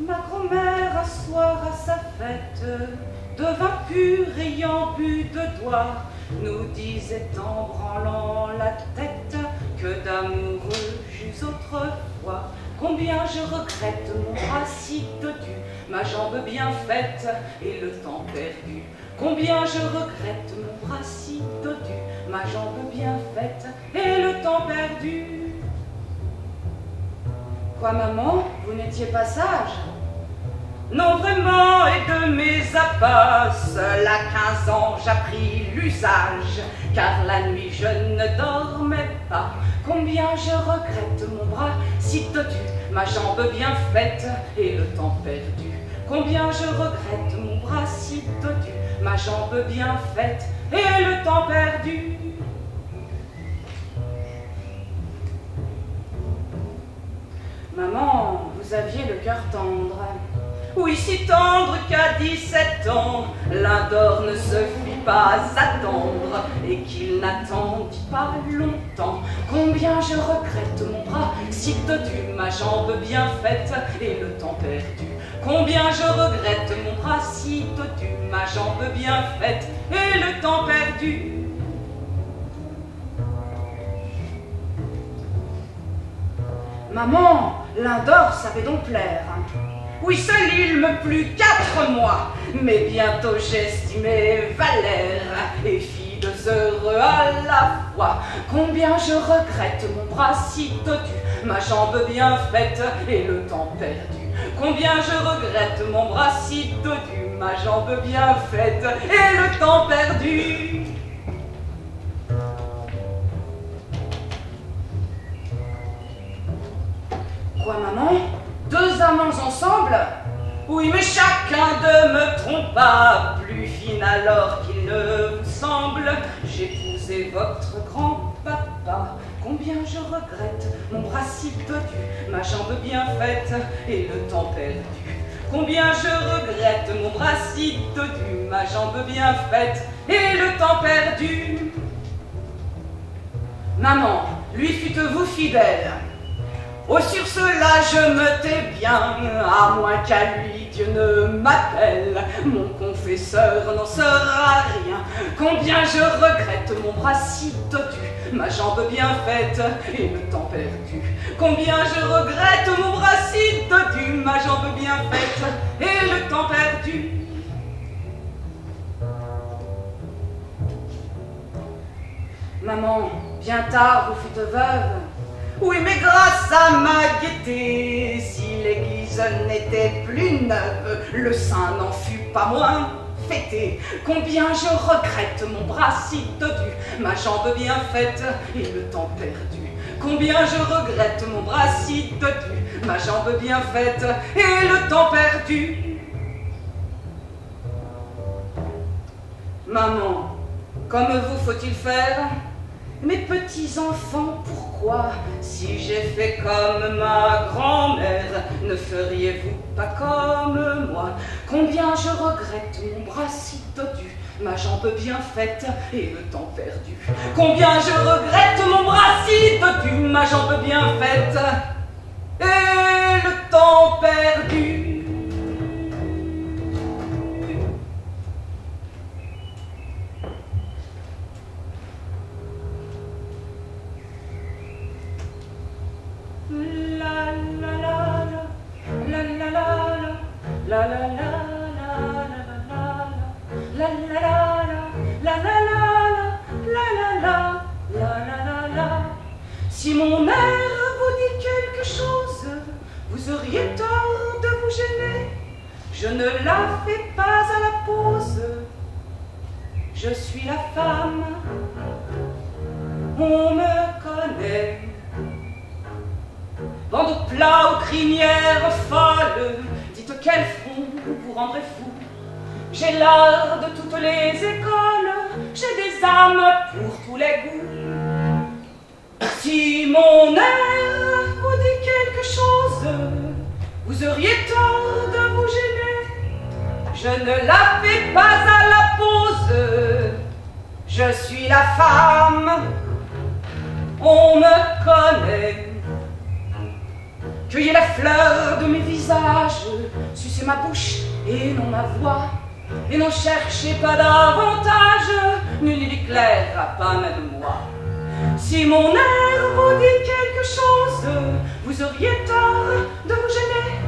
Ma grand-mère, un soir à sa fête, de vin pur ayant bu de doigts, nous disait en branlant la tête que d'amoureux j'eus autrefois. Combien je regrette mon bras si dodu, ma jambe bien faite et le temps perdu. Combien je regrette mon bras si dodu, ma jambe bien faite et le temps perdu. Quoi, maman, vous n'étiez pas sage? Non, vraiment, et de mes appas, seul à 15 ans j'appris l'usage, car la nuit je ne dormais pas. Combien je regrette mon bras si dodu, ma jambe bien faite et le temps perdu. Combien je regrette mon bras si dodu, ma jambe bien faite et le temps perdu. Maman, vous aviez le cœur tendre. Oui, si tendre qu'à 17 ans, l'un d'or ne se fit pas attendre et qu'il n'attendit pas longtemps. Combien je regrette mon bras si dodu, ma jambe bien faite et le temps perdu. Combien je regrette mon bras si dodu, ma jambe bien faite et le temps perdu. Maman, l'un d'or savait donc plaire. Oui, seul il me plut 4 mois, mais bientôt j'estimais Valère et fis 2 heureux à la fois. Combien je regrette mon bras si dodu, ma jambe bien faite et le temps perdu. Combien je regrette mon bras si dodu, ma jambe bien faite et le temps perdu. Quoi, maman? 2 amants ensemble? Oui, mais chacun d'eux me trompa, plus fine alors qu'il ne vous semble. J'épousai votre grand-papa. Combien je regrette mon bras si dodu, ma jambe bien faite et le temps perdu. Combien je regrette mon bras si dodu, ma jambe bien faite et le temps perdu. Maman, lui fûtes-vous fidèle? Oh, sur cela je me tais bien, à moins qu'à lui Dieu ne m'appelle. Mon confesseur n'en saura rien. Combien je regrette mon bras si dodu, ma jambe bien faite et le temps perdu. Combien je regrette mon bras si dodu, ma jambe bien faite et le temps perdu. Maman, bien tard vous fûtes veuve. Oui, mais grâce à ma gaieté, si l'église n'était plus neuve, le saint n'en fut pas moins fêté. Combien je regrette mon bras si dodu, ma jambe bien faite et le temps perdu. Combien je regrette mon bras si dodu, ma jambe bien faite et le temps perdu. Maman, comme vous faut-il faire? Mes petits-enfants, pourquoi, si j'ai fait comme ma grand-mère, ne feriez-vous pas comme moi? Combien je regrette mon bras si dodu, ma jambe bien faite et le temps perdu. Combien je regrette mon bras si dodu, ma jambe bien faite et le temps perdu. Si mon air vous dit quelque chose, vous auriez tort de vous gêner. Je ne la fais pas à la pause. Je suis la femme, on me connaît. Bande plat aux crinières folles, dites quel front vous rendrez fou. J'ai l'art de toutes les écoles, j'ai des âmes pour tous les goûts. Si mon air vous dit quelque chose, vous auriez tort de vous gêner. Je ne la fais pas à la pause, je suis la femme, on me connaît. Que cueilliez la fleur de mes visages, sucez ma bouche et non ma voix, et n'en cherchez pas davantage, nul n'éclairera pas même moi. Si mon air vous dit quelque chose, vous auriez tort de vous gêner.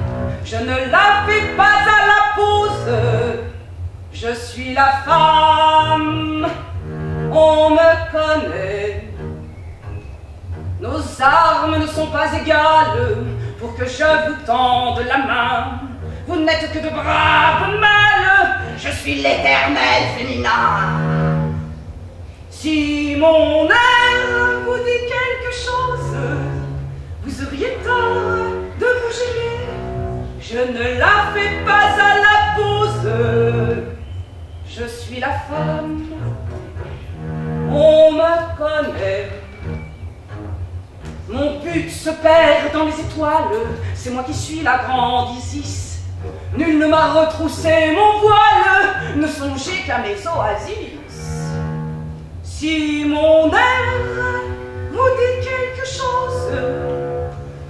Je ne la fais pas à la pose, je suis la femme, on me connaît. Nos armes ne sont pas égales pour que je vous tende la main. Vous n'êtes que de braves mâles, je suis l'éternel féminin. Si mon air vous dit quelque chose, vous auriez tort de vous gêner. Je ne la fais pas à la pose, je suis la femme, on me connaît. Mon but se perd dans les étoiles, c'est moi qui suis la grande Isis. Nul ne m'a retroussé mon voile, ne songez qu'à mes oasis. Si mon air vous dit quelque chose,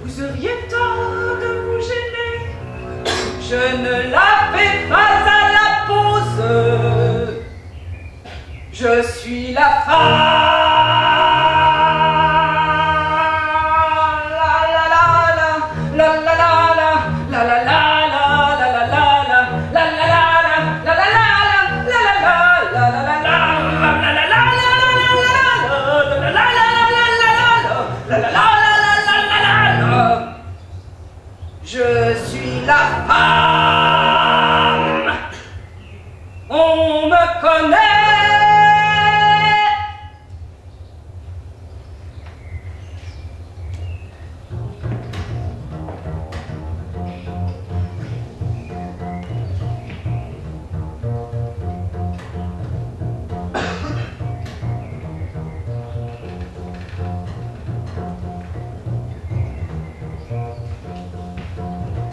vous auriez tort de vous gêner. Je ne la fais pas à la pose, je suis la femme. Je suis la femme, on me connaît.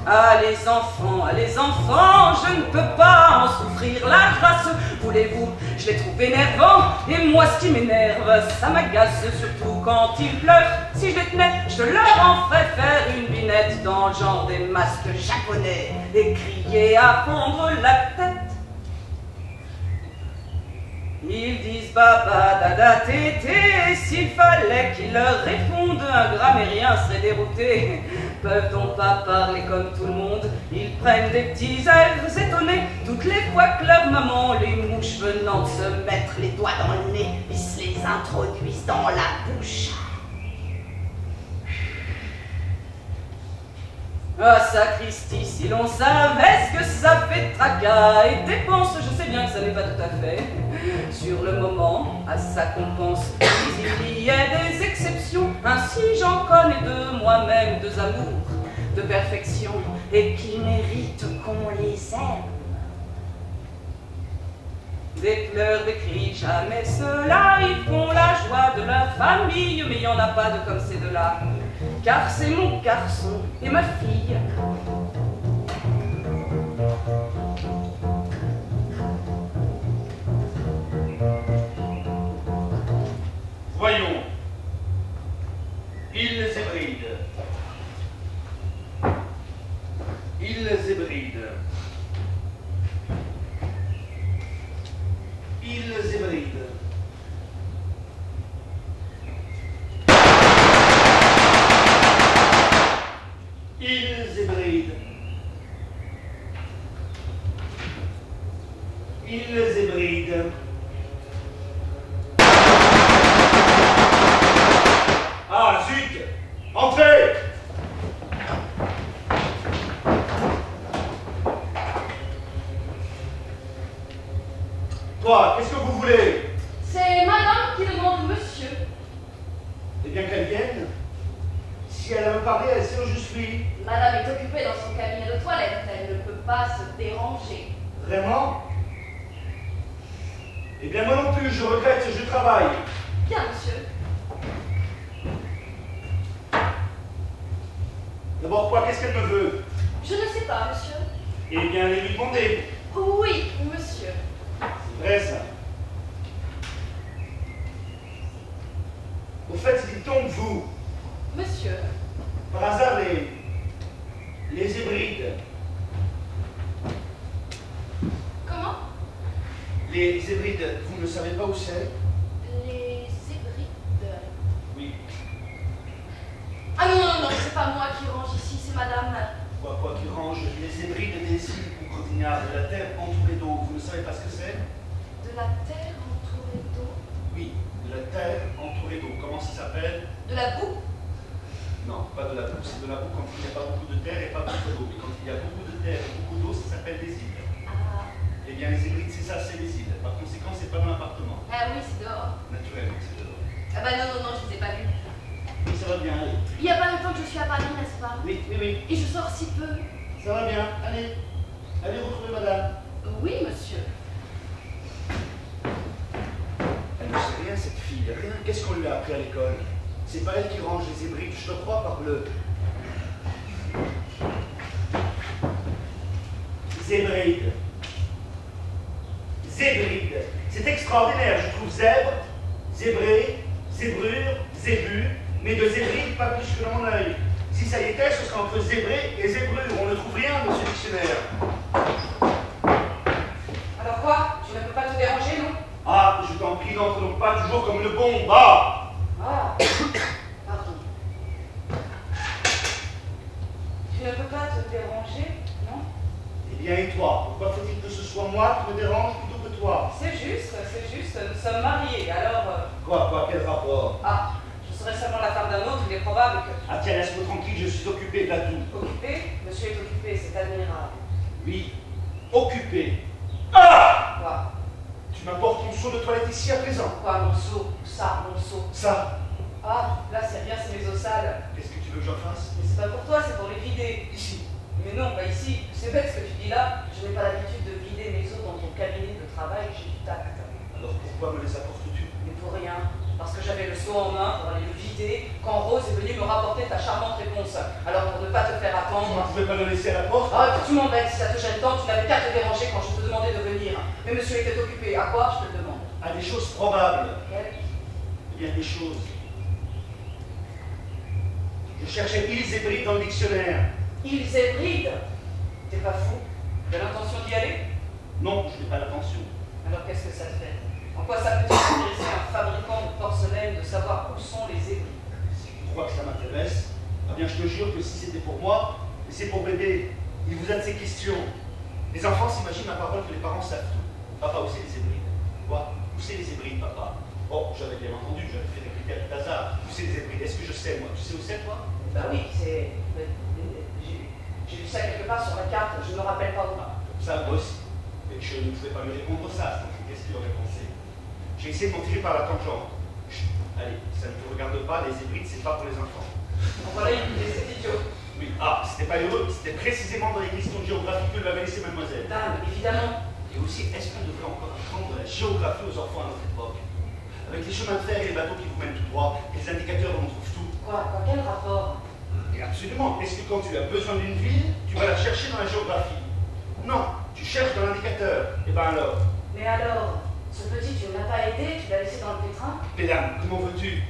Ah les enfants, je ne peux pas en souffrir la grâce. Voulez-vous, je les trouve énervants, et moi ce qui m'énerve, ça m'agace, surtout quand ils pleurent. Si je les tenais, je leur en ferais faire une binette dans le genre des masques japonais, et crier à fondre la tête. Ils disent baba, dada, tété, s'il fallait qu'ils leur répondent, un grammairien serait dérouté. Peuvent donc pas parler comme tout le monde, ils prennent des petits airs étonnés, toutes les fois que leur maman, les mouches venant de se mettre les doigts dans le nez, ils se les introduisent dans la bouche. Ah sacristi, si l'on savait ce que ça fait de tracas et dépenses, je sais bien que ça n'est pas tout à fait. Sur le moment, à sa compense, il y a des exceptions. Ainsi j'en connais deux moi-même, deux amours de perfection, et qui méritent qu'on les aime. Des pleurs, des cris, jamais ceux-là, ils font la joie de leur famille, mais il n'y en a pas de comme ces deux-là, car c'est mon garçon et ma fille. Voyons, îles Hébrides. Îles Hébrides. Îles Hébrides. Îles Hébrides. Îles Hébrides. Ah, zut! Entrez! Toi, qu'est-ce que vous voulez? C'est madame qui demande monsieur. Eh bien qu'elle vienne. Si elle a me parlé, elle sait où je suis. Madame est occupée dans son cabinet de toilette, elle ne peut pas se déranger. Vraiment? Eh bien moi non plus, je regrette, je travaille. Bien, monsieur. D'abord, quoi, qu'est-ce qu'elle me veut? Je ne sais pas, monsieur. Eh bien, lui répondez. Oui, monsieur. C'est vrai, ça. Au fait, dites donc, vous, Monsieur. par hasard, Les Hébrides, vous ne savez pas où c'est? Les Hébrides. Oui. Ah non, non, non, c'est pas moi qui range ici, c'est madame. Quoi qui range les Hébrides des îles ou Cordignard, de la terre entourée d'eau. Vous ne savez pas ce que c'est? De la terre entourée d'eau. Oui, de la terre entourée d'eau. Comment ça s'appelle? De la boue. Non, pas de la boue. C'est de la boue quand il n'y a pas beaucoup de terre et pas beaucoup d'eau. Mais quand il y a beaucoup de terre et beaucoup d'eau, ça s'appelle des îles. Ah. Eh bien, les Hébrides, c'est ça, c'est les îles. Par conséquent, c'est pas dans l'appartement. Ah oui, c'est dehors. Naturellement, c'est dehors. Ah bah non, non, non, je ne les ai pas vus. Oui, ça va bien, allez. Il n'y a pas longtemps que je suis à Paris, n'est-ce pas? Oui, oui, oui. Et je sors si peu. Ça va bien, allez. Allez retrouver madame. Oui, monsieur. Elle ne sait rien, cette fille, rien. Qu'est-ce qu'on lui a appris à l'école? C'est pas elle qui range les Hébrides, je te crois, parbleu. Zébride. Zébride. C'est extraordinaire, je trouve zèbre, zébré, zébrure, zébu, mais de zébride pas plus que dans mon œil. Si ça y était, ce serait entre zébré et zébrure. On ne trouve rien, monsieur le dictionnaire. Alors quoi? Tu ne peux pas te déranger, non? Ah, je t'en prie, n'entre donc pas toujours comme une bombe. Ah! Ah, pardon. Tu ne peux pas te déranger, non? Eh bien, et toi? Pourquoi faut-il que ce soit moi qui me dérange plutôt que toi? C'est juste, nous sommes mariés, alors... Quoi, quel rapport? Ah, je serai seulement la femme d'un autre, il est probable que... Ah tiens, laisse-moi tranquille, je suis occupé de la toux. Occupé? Monsieur est occupé, c'est admirable. Oui, occupé. Ah! Quoi? Tu m'apportes ton seau de toilette ici à présent. Quoi, mon seau? Ça, mon seau. Ça, Ah, là, c'est rien, c'est mes eaux sales. qu'est-ce que tu veux que j'en fasse? Mais c'est pas pour toi, c'est pour les vider. Ici. Mais non, pas ici. C'est bête ce que tu dis là. Je n'ai pas l'habitude de vider mes os dans ton cabinet de travail, j'ai du tact. Alors pourquoi me les apportes-tu? Mais pour rien. Parce que j'avais le seau en main pour aller le vider quand Rose est venue me rapporter ta charmante réponse. Alors pour ne pas te faire Tu ne attendre... pouvais pas le laisser à la porte? Ah, tu m'embêtes, si ça te gêne tant, tu n'avais qu'à te déranger quand je te demandais de venir. Mais monsieur était occupé. À quoi, je te le demande? À des choses probables. Quelles? Eh bien, des choses. Je cherchais îles Hébrides dans le dictionnaire. Îles Hébrides? T'es pas fou? T'as l'intention d'y aller? Non, je n'ai pas l'intention. Alors qu'est-ce que ça te fait? En quoi ça peut intéresser un fabricant de porcelaine de savoir où sont les Hébrides? Si tu crois que ça m'intéresse, eh bien je te jure que si c'était pour moi, et c'est pour bébé, il vous a de ces questions. Les enfants s'imaginent ma parole que les parents savent tout. Papa, où c'est les Hébrides? Quoi? Où c'est les Hébrides, papa? Oh, j'avais bien entendu, j'avais fait des critères de hasard. Où c'est les Hébrides? Est-ce que je sais, moi? Tu sais où c'est, toi? Bah oui, c'est... J'ai vu ça quelque part sur la carte, je ne me rappelle pas où. Ça, moi aussi. Et je ne pouvais pas lui répondre ça, donc qu'est-ce qu'il aurait pensé? J'ai essayé de m'en tirer par la tangente. Chut, allez, ça ne te regarde pas, les Hébrides, c'est pas pour les enfants. Donc voilà, il est cet idiot. Oui, ah, c'était pas heureux, c'était précisément dans les questions de géographie que lui avait laissé mademoiselle. Dame, évidemment. Et aussi, est-ce qu'on devrait encore apprendre la géographie aux enfants à notre époque? Avec les chemins de fer et les bateaux qui vous mènent tout droit, et les indicateurs où on trouve tout. Quoi, quel rapport? Et absolument, est-ce que quand tu as besoin d'une ville, tu vas la chercher dans la géographie? Non, tu cherches dans l'indicateur. Et ben alors? Mais alors, ce petit, tu ne l'as pas aidé, tu l'as laissé dans le pétrin? Mesdames, comment veux-tu?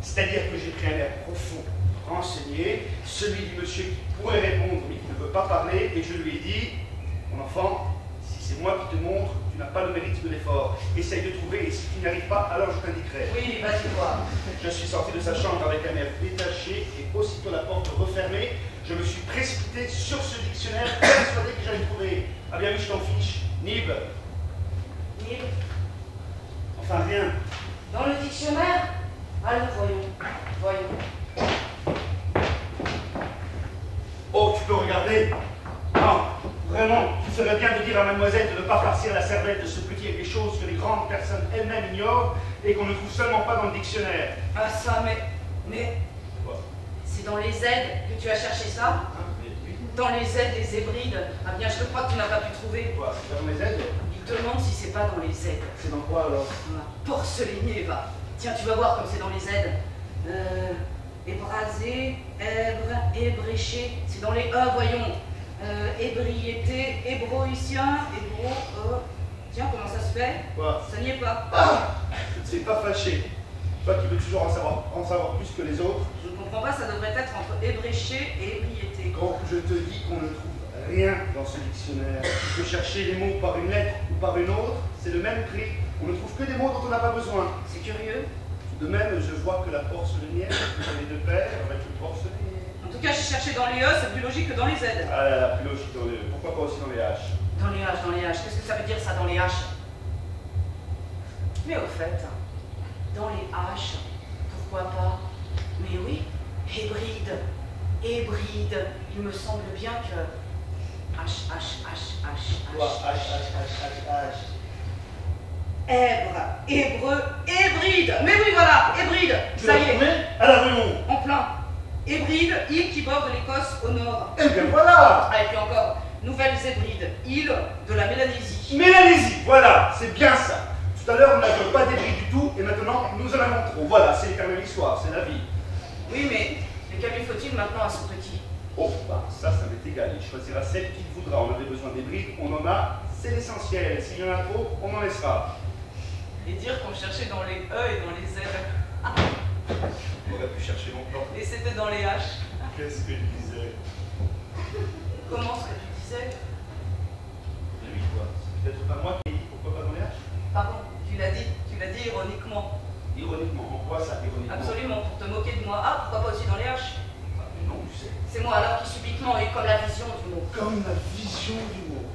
C'est-à-dire que j'ai pris un air profond, renseigné, celui du monsieur qui pourrait répondre mais qui ne veut pas parler, et je lui ai dit, mon enfant, si c'est moi qui te montre, tu n'as pas le mérite de l'effort. Essaye de trouver, et si tu n'y arrives pas, alors je t'indiquerai. Oui, vas-y voir. Je suis sorti de sa chambre avec un air détaché, et aussitôt la porte refermée, je me suis précipité sur ce dictionnaire, persuadé que j'allais trouver. Ah bien oui, je t'en fiche. Nib. Nib? Enfin rien. Dans le dictionnaire? Allons, voyons. Oh, tu peux regarder? Non, vraiment, tu ferais bien de dire à mademoiselle de ne pas farcir la cervelle de ce petit avec des choses que les grandes personnes elles-mêmes ignorent et qu'on ne trouve seulement pas dans le dictionnaire. Ah ça, mais... Quoi? C'est dans les aides que tu as cherché ça? Oui. Dans les aides des Hébrides? Ah bien, je crois que tu n'as pas pu trouver. Quoi? C'est dans les aides? Il te demande si c'est pas dans les aides. C'est dans quoi alors? Porcelainier, va. Tiens, tu vas voir comme c'est dans les aides. Ébrasé, èbre, ébréché. C'est dans les E, voyons. Ébriété, hébroïcien, Tiens, comment ça se fait? Quoi? Ça n'y est pas. Ah! Je ne suis pas fâché. Toi qui veux toujours en savoir plus que les autres. Je ne comprends pas, ça devrait être entre ébréché et ébriété. Quand je te dis qu'on ne trouve Rien dans ce dictionnaire. Tu peux chercher les mots par une lettre ou par une autre, c'est le même prix. On ne trouve que des mots dont on n'a pas besoin. C'est curieux. De même, je vois que la porcelainière, c'est les deux paires avec le porcelainier. En tout cas, j'ai cherché dans les E, c'est plus logique que dans les Z. Ah là là, plus logique dans les E. Pourquoi pas aussi dans les H? Dans les H, dans les H. Qu'est-ce que ça veut dire ça dans les H? Mais au fait, dans les H, pourquoi pas? Mais oui, hybride. Hybride. Il me semble bien que H. Quoi? H. Èbre, hébreu, hybride. Mais oui, voilà, hybride. Tu Ça l'as y est, trouvé? À la Réunion. en plein. Hybride, île qui borde l'Écosse au nord. Eh bien voilà. Ah, et puis encore, Nouvelles Hébrides, île de la Mélanésie. Mélanésie, voilà, c'est bien ça. Tout à l'heure, nous n'avions pas d'ébris du tout, et maintenant, nous en avons trop. Voilà, c'est l'éternelle histoire, c'est la vie. Oui, mais qu'à lui faut-il maintenant à son petit? Oh, bah, ça m'est égal. Il choisira celle qu'il voudra. On avait besoin d'hybrides, on en a, c'est l'essentiel. S'il y en a trop, on en laissera. Et dire qu'on cherchait dans les E et dans les Z. On aurait pu chercher longtemps. Et c'était dans les H. Qu'est-ce que je disais? Comment ce que tu disais? Oui, quoi. C'est peut-être pas moi qui ai dit pourquoi pas dans les H? Pardon, tu l'as dit ironiquement. Ironiquement, en quoi ça, ironiquement? Absolument, pour te moquer de moi. Ah, pourquoi pas aussi dans les H? Mais non, tu sais. C'est moi alors qui subitement ai eu comme la vision du mot. Comme la vision du mot.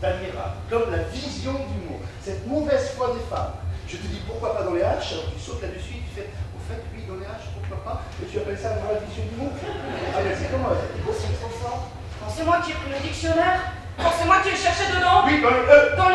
C'est admirable. Comme la vision du mot. Cette mauvaise foi des femmes. Je te dis pourquoi pas dans les H, alors tu sautes là-dessus, tu fais, au fait, oui, dans les H, pourquoi pas? Et tu appelles ça avoir la vision du mot. Ah ben c'est comment? Oh, c'est trop fort. Quand c'est moi qui ai pris le dictionnaire, quand c'est moi qui ai cherché dedans. Oui, dans les E. Dans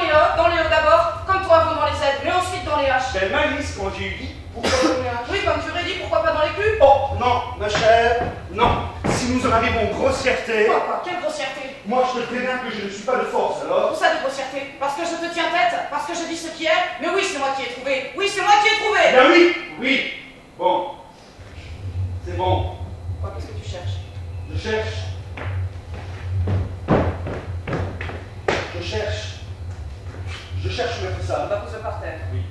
les E d'abord, comme toi avant dans les Z, mais ensuite dans les H. Ben malice quand j'ai eu dit pourquoi pas dans les H. Oui, comme tu aurais dit, pourquoi pas dans les Q? Oh, non, ma chère, non. Si nous en arrivons aux grossièretés, Quoi? Quelle grossièreté? moi je te préviens que je ne suis pas de force, alors. Pour ça de grossièreté? Parce que je te tiens tête? Parce que je dis ce qui est? Mais oui, c'est moi qui ai trouvé. Oui, c'est moi qui ai trouvé. Ben oui, oui. Bon. C'est bon. Quoi, qu'est-ce que tu cherches? Je cherche. Je cherche mettre On ça. va poser par terre. Oui.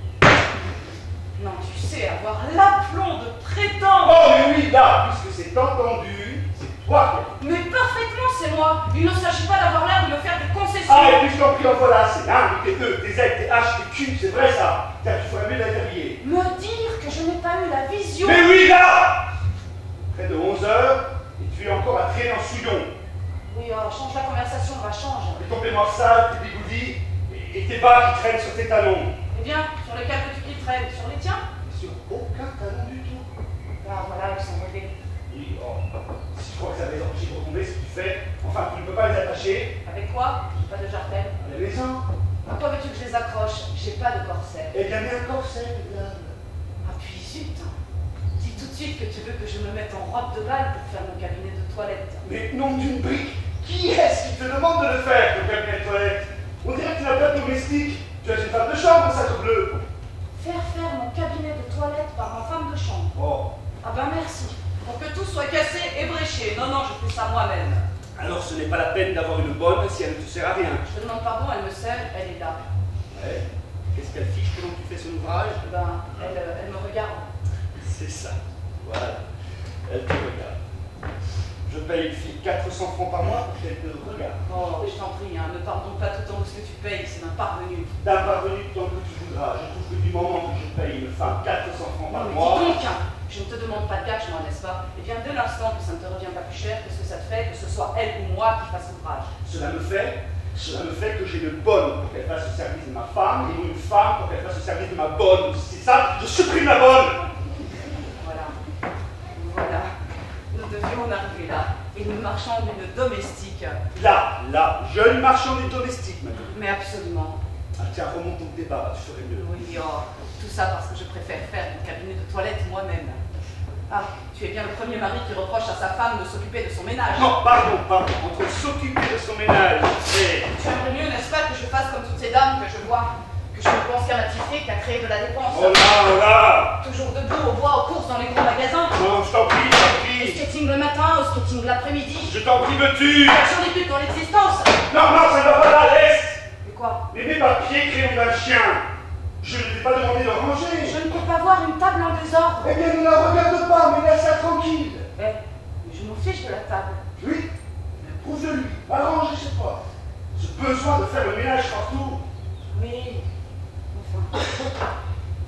Non, tu sais avoir l'aplomb de prétendre. Oh, mais oui, là, puisque c'est entendu, c'est toi qui as dit. Mais parfaitement, c'est moi. Il ne s'agit pas d'avoir l'air de me faire des concessions. Ah, et puis je t'en prie, en voilà, c'est là, tes E, tes Z, tes H, tes Q, c'est vrai ça. Car tu ferais mieux d'être habillé. Me dire que je n'ai pas eu la vision. Mais oui, là. Près de 11 heures, et tu es encore à traîner en souillon. Oui, change la conversation, va change. Et ton peignoir sale, tes bigoudis, et tes bas qui traînent sur tes talons. Eh bien, sur lesquels veux-tu qu'ils traînent? Sur les tiens? Sur aucun talon du tout. Ah, voilà, ils sont relevés. Oui, oh, si tu crois que ça va les empêcher de retomber, ce que tu fais, enfin, tu ne peux pas les attacher Avec quoi? J'ai pas de jartel. à la maison. À quoi veux-tu que je les accroche? J'ai pas de corset. Eh bien, mets un corset, regarde. Ah, puis zut. Dis tout de suite que tu veux que je me mette en robe de bal pour faire mon cabinet de toilette. Mais nom d'une brique, qui est-ce qui te demande de le faire, ton cabinet de toilette? On dirait que tu n'as pas de domestique. Tu as une femme de chambre, sac bleu. Faire mon cabinet de toilette par ma femme de chambre. Oh, Ah ben merci. Pour que tout soit cassé et bréché. Non, non, je fais ça moi-même. alors ce n'est pas la peine d'avoir une bonne si elle ne te sert à rien. Je te demande pardon, elle me sert, elle est là. Ouais. Qu'est-ce qu'elle fiche pendant que tu fais son ouvrage? Ben, elle me regarde. C'est ça. Voilà. Elle te regarde. Je paye une fille 400 francs par mois pour qu'elle te regarde. Oh, je t'en prie, hein, ne pardon pas tout en haut ce que tu payes, c'est ma parvenue. D'un parvenu tant que tu voudras. Je trouve que du moment que je paye une femme 400 francs par Non, mais mois. dis donc, hein, je ne te demande pas de gage, moi, n'est-ce pas? Et bien, dès l'instant que ça ne te revient pas plus cher, qu'est-ce que ça te fait que ce soit elle ou moi qui fasse l'ouvrage? Cela me fait que j'ai une bonne pour qu'elle fasse le service de ma femme et non une femme pour qu'elle fasse le service de ma bonne. C'est ça, je supprime la bonne. Voilà. Voilà. Nous devions en arriver là. Et nous marchons d'une domestique. Là, jeune marchande et domestique, madame. Mais absolument. Ah tiens, remonte ton débat, tu ferais mieux. Oui, oh, tout ça parce que je préfère faire mon cabinet de toilette moi-même. Ah, tu es bien le premier mari qui reproche à sa femme de s'occuper de son ménage. Non, pardon, entre s'occuper de son ménage et... Tu aimerais mieux, n'est-ce pas, que je fasse comme toutes ces dames que je vois, que je ne pense qu'à m'attirer, qu'à créer de la dépense. Oh là. Toujours debout, au bois, aux courses, dans les grands magasins. Non, je t'en prie, Au skating le matin, au skating l'après-midi. je t'en prie, me tue. J'en ai plus dans l'existence. Non, ça ne va pas là, laisse. Mais quoi? Mais mes papiers, crayon d'un chien. Je ne t'ai pas demandé de ranger. Je ne peux pas voir une table en désordre. Eh bien, ne la regarde pas, mais laisse-la tranquille. Eh, mais je m'en fiche de la table. Oui. Mais ou de lui, arrange, je sais pas. Ce besoin de faire le ménage partout. Oui, enfin.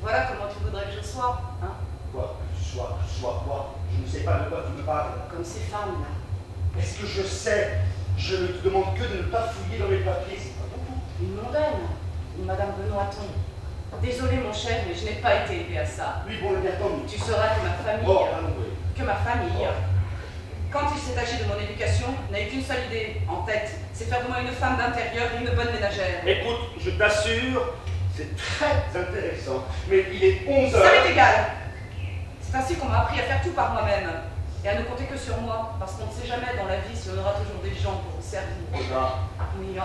Voilà comment tu voudrais que je sois, hein? Quoi? Que tu sois quoi? Je ne sais pas de quoi tu me parles. Comme ces femmes-là. Est-ce que je sais? Je ne te demande que de ne pas fouiller dans mes papiers, c'est pas beaucoup. Une mondaine, une Madame Benoîton. Désolé mon cher, mais je n'ai pas été élevée à ça. Oui, bon, bien tant mieux. Tu sauras que ma famille... Oh, allons, oui. Que ma famille... Oh. Quand il s'est agi de mon éducation, n'a eu qu'une seule idée en tête, c'est faire de moi une femme d'intérieur et une bonne ménagère. Écoute, je t'assure, c'est très intéressant, mais il est 11 heures. Ça m'est égal. C'est ainsi qu'on m'a appris à faire tout par moi-même et à ne compter que sur moi, parce qu'on ne sait jamais dans la vie si on aura toujours des gens pour vous servir. Oui, oh.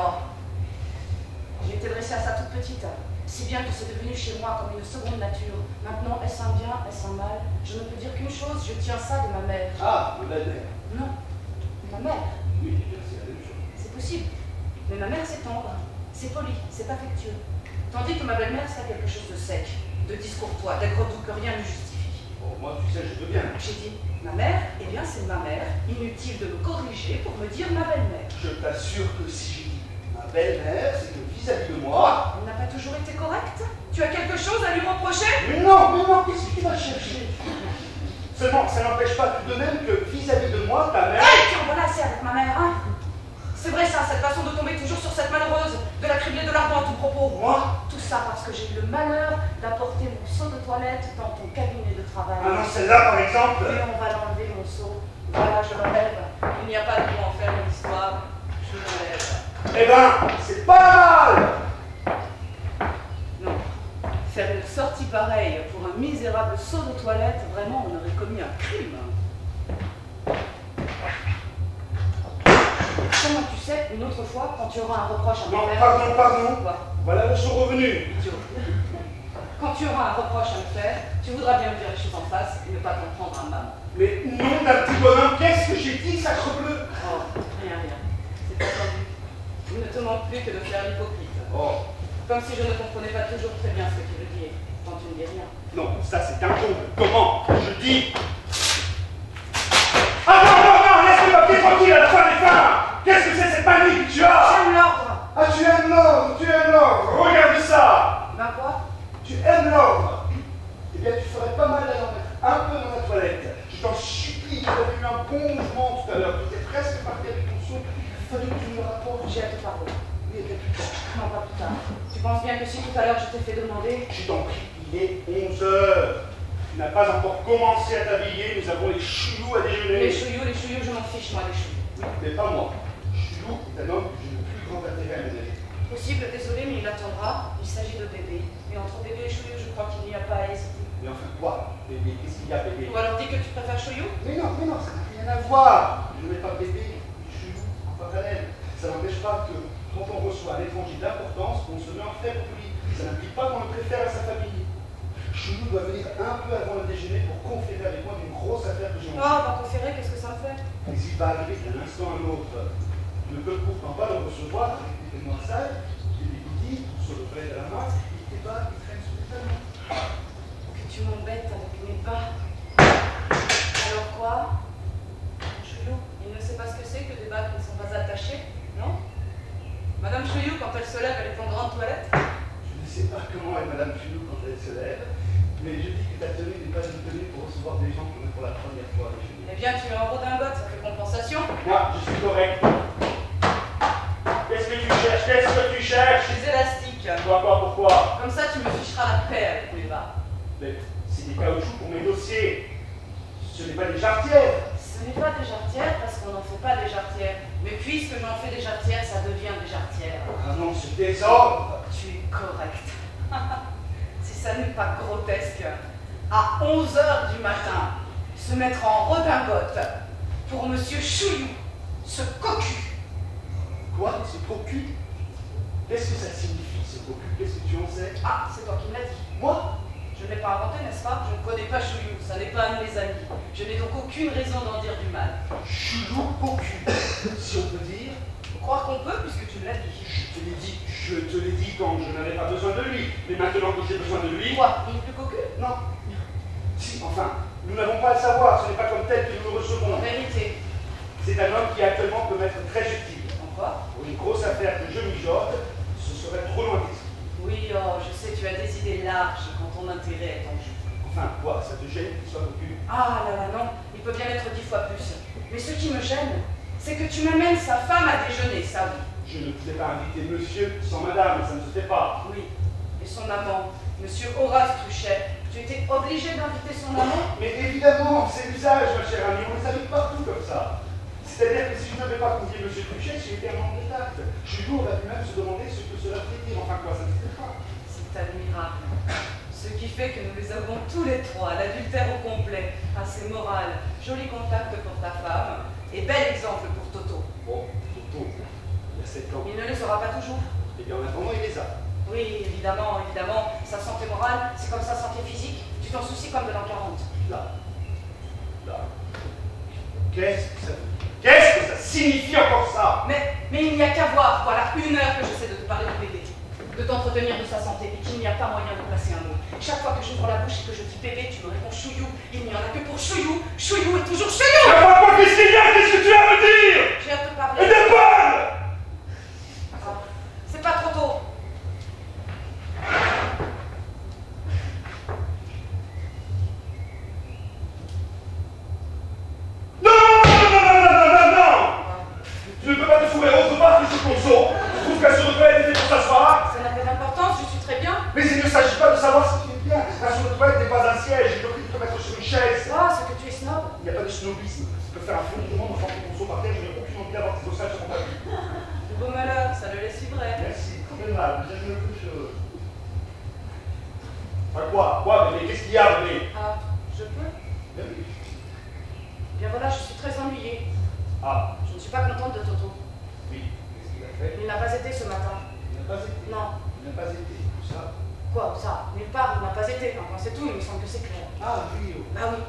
J'ai été dressée à ça toute petite, si bien que c'est devenu chez moi comme une seconde nature. Maintenant, est-ce un bien, est-ce un mal? Je ne peux dire qu'une chose, je tiens ça de ma mère. Ah, de la mère. Non, ma mère. Oui, c'est la même chose. C'est possible. Mais ma mère, c'est tendre, c'est poli, c'est affectueux. Tandis que ma belle-mère, c'est quelque chose de sec, de discourtois, d'aigre-doux que rien ne justifie. Bon, moi, tu sais, je veux bien. J'ai dit, ma mère, eh bien, c'est ma mère. Inutile de me corriger pour me dire ma belle-mère. Je t'assure que si j'ai dit ma belle-mère, c'est que vis-à-vis de moi... Elle n'a pas toujours été correcte? Tu as quelque chose à lui reprocher? Mais non, qu'est-ce que tu vas chercher? Seulement, ça n'empêche pas tout de même que vis-à-vis de moi, ta mère... Hey, tu en voilà assez avec ma mère, hein? C'est vrai ça, cette façon de tomber toujours sur cette malheureuse, de la cribler de l'argent à tout propos. Moi? Tout ça parce que j'ai eu le malheur d'apporter mon seau de toilette dans ton cabinet de travail. Ah non, celle-là, par exemple... Et on va l'enlever, mon seau. Voilà, je l'enlève. Il n'y a pas de quoi en faire une histoire. Je l'enlève. Eh ben, c'est pas mal! Non. Faire une sortie pareille pour un misérable seau de toilette, vraiment, on aurait commis un crime. Comment tu sais, une autre fois, quand tu auras un reproche à me Non, faire... pardon. Quoi? Voilà le son revenu. Idiot. Quand tu auras un reproche à me faire, tu voudras bien me dire les choses en face et ne pas t'en prendre à maman. Mais non, d'un petit bonhomme, qu'est-ce que j'ai dit, sacrebleu? Oh, rien. C'est entendu. Il ne te manque plus que de faire l'hypocrite. Oh. Comme si je ne comprenais pas toujours très bien ce que tu veux dire, quand tu ne dis rien. Non, ça c'est un comble. Comment? Je dis... Ah non, laisse le papier tranquille à la fin des fins. Qu'est-ce que c'est cette manie que tu as? J'aime l'ordre. Ah, tu aimes l'ordre. Regarde ça. Ben quoi? Tu aimes l'ordre. Eh bien, tu ferais pas mal d'aller en mettre un peu dans ta toilette. Je t'en supplie, tu avais eu un bon mouvement tout à l'heure. Tu étais presque parti avec ton seau. Il fallait que tu me le rapportes. J'ai à te parler. Oui, et plus tard. Non, pas plus tard. Tu penses bien que si tout à l'heure je t'ai fait demander... Je t'en prie, il est 11 heures. Tu n'as pas encore commencé à t'habiller. Nous avons les chouillous à déjeuner. Les chouillous, je m'en fiche, moi, les chouillous. Oui, mais pas moi. Chouillou est un homme que j'ai le plus grand intérêt à ménager. Possible, désolé, mais il attendra. Il s'agit de bébé. Et entre bébé et chouillou, je crois qu'il n'y a pas à hésiter. Mais enfin, quoi, bébé? Qu'est-ce qu'il y a, bébé? Ou alors dis que tu préfères chouillou? Mais non, ça n'a rien à voir. Je ne mets pas bébé, chouillou en parallèle. Ça n'empêche pas que quand on reçoit un étranger d'importance, on se met en frère pour lui. Ça n'implique pas qu'on le préfère à sa famille. Chouillou doit venir un peu avant le déjeuner pour conférer avec moi d'une grosse affaire que j'ai en Oh, va conférer, qu'est-ce que ça me fait? Mais il va arriver d'un instant à l'autre. Je ne peux pourtant pas le recevoir avec des témoins sales, des bigoudis, sur le palais de la main, et des bas qui traînent sur les talons. Que tu m'embêtes avec mes bas. Alors quoi? Chouillou, il ne sait pas ce que c'est que des bas qui ne sont pas attachés, non? Madame Chouillou, quand elle se lève, elle est en grande toilette? Je ne sais pas comment est Madame Chouillou quand elle se lève, mais je dis que ta tenue n'est pas une tenue pour recevoir des gens comme pour la première fois chez nous. Eh bien, tu es en redingote, ça fait compensation. Moi, je suis correct. Qu'est-ce que tu cherches? Les élastiques. Pourquoi? Comme ça, tu me ficheras la paix avec mes bas. Mais c'est des caoutchoucs pour mes dossiers. Ce n'est pas des jarretières. Ce n'est pas des jarretières parce qu'on n'en fait pas des jarretières. Mais puisque j'en fais des jarretières, ça devient des jarretières. Ah non, ce désordre. Tu es correct. Si ça n'est pas grotesque, à 11 h du matin, se mettre en redingote pour Monsieur Chouillou, ce cocu. Quoi? Ce cocu? Qu'est-ce que ça signifie, ce cocu? Qu'est-ce que tu en sais? Ah, c'est toi qui me l'as dit. Moi? Je ne l'ai pas inventé, n'est-ce pas? Je ne connais pas Chouillou, ça n'est pas un de mes amis. Je n'ai donc aucune raison d'en dire du mal. Chouillou cocu, si on peut dire. Faut croire qu'on peut, puisque tu me l'as dit. Je te l'ai dit quand je n'avais pas besoin de lui. Mais maintenant que j'ai besoin de lui... Quoi? Il est plus cocu? Non. Si, enfin, nous n'avons pas à le savoir, ce n'est pas comme tel que nous le recevons. En vérité, C'est un homme qui actuellement peut m'être très utile. En quoi? Pour une grosse affaire que je mijote, ce serait trop loin d'ici. Oui, oh, je sais, tu as des idées larges quand ton intérêt est en jeu. Enfin, quoi, ça te gêne qu'il soit cocu? Ah là là, non, il peut bien être 10 fois plus. Mais ce qui me gêne, c'est que tu m'amènes sa femme à déjeuner, ça oui. Je ne pouvais pas inviter monsieur sans madame, ça ne se fait pas. Oui, et son amant, monsieur Horace Truchet, tu étais obligé d'inviter son amant? Mais évidemment, c'est l'usage, ma chère amie, on les invite partout comme ça. C'est-à-dire que si je n'avais pas convié monsieur Truchet, j'ai été un manque de tact. Chouillou aurait pu même se demander ce que cela voulait dire, enfin quoi, ça ne se fait pas. C'est admirable. Ce qui fait que nous les avons tous les trois, l'adultère au complet, assez moral, joli contact pour ta femme, et bel exemple pour Toto. Bon, Toto, il y a 7 ans. Il ne les aura pas toujours. Eh bien, en attendant, il les a. Oui, évidemment, évidemment, sa santé morale, c'est comme sa santé physique, tu t'en soucies comme de l'an 40. Là. Qu'est-ce que ça veut dire? Qu'est-ce que ça signifie encore ça? Mais il n'y a qu'à voir, voilà 1 heure que j'essaie de te parler du bébé, de t'entretenir de sa santé, et qu'il n'y a pas moyen de placer un mot. Chaque fois que j'ouvre la bouche et que je dis bébé, tu me réponds chouillou, il n'y en a que pour chouillou, chouillou est toujours chouillou! Qu'est-ce qu'il y a? Qu'est-ce que tu as à me dire? J'ai à te parler. Et de parle! Ah, c'est pas trop tôt. Tu ne peux pas te fourrer autre part que sur ton seau. Je trouve qu'un seau de toilette est fait pour s'asseoir. Ça n'a pas d'importance, je suis très bien. Mais il ne s'agit pas de savoir si tu es bien. Un seau de toilette n'est pas un siège. Il faut te mettre sur une chaise. Ah, c'est que tu es snob. Il n'y a pas de snobisme. Tu peux faire un fond de demande en portant ton seau par terre. Je n'ai aucune envie d'avoir tes ossages sur mon tapis. De beau malheur, ça le laisse vibrer. Merci, trop aimable. J'aime quelque chose. Enfin quoi, bébé? Qu'est-ce qu'il y a, bébé? Ah, je peux? Ben oui. Bien voilà, je suis très ennuyée. Ah, Je ne suis pas contente de Toto. oui. Qu'est-ce qu'il a fait? Il n'a pas été ce matin. Il n'a pas été. Non. Il n'a pas été. Tout ça. Quoi, ça? Nulle part, il n'a pas été. Enfin, c'est tout, il me semble que c'est clair. Ah, oui. Bah oui.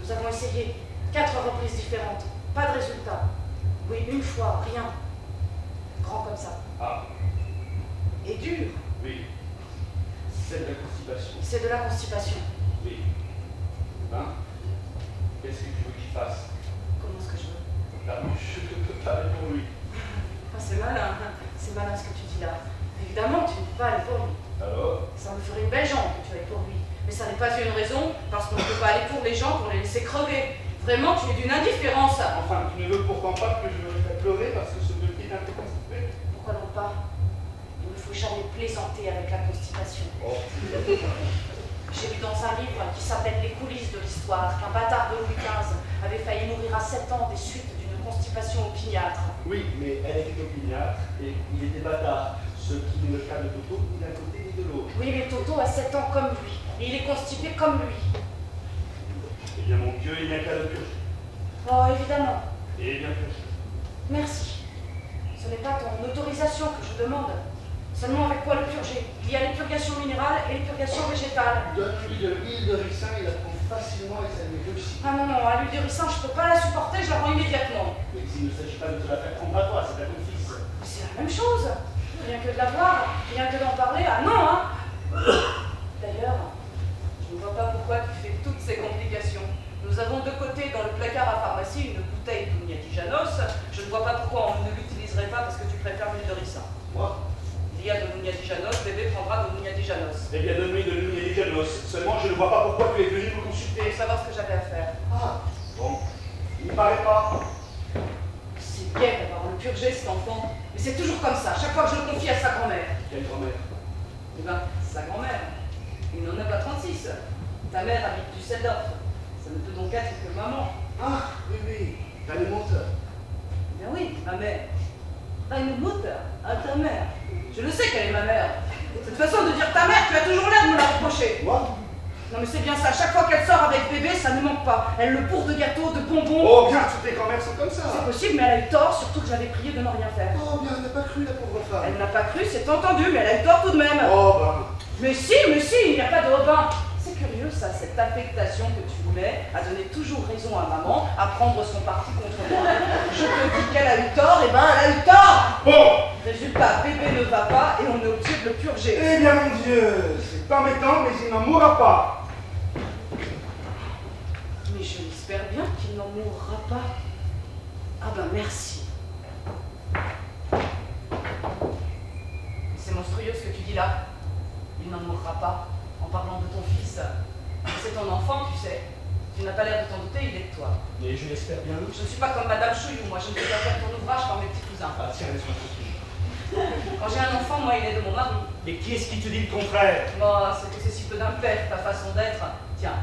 Nous avons essayé 4 reprises différentes. Pas de résultat. Oui, une fois, rien. Grand comme ça. Ah, Et dur. oui. C'est de la constipation. C'est de la constipation. Oui. Ben, qu'est-ce que tu veux qu'il fasse? Comment est-ce que je veux? Là, je ne peux pas aller pour lui. Ah, c'est malin. C'est malin ce que tu dis là. Évidemment, tu ne peux pas aller pour lui. Alors? Ça me ferait une belle jambe que tu ailles pour lui. Mais ça n'est pas une raison, parce qu'on ne peut pas aller pour les gens pour les laisser crever. Vraiment, tu es d'une indifférence. Enfin, tu ne veux pourtant pas que je me fasse pleurer parce que ce petit est un peu constipé? Pourquoi donc pas? Il ne faut jamais plaisanter avec la constipation. Oh. J'ai lu dans un livre qui s'appelle Les coulisses de l'histoire qu'un bâtard de Louis XV avait failli mourir à 7 ans des suites d'une constipation opiniâtre. Oui, mais elle était opiniâtre et il était bâtard. Ce qui n'est le cas de Toto, ni d'un côté ni de l'autre. Oui, mais Toto a 7 ans comme lui. Et il est constipé comme lui. Eh bien, mon Dieu, il n'y a qu'à le purger. Oh, évidemment. Et bien purger. Merci. Ce n'est pas ton autorisation que je demande. Seulement avec quoi le purger? Il y a les purgations minérales et les purgations végétales. Donne-lui de l'huile de ricin, il la prend facilement et ça lui réussit. Ah non, non, à l'huile de ricin, je ne peux pas la supporter, je la rends immédiatement. Mais s'il ne s'agit pas de te la faire prendre à toi, c'est à ton fils. C'est la même chose. Rien que de la voir, rien que d'en parler, ah non, hein. D'ailleurs, je ne vois pas pourquoi tu fais toutes ces complications. Nous avons de côté dans le placard à pharmacie une bouteille d'Ouniatijanos. Je ne vois pas pourquoi on ne l'utiliserait pas parce que tu préfères l'huile de ricin. Moi? Il y a de l'Ouniatijanos, bébé prendra de l'Ouniatijanos. Eh bien, donne-lui de l'huile de Janos. Seulement, je ne vois pas pourquoi tu es venu me consulter. Pour savoir ce que j'avais à faire. Ah, bon. Il ne paraît pas. C'est bien d'avoir le purgé, cet enfant. Mais c'est toujours comme ça, chaque fois que je le confie à sa grand-mère. Quelle grand-mère? Eh ben, sa grand-mère. Il n'en a pas 36. Ta mère habite Düsseldorf. Ça ne peut donc être que maman. Ah, oui, t'as les monteurs. Eh bien oui, ma mère. Deine Mutter, à ta mère. Je le sais qu'elle est ma mère. Cette façon de dire ta mère, tu as toujours l'air de me la reprocher. Moi? Non mais c'est bien ça, chaque fois qu'elle sort avec bébé, ça ne manque pas. Elle le bourre de gâteaux, de bonbons. Oh, bien, toutes les grand-mères sont comme ça. C'est possible, mais elle a eu tort, surtout que j'avais prié de ne rien faire. Oh, bien, elle n'a pas cru, la pauvre femme. Elle n'a pas cru, c'est entendu, mais elle a eu tort tout de même. Oh, ben. Mais si, il n'y a pas de Robin. C'est curieux ça, cette affectation que tu mets à donner toujours raison à maman, à prendre son parti contre moi. Je te dis qu'elle a eu tort, et ben elle a eu tort. Bon. Résultat, bébé ne va pas et on est obligé de le purger. Eh bien, mon Dieu, c'est embêtant, mais il n'en mourra pas. Mais je l'espère bien qu'il n'en mourra pas. Ah ben merci. C'est monstrueux ce que tu dis là. Il n'en mourra pas en parlant de ton fils. C'est ton enfant, tu sais. Tu n'as pas l'air de t'en douter, il est de toi. Et je l'espère bien. Je ne suis pas comme Madame Chouillou, moi je ne peux pas faire ton ouvrage par mes petits cousins. Ah tiens, laisse-moi tranquille. Quand j'ai un enfant, moi il est de mon mari. Et qui est-ce qui te dit le contraire? Bon, c'est que c'est si peu d'impair, ta façon d'être. Tiens,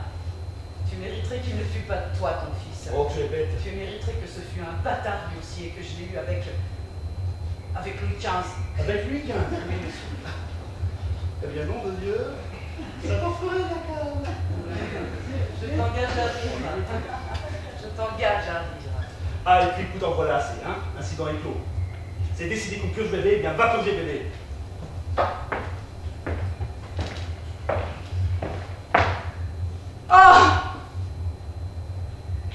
tu mériterais qu'il ne fût pas de toi, ton fils. Oh, tu es bête. Tu mériterais que ce fût un bâtard lui aussi et que je l'ai eu avec Louis XV. Avec lui, tiens. Oui, monsieur. Eh bien, nom de Dieu, ça t'en ferait la cave. Je t'engage à rire. Je t'engage à rire. Ah, et puis écoute, en voilà assez, hein. Incident est clos. C'est décidé qu'on purge bébé, eh bien va purger bébé. Ah!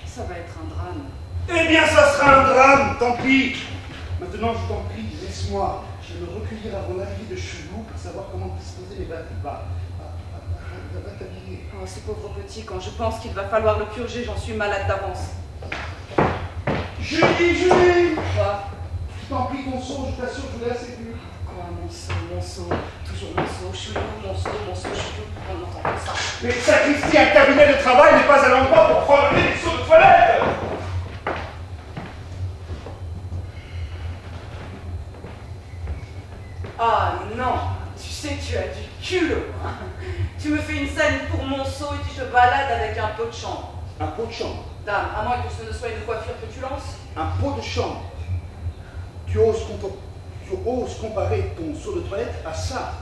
Ça va être un drame. Eh bien, ça sera un drame, tant pis. Maintenant, je t'en prie, laisse-moi. Je vais me recueillir avant l'arrivée de Chouillou pour savoir comment disposer mes bâtiments. Va t'habiller. Oh, ce pauvre petit, quand je pense qu'il va falloir le purger, j'en suis malade d'avance. Julie! Quoi? Je t'en prie, ton son, je t'assure, je l'ai assez vu. Quoi, Monceau, toujours Monceau, Chouillou, Chouillou, on n'entend pas ça. Mais sacrifier un cabinet de travail n'est pas un endroit pour prendre des seaux de toilette. Ah non, tu sais, tu as du culot. Tu me fais une scène pour Monceau et tu te balades avec un pot de chambre. Un pot de chambre. Dame, à moins que ce ne soit une coiffure que tu lances. Un pot de chambre. Tu oses comparer ton seau de toilette à ça.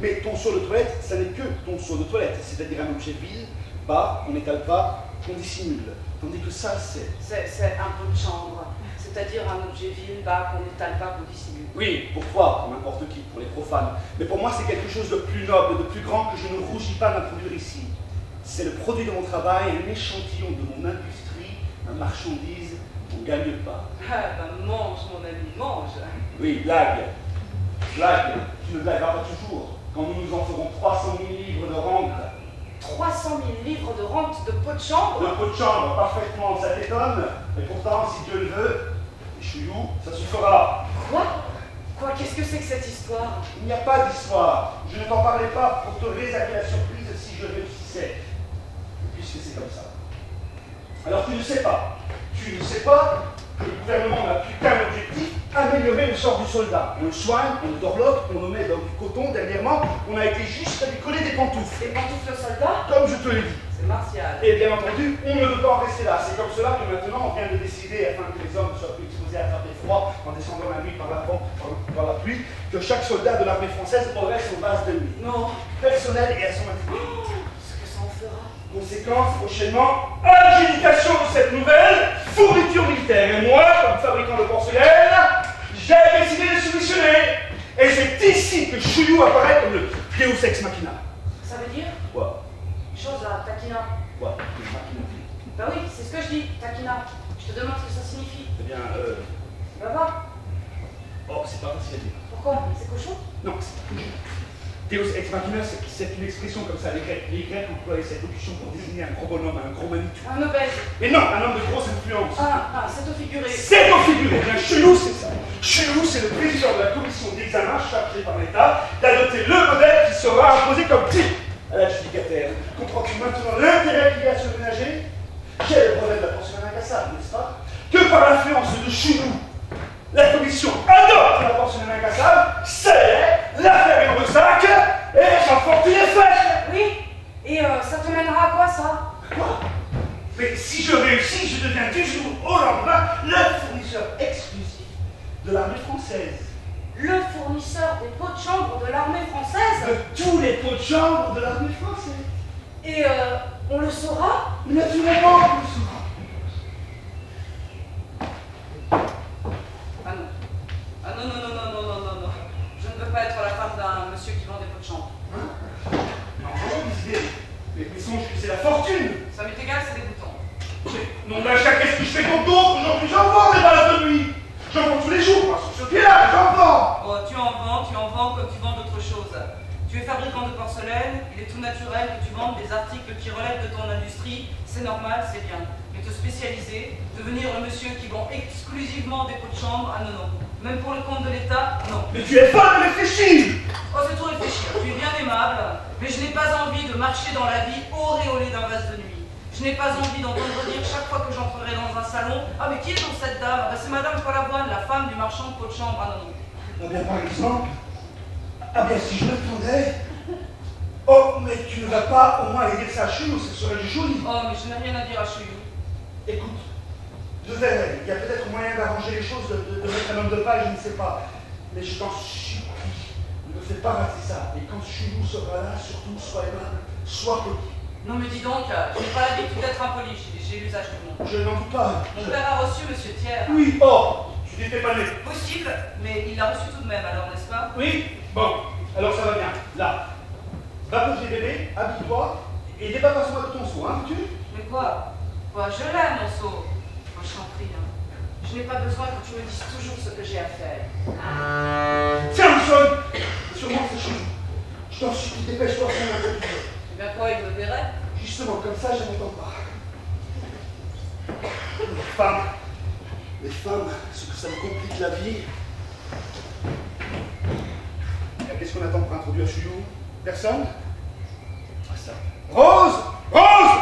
Mais ton seau de toilette, ça n'est que ton seau de toilette, c'est-à-dire un objet vil, bas, qu'on n'étale pas, qu'on dissimule. Tandis que ça, c'est... C'est un pot de chambre, c'est-à-dire un objet vil, bas, qu'on n'étale pas, qu'on dissimule. Oui, pour toi, pour n'importe qui, pour les profanes. Mais pour moi, c'est quelque chose de plus noble, de plus grand que je ne rougis pas d'introduire ici. C'est le produit de mon travail, un échantillon de mon industrie, une marchandise, on ne gagne pas. Ah ben mange, mon ami, mange. Oui, blague. Blague, tu ne blagueras pas toujours. Quand nous nous en ferons 300 000 livres de rente. 300 000 livres de rente de pot de chambre? Un pot de chambre, parfaitement, ça t'étonne. Mais pourtant, si Dieu le veut, Chouillou, ça suffira. Quoi, qu'est-ce que c'est que cette histoire? Il n'y a pas d'histoire. Je ne t'en parlais pas pour te réserver la surprise si je réussissais. Puisque c'est comme ça. Alors tu ne sais pas. Tu ne sais pas que le gouvernement n'a plus qu'un objectif, améliorer le sort du soldat. On le soigne, on le dorlote, on le met dans du coton. Dernièrement, on a été juste à lui coller des pantoufles. Des pantoufles soldats? Comme je te l'ai dit. C'est martial. Et bien entendu, on ne veut pas en rester là. C'est comme cela que maintenant, on vient de décider, afin que les hommes soient plus exposés à attraper froid en descendant la nuit par la pluie, que chaque soldat de l'armée française aurait son base de nuit. Non. Personnel et à son intégrité. Ce que ça en fera. Conséquence, prochainement, adjudication de cette nouvelle fourniture militaire. Et moi, comme fabricant de porcelaine, j'ai décidé de soumissionner. Et c'est ici que Chouillou apparaît comme le Deus ex machina. Ça veut dire? Quoi? Chose à taquina. Quoi? Deus machina. Bah oui, c'est ce que je dis, taquina. Je te demande ce que ça signifie. Eh bien, Bah va. oh, c'est pas facile à dire. Pourquoi? C'est cochon? Non, c'est pas cochon. Deus ex machina, c'est une expression comme ça. Les Grecs employaient cette locution pour désigner un gros bonhomme, un gros manitou. Un obèse. Mais non, un homme de grosse influence. C'est au figuré. C'est au figuré. Bien, Chouillou, c'est ça. Chouillou, c'est le président de la commission d'examen chargée par l'État d'adopter le modèle qui sera imposé comme type à l'adjudicataire. Comprends-tu maintenant l'intérêt qu'il y a à se ménager? J'ai le brevet de la porcelaine incassable, n'est-ce pas? Que par l'influence de Chouillou, la commission adopte la porcelaine incassable, c'est l'affaire est dans le sac et ma fortune est faite. Oui. Et ça te mènera à quoi, ça? Quoi? Mais si je réussis, je deviens du jour au lendemain le fournisseur exclusif de l'armée française. Le fournisseur des pots de chambre de l'armée française? De tous les pots de chambre de l'armée française. Et on le saura? Naturellement, on le saura. Ah non. Ah non, non, non, non, non, non, non, non. Je ne veux pas être la femme d'un monsieur qui vend des pots de chambre. Hein? Non, Lisbeth, mais songe que c'est la fortune. Ça m'est égal, c'est dégoûtant. Non, d'achat, qu'est-ce que je fais contre d'autres? Aujourd'hui, j'en vends des balades de nuit. J'en vends tous les jours, moi, sur ce pied-là, j'en vends. Oh, tu en vends comme tu vends d'autres choses. Tu es fabricant de porcelaine, il est tout naturel que tu vendes des articles qui relèvent de ton industrie. C'est normal, c'est bien. Mais te spécialisé, devenir le monsieur qui vend exclusivement des pots de chambre? Ah non, non. Même pour le compte de l'État, non. Mais tu es folle de réfléchir! Oh, c'est tout réfléchir. Tu es bien aimable, mais je n'ai pas envie de marcher dans la vie auréolée d'un vase de nuit. Je n'ai pas envie d'entendre dire chaque fois que j'entrerai dans un salon: ah, mais qui est donc cette dame? Ah, ben, c'est Madame Follavoine, la femme du marchand de pots de chambre. Ah non, non. Ah bien, par exemple, ah bien, si je l'attendais. Oh, mais tu ne vas pas au moins aller dire ça à Chou, ce serait joli. Oh, mais je n'ai rien à dire à Chouillou. Écoute, je verrai, il y a peut-être moyen d'arranger les choses, de mettre un homme de paille, je ne sais pas. Mais je t'en supplie, ne me fais pas rater ça. Et quand Chou sera là, surtout, sois aimable, sois poli. Non, mais dis donc, je n'ai pas l'habitude d'être impoli, j'ai l'usage du monde. Je n'en doute pas. Mon père a reçu Monsieur Thiers. Oui, oh, tu n'étais pas né. Possible, mais il l'a reçu tout de même, alors, n'est-ce pas? Oui, bon, alors ça va bien. Là, va poser bébé, habille-toi, et débarrasse-moi de ton seau, hein, tu? Mais quoi? Quoi, je l'aime, mon seau. Moi, je t'en prie, hein. Je n'ai pas besoin que tu me dises toujours ce que j'ai à faire. Tiens, Michel! Sûrement c'est chez nous. Je t'en supplie, dépêche-toi, prends la voiture. Eh bien, quoi, il me verrait? Justement, comme ça, je n'entends pas. Les femmes, ce que ça me complique la vie. Qu'est-ce qu'on attend pour introduire Chouillou? Personne? Ah ça. Rose! Rose!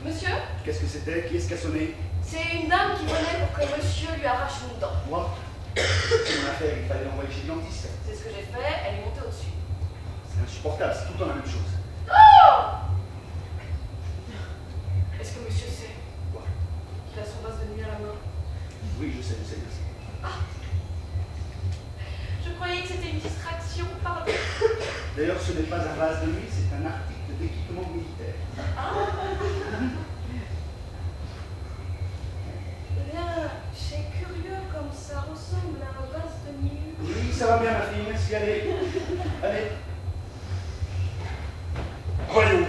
Monsieur, Qu'est-ce que c'était? Qui est-ce qui a sonné? c'est une dame qui venait pour que monsieur lui arrache une dent. Moi? C'est mon affaire, il fallait l'envoyer chez le dentiste. C'est ce que j'ai fait, elle est montée au-dessus. C'est insupportable, c'est tout le temps la même chose. Est-ce que monsieur sait Quoi? qu'il a son vase de nuit à la main? Oui, je sais. Je croyais que c'était une distraction, pardon. D'ailleurs, ce n'est pas un vase de nuit, c'est un article d'équipement militaire. Eh bien, c'est curieux comme ça ressemble à un vase de nuit. Oui, ça va bien, ma fille, merci, allez. Allez. Voyons.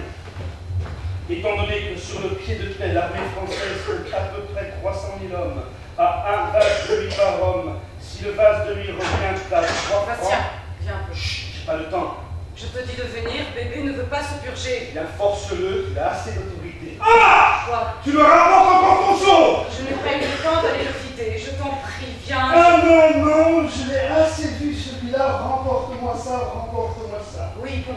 Étant donné que sur le pied de paix, l'armée française compte à peu près 300 000 hommes, à un vase de nuit par homme, si le vase de nuit revient à 3 francs... Bastien, viens un peu. Chut, j'ai pas le temps. Je te dis de venir, bébé ne veut pas se purger. Bien, force-le, il a assez d'autorité. Ah! Quoi? Tu me rapportes encore ton seau! Je n'ai pas eu le temps d'aller le vider. Je t'en prie, viens. Ah non, je l'ai assez vu celui-là, remporte-moi ça. Oui, bon.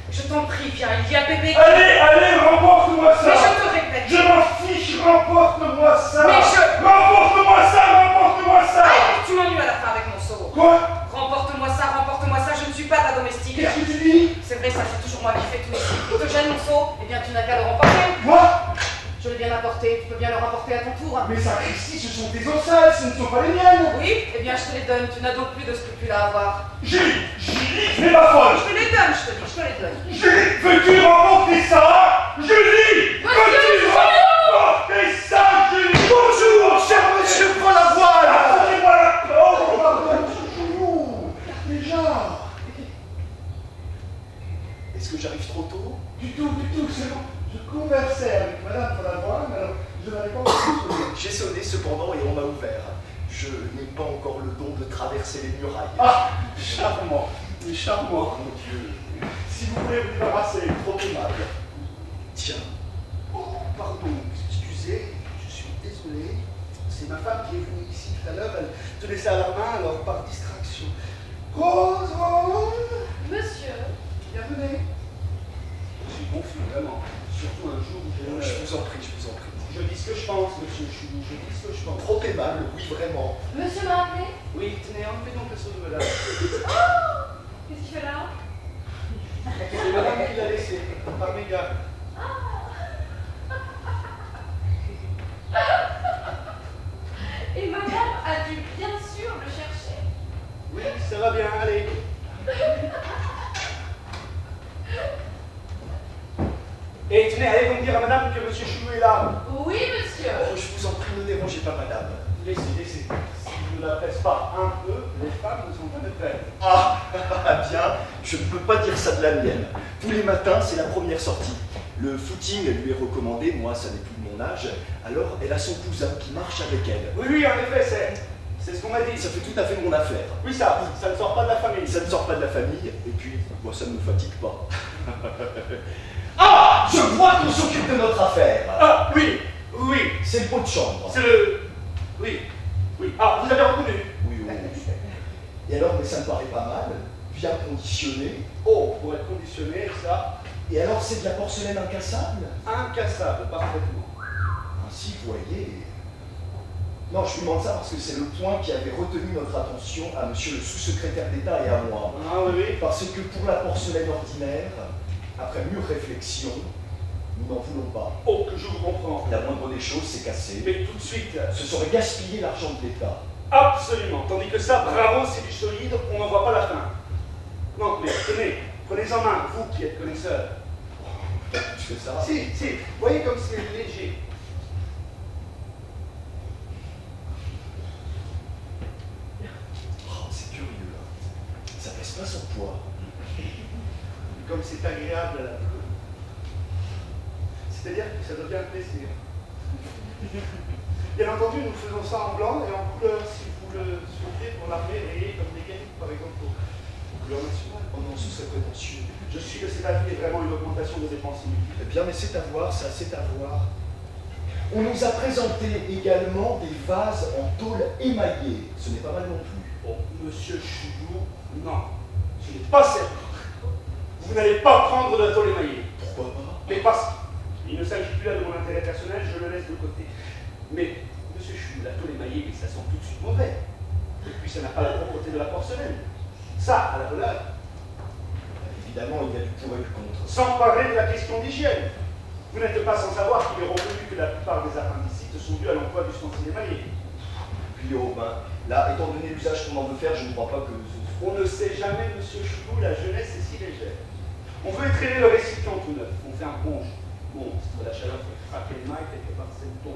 Je t'en prie, viens. Il y a bébé. Allez, remporte-moi ça! Mais je te répète. Je m'en fiche, remporte-moi ça! Mais Remporte-moi ça! Aïe, tu m'ennuies à la fin avec mon seau. Quoi? Remporte-moi ça, je ne suis pas ta domestique. Qu'est-ce que tu dis? C'est vrai, ça, c'est toujours moi qui fais tout ici. Il te gêne mon seau? Eh bien, tu n'as qu'à le remporter. Moi? Je l'ai bien apporté, tu peux bien le rapporter à ton tour. Mais sacristi, ce sont tes ossales, ce ne sont pas les miennes! Oui? Eh bien, je te les donne, tu n'as donc plus de scrupules à avoir. Julie, mais ma folle! Je te les donne, je te les donne. Julie, veux-tu remporter ça? Julie! Veux-tu remporter ça, Julie? Bonjour, cher monsieur Follavoine! Attendez-moi la porte! Oh, pardon, Chouchou! Déjà! Est-ce que j'arrive trop tôt? Du tout, c'est bon. Je conversais avec Madame Follavoine, alors je n'avais pas entendu sonner. J'ai sonné cependant et on m'a ouvert. Je n'ai pas encore le don de traverser les murailles. Ah, charmant, charmant. Mon Dieu. Si vous voulez vous débarrasser, Trop aimable. Tiens. oh, pardon, excusez, je suis désolé. C'est ma femme qui est venue ici tout à l'heure, elle tenait ça à la main, alors par distraction. Rose, Monsieur, bienvenue. Je suis confus, vraiment. Surtout un jour où j'ai... Je vous en prie. Je dis ce que je pense, monsieur Chou, je dis ce que je pense. Trop aimable, oui, vraiment. monsieur m'a appelé? Oui, tenez, enlevez donc le seau de madame. Qu'est-ce qu'il fait là? C'est madame qui l'a laissé, par mes gars. Et madame a dû bien sûr le chercher. Oui, ça va bien, allez. Et tenez, allez donc dire à madame que monsieur Chou est là. Oui, monsieur. Oh, je vous en prie, ne dérangez pas, madame. Laissez. Si je ne la presse pas un peu, les femmes ne sont pas de prêtes. Ah, bien, je ne peux pas dire ça de la mienne. Tous les matins, c'est la première sortie. Le footing lui est recommandé, moi, ça n'est plus de mon âge. Alors, elle a son cousin qui marche avec elle. Oui, en effet, c'est ce qu'on m'a dit. Ça fait tout à fait mon affaire. Oui, ça ne sort pas de la famille. Ça ne sort pas de la famille, et puis, moi, ça ne me fatigue pas. pas qu'on s'occupe de notre affaire. Ah, oui, oui. C'est le pot de chambre. C'est le... Oui, oui. Ah, vous avez reconnu? Oui, oui. Et alors, mais ça me paraît pas mal. Bien conditionné. Oh, pour être conditionné, ça... Et alors, c'est de la porcelaine incassable? Incassable, parfaitement. Ainsi, vous voyez... Non, je vous demande ça parce que c'est le point qui avait retenu notre attention à monsieur le sous-secrétaire d'État et à moi. Ah oui, oui. Parce que pour la porcelaine ordinaire, après mûre réflexion, nous n'en voulons pas. Oh, que je vous comprends. La moindre des choses, c'est cassé. Mais tout de suite... Ce serait gaspiller l'argent de l'État. Absolument. Tandis que ça, bravo, c'est du solide, on n'en voit pas la fin. Non, mais tenez, prenez en main, vous qui êtes connaisseur. Plus que ça. Si, voyez comme c'est léger. Oh, c'est curieux. Ça pèse pas son poids. Comme c'est agréable à la vue. C'est-à-dire que ça devient un plaisir. Bien entendu, nous faisons ça en blanc et en couleur, si vous le souhaitez, pour l'armée rayée comme mécanique, par exemple, aux couleurs nationales. Oh non, ce serait prétentieux. Je suis que cet avis est vraiment une augmentation des dépenses inutiles. Eh bien, mais c'est à voir, ça, c'est à voir. On nous a présenté également des vases en tôle émaillée. Ce n'est pas mal non plus. Oh, monsieur Choudou, non, ce n'est pas sérieux. Vous n'allez pas prendre de la tôle émaillée. Pourquoi pas? Mais parce qu'il ne s'agit plus là de mon intérêt personnel, je le laisse de côté. Mais, monsieur Choudou, la tôle émaillée, mais ça sent tout de suite mauvais. Et puis ça n'a pas la propreté de la porcelaine. Ça, à la valeur. Évidemment, il y a du pour et du contre. Sans parler de la question d'hygiène. Vous n'êtes pas sans savoir qu'il est revenu que la plupart des appendicites sont dus à l'emploi d'ustensiles émaillés. Puis, oh, ben, là, étant donné l'usage qu'on en veut faire, je ne crois pas que... On ne sait jamais, monsieur Choudou, la jeunesse est si légère. On veut étraîner le récipient tout neuf. On fait un ponge. Monstre, la chaleur fait craquer le mail quelque part, c'est le ton.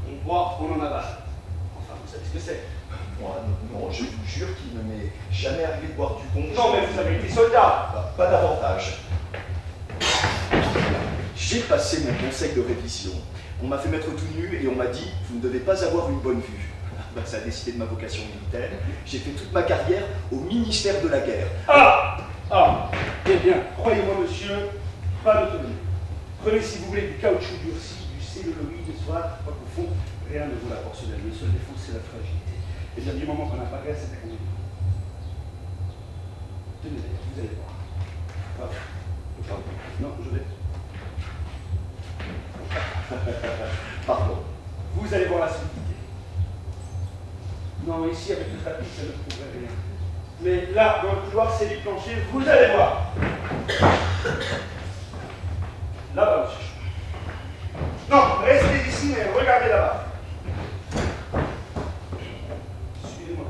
On boit, on en avale. Enfin, vous savez ce que c'est. Moi, non, je vous jure qu'il ne m'est jamais arrivé de boire du punch. Non, mais vous avez été soldat. Pas davantage. J'ai passé mon conseil de révision. On m'a fait mettre tout nu et on m'a dit « Vous ne devez pas avoir une bonne vue ». Ben, ça a décidé de ma vocation militaire. J'ai fait toute ma carrière au ministère de la guerre. Ah, eh bien, croyez-moi, monsieur, pas d'autonomie. Prenez, si vous voulez, du caoutchouc durci, du celluloïde, soit, quoi qu'au fond, rien ne vaut la porcelaine. Le seul défaut, c'est la fragilité. Et bien, du moment qu'on apparaît, c'est à combien? Tenez, d'ailleurs, vous allez voir. Pardon. Non, je vais. Pardon. Vous allez voir la solidité. Non, ici, avec le tapis, ça ne trouverait rien. Mais là, dans le couloir, c'est du plancher, vous allez voir. Là-bas, monsieur. Non, restez ici, mais regardez là-bas. Suivez-moi.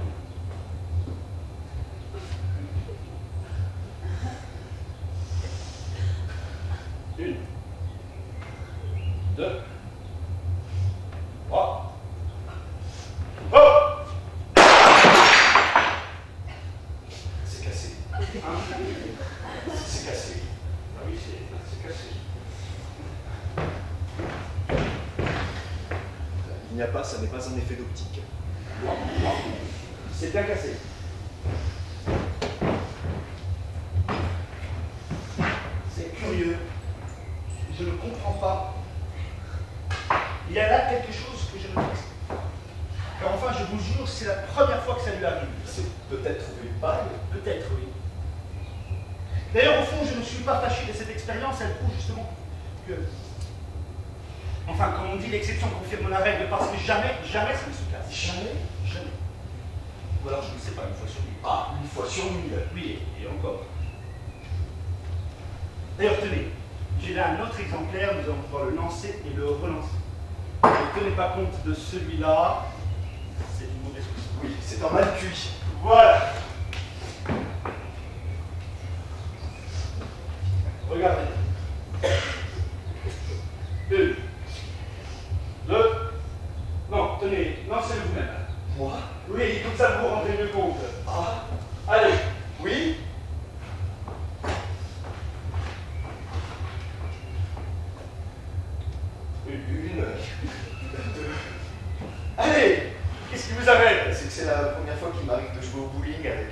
Une. Deux. Trois. Hop! C'est cassé. C'est cassé. Ah oui, c'est cassé. Il n'y a pas, ça n'est pas un effet d'optique. C'est bien cassé. C'est curieux. Je ne comprends pas. Il y a là quelque chose que je ne comprends pas. Car enfin, je vous jure, c'est la première fois que ça lui arrive. C'est peut-être une paille. Peut-être, oui. D'ailleurs, au fond, je ne suis pas fâché de cette expérience. Elle prouve justement que... Enfin, comme on dit, l'exception confirme la règle, parce que jamais ça ne se casse. Jamais. Ou alors, je ne sais pas, une fois sur 1000. Ah, une fois sur 1000. Oui, et encore. D'ailleurs, tenez, j'ai là un autre exemplaire, nous allons pouvoir le lancer et le relancer. Ne tenez pas compte de celui-là, c'est une mauvaise chose. Oui, c'est un mal cuit. Voilà. Regardez. Une. Deux. Non, tenez, lancez-le vous-même. Moi? Oui, comme ça vous vous rendez mieux compte. Ah, Allez. oui? Une, deux. Allez. Qu'est-ce qui vous arrête? C'est que c'est la première fois qu'il m'arrive de jouer au bowling avec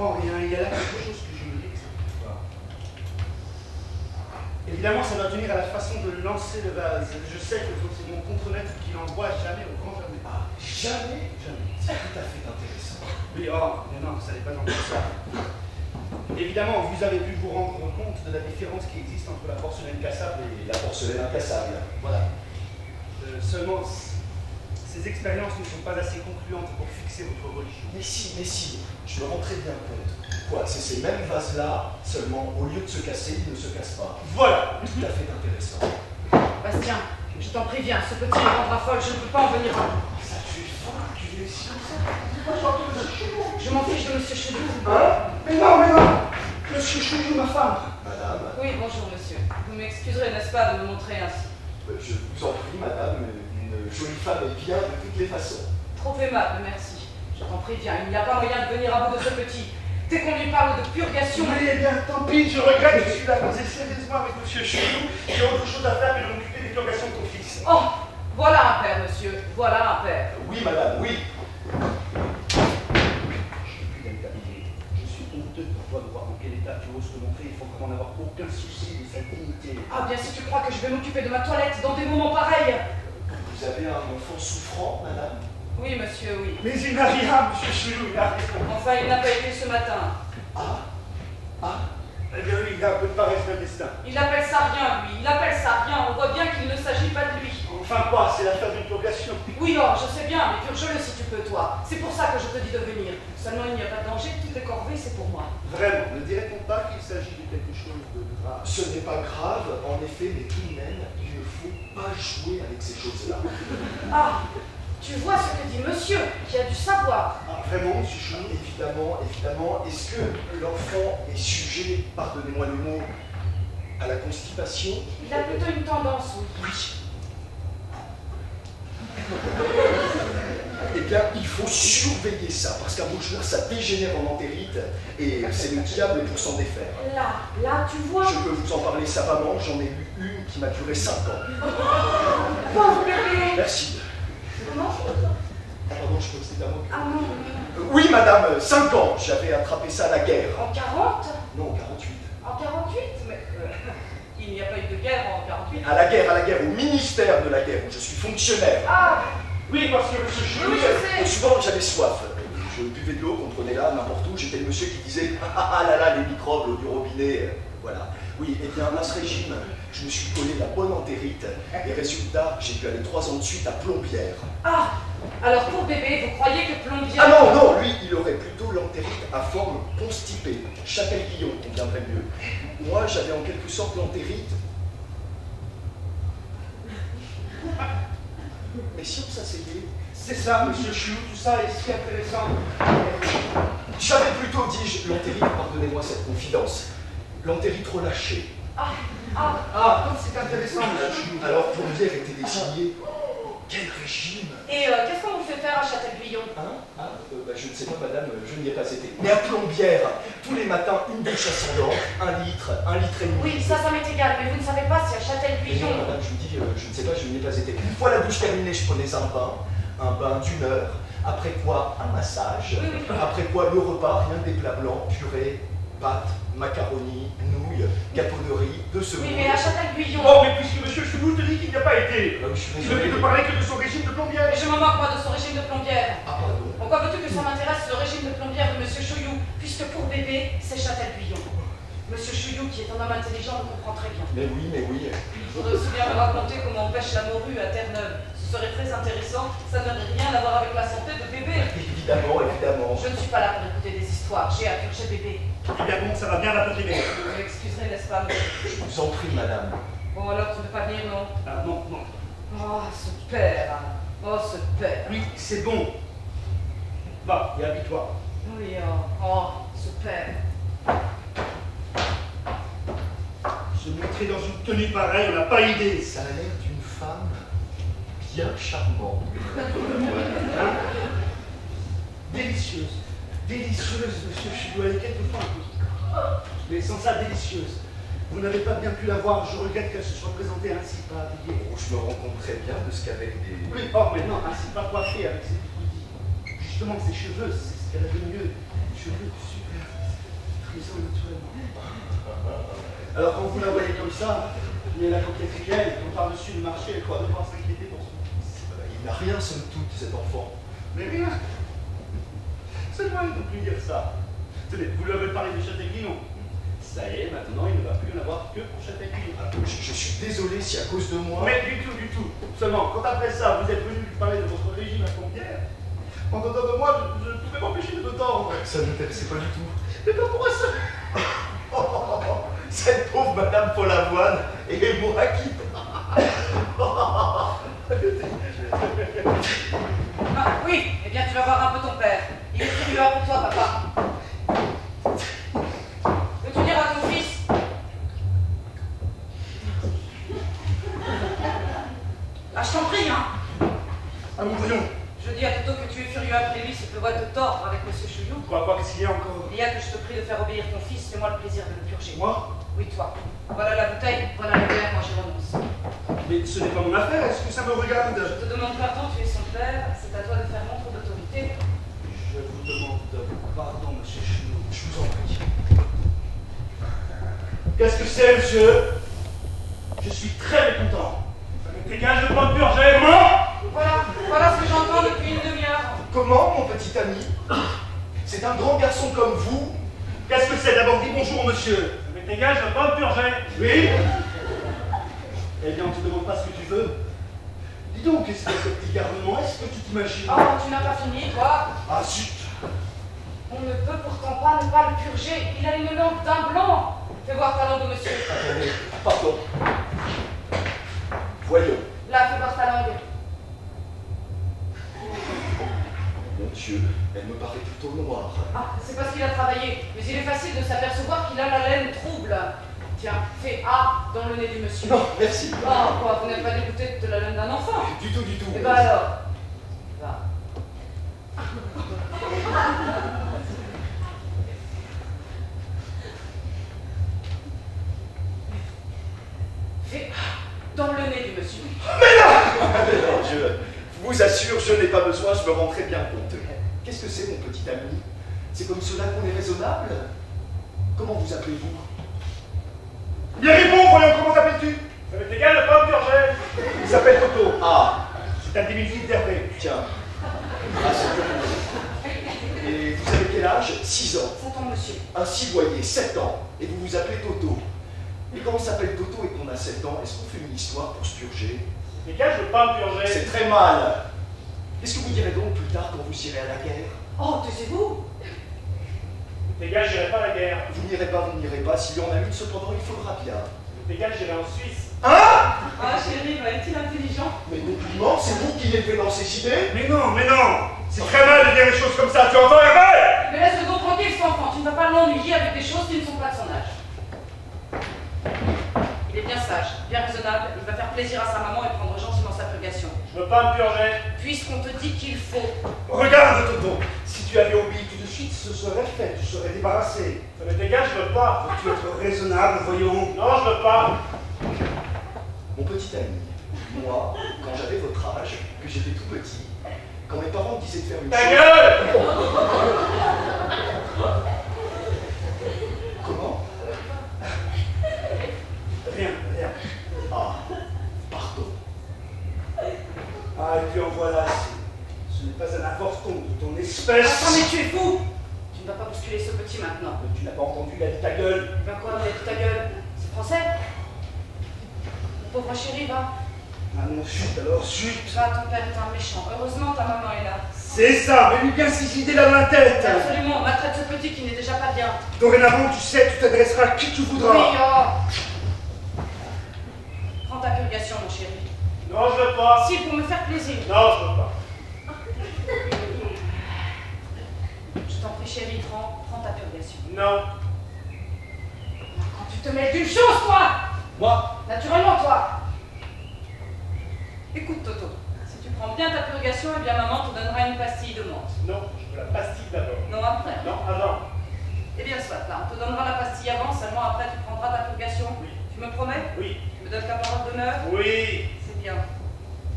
comprends rien. Il y a là quelque chose que je me n'explique pas. Évidemment, ça doit tenir à la façon de lancer le vase. Je sais que c'est mon contre-maître qui l'envoie jamais au grand jamais. Ah, jamais? Jamais. C'est tout à fait intéressant. Oui, oh, mais non, ça n'est pas encore ça. Évidemment, vous avez pu vous rendre compte de la différence qui existe entre la porcelaine cassable et La porcelaine incassable. Voilà. Seulement, ces expériences ne sont pas assez concluantes pour fixer votre religion. Mais si, je me rends très bien compte. Quoi, c'est ces mêmes vases-là, seulement au lieu de se casser, ils ne se cassent pas. Voilà. Tout à fait intéressant. Bastien, je t'en préviens, ce petit me rendra folle, je ne peux pas en venir à bout. Ça tue fort, tu es si comme ça. Pourquoi je m'entends de Chouchou? Je m'en fiche de monsieur Chelou. Hein? Mais non, mais non. Monsieur Chouchou, ma femme. Madame, Oui, bonjour monsieur. Vous m'excuserez, n'est-ce pas, de me montrer ainsi. je vous en prie, madame, une jolie femme est bien de toutes les façons. Trop aimable, merci. Je t'en préviens, il n'y a pas moyen de venir à bout de ce petit. Dès qu'on lui parle de purgation... Oui, eh bien, tant pis, je regrette, je suis là. Vous êtes sérieusement avec monsieur Chouchou. J'ai autre chose à faire que de m'occuper des purgations de ton fils. Oh, voilà un père, monsieur. Voilà un père. Oui, madame, oui. Je suis honteux pour toi de voir dans quel état tu oses te montrer. Il faut vraiment n'avoir aucun souci de sa dignité. Ah, bien si tu crois que je vais m'occuper de ma toilette dans des moments pareils. Vous avez un enfant souffrant, madame? Oui, monsieur, oui. Mais il n'a rien, monsieur Chouchou, il n'a rien. Enfin, il n'a pas été ce matin. Eh bien oui, il a un peu de paresse d'un destin. Il appelle ça rien, lui. Il appelle ça rien. On voit bien qu'il ne s'agit pas de lui. Enfin quoi, c'est l'affaire d'une purgation. Oui, oh, je sais bien, mais purge-le si tu peux, toi. C'est pour ça que je te dis de venir. Seulement, il n'y a pas de danger. Toutes les corvées, c'est pour moi. Vraiment, ne dirait-on pas qu'il s'agit de quelque chose de grave? Ce n'est pas grave, en effet, mais tout de même, il ne faut pas jouer avec ces choses-là. Ah, tu vois ce que dit monsieur, qui a du savoir. Ah, vraiment, monsieur Chouchou? Évidemment, évidemment. Est-ce que l'enfant est sujet, pardonnez-moi le mot, à la constipation? Il a plutôt une tendance, oui. Oui. Eh bien, il faut surveiller ça, parce qu'à Bouchard, ça dégénère en entérite, et c'est le diable pour s'en défaire. Là, tu vois. Je peux vous en parler savamment, j'en ai eu une qui m'a duré 5 ans. Pauvre bébé. Merci. Comment? Ah, pardon, je crois que c'était à moi. Ah non. Oui, madame, 5 ans, j'avais attrapé ça à la guerre. En 40? Non, 48. En 48? Mais il n'y a pas eu de guerre en 48. À la guerre, au ministère de la guerre, où je suis fonctionnaire. Ah, Oui, parce que monsieur Chouchou... oui, je sais. Souvent, j'avais soif. Je buvais de l'eau qu'on prenait là, n'importe où. J'étais le monsieur qui disait « Ah là là, les microbes, l'eau du robinet. » Voilà. Oui, et bien, à ce régime, je me suis collé la bonne entérite. Et résultat, j'ai dû aller 3 ans de suite à Plombières. Ah, alors pour bébé, vous croyez que Plombier... Ah non, non, lui, il aurait plutôt l'entérite à forme constipée. Châtel-Guillon conviendrait mieux. Moi, j'avais en quelque sorte l'entérite. Mais si on s'asseyait? C'est ça, monsieur Chouchou, tout ça est si intéressant. J'avais plutôt, dis-je, l'entérite, pardonnez-moi cette confidence, l'entérite relâchée. Ah, donc c'est intéressant, monsieur Chouchou. Alors, Plombières était désigné. Quel régime! Et qu'est-ce qu'on vous fait faire à Châtel-Guillon? Je ne sais pas, madame, je n'y ai pas été. Mais à Plombières, tous les matins, une douche ascendante, 1 litre, 1 litre et demi. Oui, ça m'est égal, mais vous ne savez pas si à Mais Châtel-Guillon... non, madame, je vous dis, je ne sais pas, je n'y ai pas été. Une fois la douche terminée, je prenais un bain d'1 heure, après quoi un massage, Oui, oui. après quoi le repas, rien que des plats blancs, purée, pâtes, macaroni, nouilles, gâteau de riz, de semoule. Oui, mais à Châtel-Guillon... Oh, mais puisque monsieur Chouchou te dit qu'il n'y a pas été, Je suis il ne désolé. fait de parler que de son régime de plombière. Mais je me moque, moi, de son régime de plombière. Ah, pardon. Pourquoi veux-tu que ça m'intéresse, le régime de plombière de monsieur Chouillou, puisque pour bébé, c'est Châtel-Guillon. Monsieur Chouillou, qui est un homme intelligent, le comprend très bien. Mais oui, mais oui. Il faudrait aussi bien me raconter comment on pêche la morue à Terre-Neuve. Ce serait très intéressant, ça n'aurait rien à voir avec la santé de bébé. Évidemment, évidemment. Je ne suis pas là pour écouter des histoires, j'ai à purger bébé. Eh bien bon, ça va bien raconter les... Vous m'excuserez, n'est-ce pas, monsieur? Je vous en prie, madame. Bon, alors tu ne veux pas venir, non? Ah non, non. Oh, ce père, hein. Oh, ce père. Oui, c'est bon. Va, et habille-toi. Oui, oh, ce père. Se montrer dans une tenue pareille, on n'a pas idée. Ça a l'air d'une femme bien charmante. Hein? Délicieuse. Délicieuse, monsieur Chouchou. Elle est quelquefois un peu... Mais sans ça, délicieuse. Vous n'avez pas bien pu la voir. Je regrette qu'elle se soit présentée ainsi, pas habillée. Oh, je me rends compte très bien de ce qu'avec des... Oui, oh, mais non, ainsi pas coiffée avec ses bigoudis. Justement, ses cheveux, c'est ce qu'elle a de mieux. Des cheveux super. prison naturellement. Alors quand vous la voyez comme ça, il y a la coquetterie, elle, comme par-dessus le marché, elle croit devoir s'inquiéter pour son fils. Il n'a rien, somme toute, cet enfant. Mais rien. C'est moi, il ne peut plus dire ça. Tenez, vous lui avez parlé de Châteauguillon. Ça y est, maintenant, il ne va plus en avoir que pour Châteauguillon. Je suis désolé si à cause de moi... Mais du tout, du tout. Seulement, quand après ça, vous êtes venu lui parler de votre régime à Compiègne, en dehors de moi, je ne pouvais m'empêcher de me tordre. Ça ne m'intéressait pas du tout. Mais pas pour ça. Cette pauvre Madame Follavoine et moi qui... Ah, oui, eh bien tu vas voir un peu ton père. Il est furieux pour toi, papa. Veux-tu dire à ton fils? Ah, je t'en prie, hein. Ah, mon voyons. Je dis à Toto que tu es furieux après lui, s'il te voit te tordre avec Monsieur Chouillou. Quoi, qu'est-ce qu'il y a encore? Il y a que je te prie de faire obéir ton fils, fais-moi le plaisir de le purger. Moi? Oui, toi. Voilà la bouteille, voilà la bière, moi j'y renonce. Mais ce n'est pas mon affaire, est-ce que ça me regarde? Je te demande pardon, tu es son père, c'est à toi de faire montre d'autorité. Je vous demande pardon, monsieur Chouillou. Je vous en prie. Qu'est-ce que c'est, monsieur? Je suis très mécontent. Dégage, je prends purger. Comment? Voilà ce que j'entends depuis une demi-heure. Comment, mon petit ami? C'est un grand garçon comme vous. Qu'est-ce que c'est? D'abord, dis bonjour, monsieur. Mais dégage, je prends purger. Oui? Eh bien, on ne te demande pas ce que tu veux. Dis donc, qu'est-ce que c'est ce petit garnement? Est-ce que tu t'imagines? Oh, tu n'as pas fini, toi? Ah, zut! On ne peut pourtant pas ne pas le purger. Il a une langue d'un blanc. Fais voir ta langue, monsieur. Attendez, pardon. Voyons. Là, fais voir ta langue. Mon Dieu, elle me paraît plutôt noire. Ah, c'est parce qu'il a travaillé. Mais il est facile de s'apercevoir qu'il a la laine trouble. Tiens, fais A dans le nez du monsieur. Non, merci. Ah, quoi, vous n'êtes pas dégoûté de la laine d'un enfant? Du tout, du tout. Eh ben alors, va. Fais A dans le nez du monsieur. Mais non, je vous assure, je n'ai pas besoin, je me rends très bien compte. Qu'est-ce que c'est, mon petit ami? C'est comme cela qu'on est raisonnable? Comment vous appelez-vous? Bien réponds, voyons, comment t'appelles-tu? Mais dégage, je prends purger. Il s'appelle Toto. Ah, C'est un diminutif d'Hervé. tiens. Ah, c'est bien. Et vous avez quel âge? 6 ans. 7 ans, monsieur. Ainsi, voyez, 7 ans. Et vous vous appelez Toto. Et quand on s'appelle Toto et qu'on a 7 ans, est-ce qu'on fait une histoire pour se purger? Dégage, je prends purger. C'est très mal. Qu'est-ce que vous direz donc plus tard quand vous irez à la guerre? Oh, taisez-vous. Dégage, j'irai pas à la guerre. Vous n'irez pas, vous n'irez pas. S'il y en a une, cependant, il faudra bien. Dégage, j'irai en Suisse. Hein? Ah, chérie, est-il intelligent? Mais compliment, c'est vous qui l'élevez dans ces idées? Mais non, c'est très mal de dire des choses comme ça, tu entends, Hervé? Mais laisse-le donc tranquille, cet enfant. Tu ne vas pas l'ennuyer avec des choses qui ne sont pas de son âge. Il est bien sage, bien raisonnable. Il va faire plaisir à sa maman et prendre gentiment sa purgation. Je veux pas me purger. Puisqu'on te dit qu'il faut. Regarde, Toto, si tu avais obéi tout de suite, ce serait fait, tu serais débarrassé. Mais dégage, je veux pas. Veux-tu être raisonnable, voyons? Non, je veux pas. Mon petit ami, moi, quand j'avais votre âge, que j'étais tout petit, quand mes parents me disaient de faire une Ta chose... gueule! Comment? Rien. Ah, pardon. Ah, et puis en voilà, ce n'est pas un important de ton espèce. Attends, mais tu es fou! Tu ne vas pas bousculer ce petit maintenant. Tu n'as pas entendu, il a dit ta gueule. Ben quoi, il a dit ta gueule? C'est français? Mon pauvre chéri, va. Ah non, chut alors, chut. Va, ton père est un méchant. Heureusement, ta maman est là. C'est ça, mets-lui bien ces idées là dans la tête. Absolument, maltraite ce petit qui n'est déjà pas bien. Dorénavant, tu sais, tu t'adresseras à qui tu voudras. Oui, oh. Prends ta purgation, mon chéri. Non, je veux pas. Si, pour me faire plaisir. Non, je veux pas. Je t'en prie, chéri, prends ta purgation. Non. Quand tu te mets d'une chose, toi! Moi? Naturellement, toi! Écoute, Toto, si tu prends bien ta purgation, eh bien maman te donnera une pastille de menthe. Non, je veux la pastille d'abord. Non, après. Non, avant. Eh bien, soit, là, on te donnera la pastille avant, seulement après tu prendras ta purgation. Oui. Tu me promets? Oui. Tu me donnes ta parole d'honneur? Oui. C'est bien.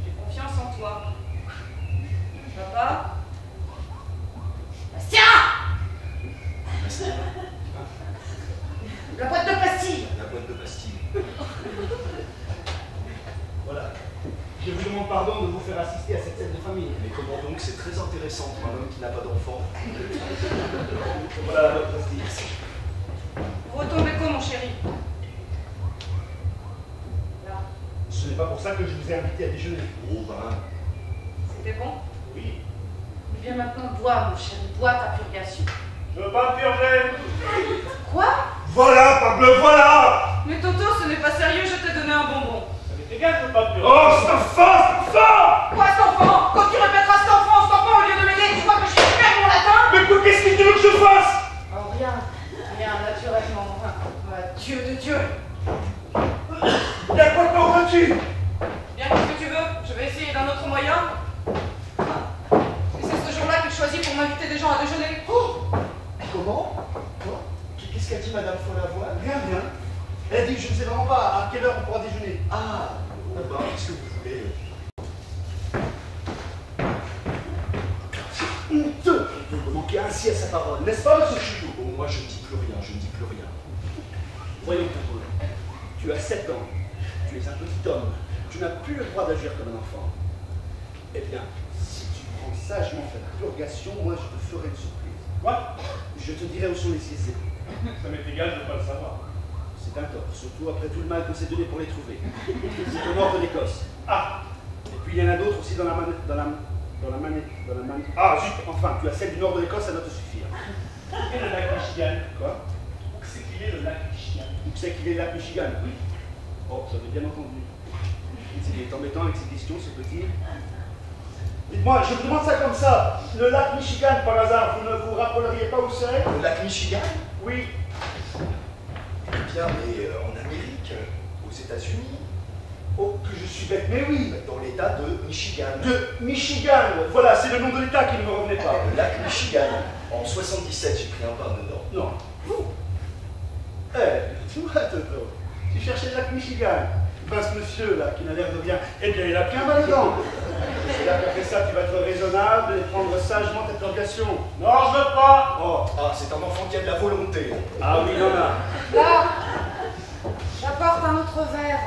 J'ai confiance en toi. Papa? Bastien! cette scène de famille. Mais comment donc? C'est très intéressant pour un homme qui n'a pas d'enfant. Voilà votre prestige. Vous retombez quand, mon chéri? Là. Ce n'est pas pour ça que je vous ai invité à déjeuner. Oh ben, C'était bon? Oui. Eh bien maintenant, bois, mon chéri, bois ta purgation. Je veux pas me purger. Quoi? Voilà, parbleu, voilà! Mais Toto, ce n'est pas sérieux, je t'ai donné un bonbon. Ça m'est égal, je veux pas me purger. Oh, cet enfant! Quoi, cet enfant? Quand tu répéteras cet enfant, au lieu de m'aider, tu crois que je suis super mon latin? Mais qu'est-ce que tu veux que je fasse? Oh, rien, naturellement. Dieu de Dieu. Bien quoi t'en veux-tu? Bien, qu'est-ce que tu veux? Je vais essayer d'un autre moyen. Et c'est ce jour-là qu'il choisit pour m'inviter des gens à déjeuner. comment? Quoi? Qu'est-ce qu'a dit Madame Follavoine? Rien. Elle a dit que je ne sais vraiment pas à quelle heure on pourra déjeuner. Ah, oh ben, qu'est-ce que vous voulez? C'est honteux de manquer ainsi à sa parole, n'est-ce pas, monsieur Chouchou? Bon, moi je ne dis plus rien, je ne dis plus rien. Voyons, Toto, tu as 7 ans, tu es un petit homme, tu n'as plus le droit d'agir comme un enfant. Eh bien, si tu prends sagement ta purgation, moi je te ferai une surprise. Quoi? Je te dirai où sont les ciseaux. Ça m'est égal, je veux pas le savoir. C'est un tort, surtout après tout le mal qu'on s'est donné pour les trouver. C'est au nord de l'Écosse. Ah, Et puis il y en a d'autres aussi dans la Ah, zut, enfin, tu as celle du nord de l'Écosse, ça doit te suffire. et le lac Michigan. Quoi? Où c'est qu'il est le lac Michigan? Où c'est qu'il est le lac Michigan? Oui. Oh, ça avait bien entendu. Il est embêtant avec ces questions, ce petit. Dites-moi, je vous demande ça comme ça. Le lac Michigan, par hasard, vous ne vous rappelleriez pas où c'est? Le lac Michigan? Oui. Eh bien, mais en Amérique, aux États-Unis, Oh, que je suis bête, mais oui. dans l'État de Michigan. De Michigan. Voilà, c'est le nom de l'État qui ne me revenait pas. Le lac Michigan. En 77, j'ai pris un bain dedans. Non. Vous. Tu vois, Toto, tu cherchais le lac Michigan. Ben, ce monsieur là, qui n'a l'air de rien, eh bien, il a pris un bain dedans. C'est là qu'après ça, tu vas être raisonnable et prendre sagement ta purgation. Non, je veux pas. Oh, Ah, c'est un enfant qui a de la volonté. ah oui, il en a. Là, j'apporte un autre verre.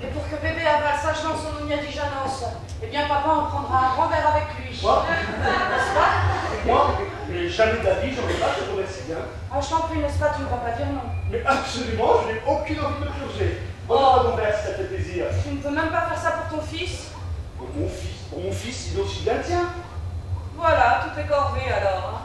Et pour que bébé avale sagement son Ouniadijanos, eh bien papa en prendra un grand verre avec lui. Quoi? N'est-ce pas? Moi, mais jamais de la vie, j'en ai pas, je te remercie bien. Ah, je t'en prie, n'est-ce pas? Tu ne vas pas dire non. Mais absolument, je n'ai aucune envie de me purger. Oh, mon verre, si ça te fait plaisir. Tu ne peux même pas faire ça pour ton fils? Pour mon fils, il est aussi bien le tien. Voilà, toutes les corvées alors. Hein.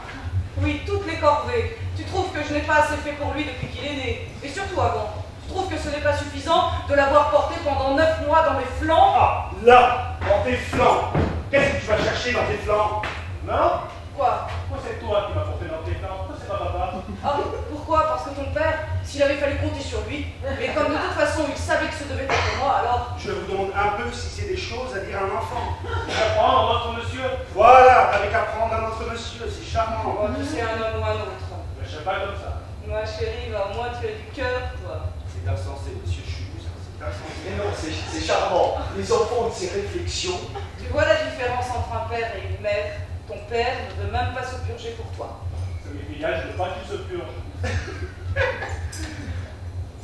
Oui, toutes les corvées. Tu trouves que je n'ai pas assez fait pour lui depuis qu'il est né. Et surtout avant. Tu trouves que ce n'est pas suffisant de l'avoir porté pendant 9 mois dans mes flancs? Ah, là, dans tes flancs. Qu'est-ce que tu vas chercher dans tes flancs? Non? Quoi? Pourquoi c'est toi qui m'as porté dans tes flancs? Pourquoi c'est pas papa? Ah, pourquoi? Parce que ton père, s'il avait fallu compter sur lui, mais comme de toute façon il savait que ce devait être moi, alors... Je vous demande un peu si c'est des choses à dire à un enfant. Apprendre votre monsieur. Voilà, avec apprendre à notre monsieur, c'est charmant. Oh, tu sais, un homme ou un autre. Mais je sais pas comme ça. Moi, chérie, bah, au moins tu as du cœur, toi. C'est insensé, monsieur Chou, ça, c'est insensé. Mais non, c'est charmant. Les enfants ont ces réflexions. Tu vois la différence entre un père et une mère? Ton père ne veut même pas se purger pour toi. Ça m'est égal, je veux pas qu'il se purge.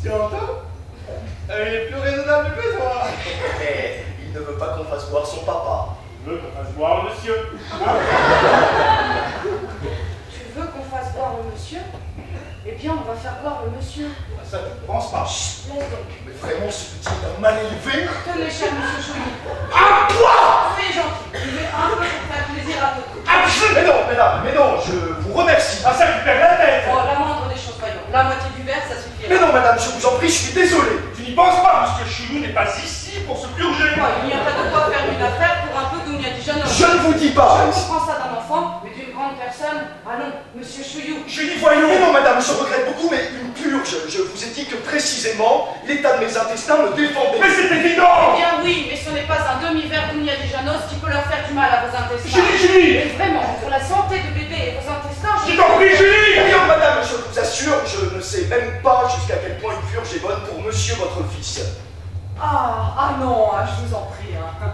Tu entends? Il est plus raisonnable que toi. Mais il ne veut pas qu'on fasse voir son papa. Je veux qu'on fasse voir le monsieur. Tu veux qu'on fasse voir le monsieur? Eh bien, on va faire voir le monsieur. Ça, tu ne penses pas. Laisse donc. Mais vraiment, ce petit est mal élevé. Tenez, cher monsieur Chouilly. Ah, quoi? Soyez gentil. Je vais un peu pour faire plaisir à Toto. Mais non, mesdames, mais non, je vous remercie. Ah, ça lui perd la tête. Oh, la moindre des choses, voyons. La moitié du verre, ça suffira. Mais non, madame, je vous en prie, je suis désolé. Tu n'y penses pas, monsieur Chouillou n'est pas ici pour se purger. Quoi, il n'y a pas de quoi faire une affaire pour un peu d'Ouniadijanos. Je ne vous dis pas. Je comprends ça d'un enfant, mais d'une grande personne. Allons, monsieur Chouillou. Je dis voyons. Mais non, madame, je regrette beaucoup, mais une purge. Je vous ai dit que précisément, l'état de mes intestins me défendait. Mais c'est Eh évident. bien oui, mais ce n'est pas un demi-verre d'Ouniadijanos qui peut leur faire du mal à vos intestins. Julie. Et vraiment, pour la santé de bébé et vos intestins, Je t'en prie, Julie. Eh bien, madame, je vous assure, je ne sais même pas jusqu'à quel point une purge est bonne pour monsieur votre fils. Ah non, je vous en prie. Hein.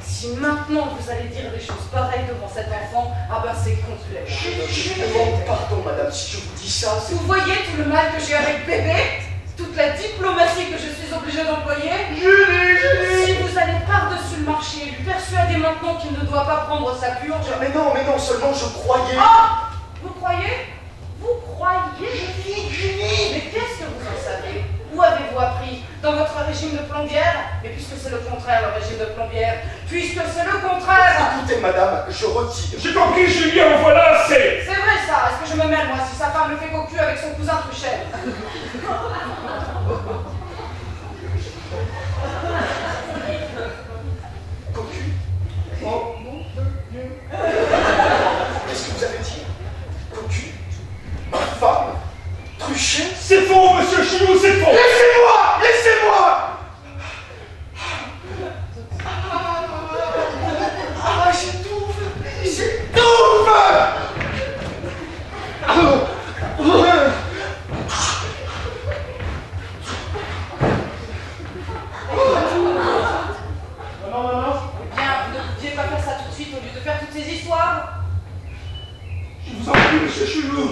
Si maintenant vous allez dire des choses pareilles devant cet enfant, ah ben c'est complet. Je vous demande pardon, madame, si je vous dis ça, c'est... Vous voyez tout le mal que j'ai avec bébé? Toute la diplomatie que je suis obligée d'employer? Julie. Si vous allez par-dessus le marché, lui persuader maintenant qu'il ne doit pas prendre sa purge. Mais non, seulement je croyais... Ah! Vous croyez? Vous croyez? Mais qu'est-ce que vous en savez? Où avez-vous appris? Dans votre régime de plombière? Et puisque c'est le contraire, le régime de plombière, puisque c'est le contraire... Écoutez, madame, je retire. J'ai compris, Julien, en voilà assez. C'est vrai ça, est-ce que je me mêle moi si sa femme le fait cocu avec son cousin Truchel? Cocu? Oh mon Dieu. Qu'est-ce que vous avez dit? Cocu? Ma femme? Truchet? C'est faux, monsieur Chilou, c'est faux. Laissez-moi! Laissez-moi! Ah, j'étouffe! J'étouffe! Non. Eh bien, vous ne pouviez pas faire ça tout de suite au lieu de faire toutes ces histoires? Je vous en prie, monsieur Chilou.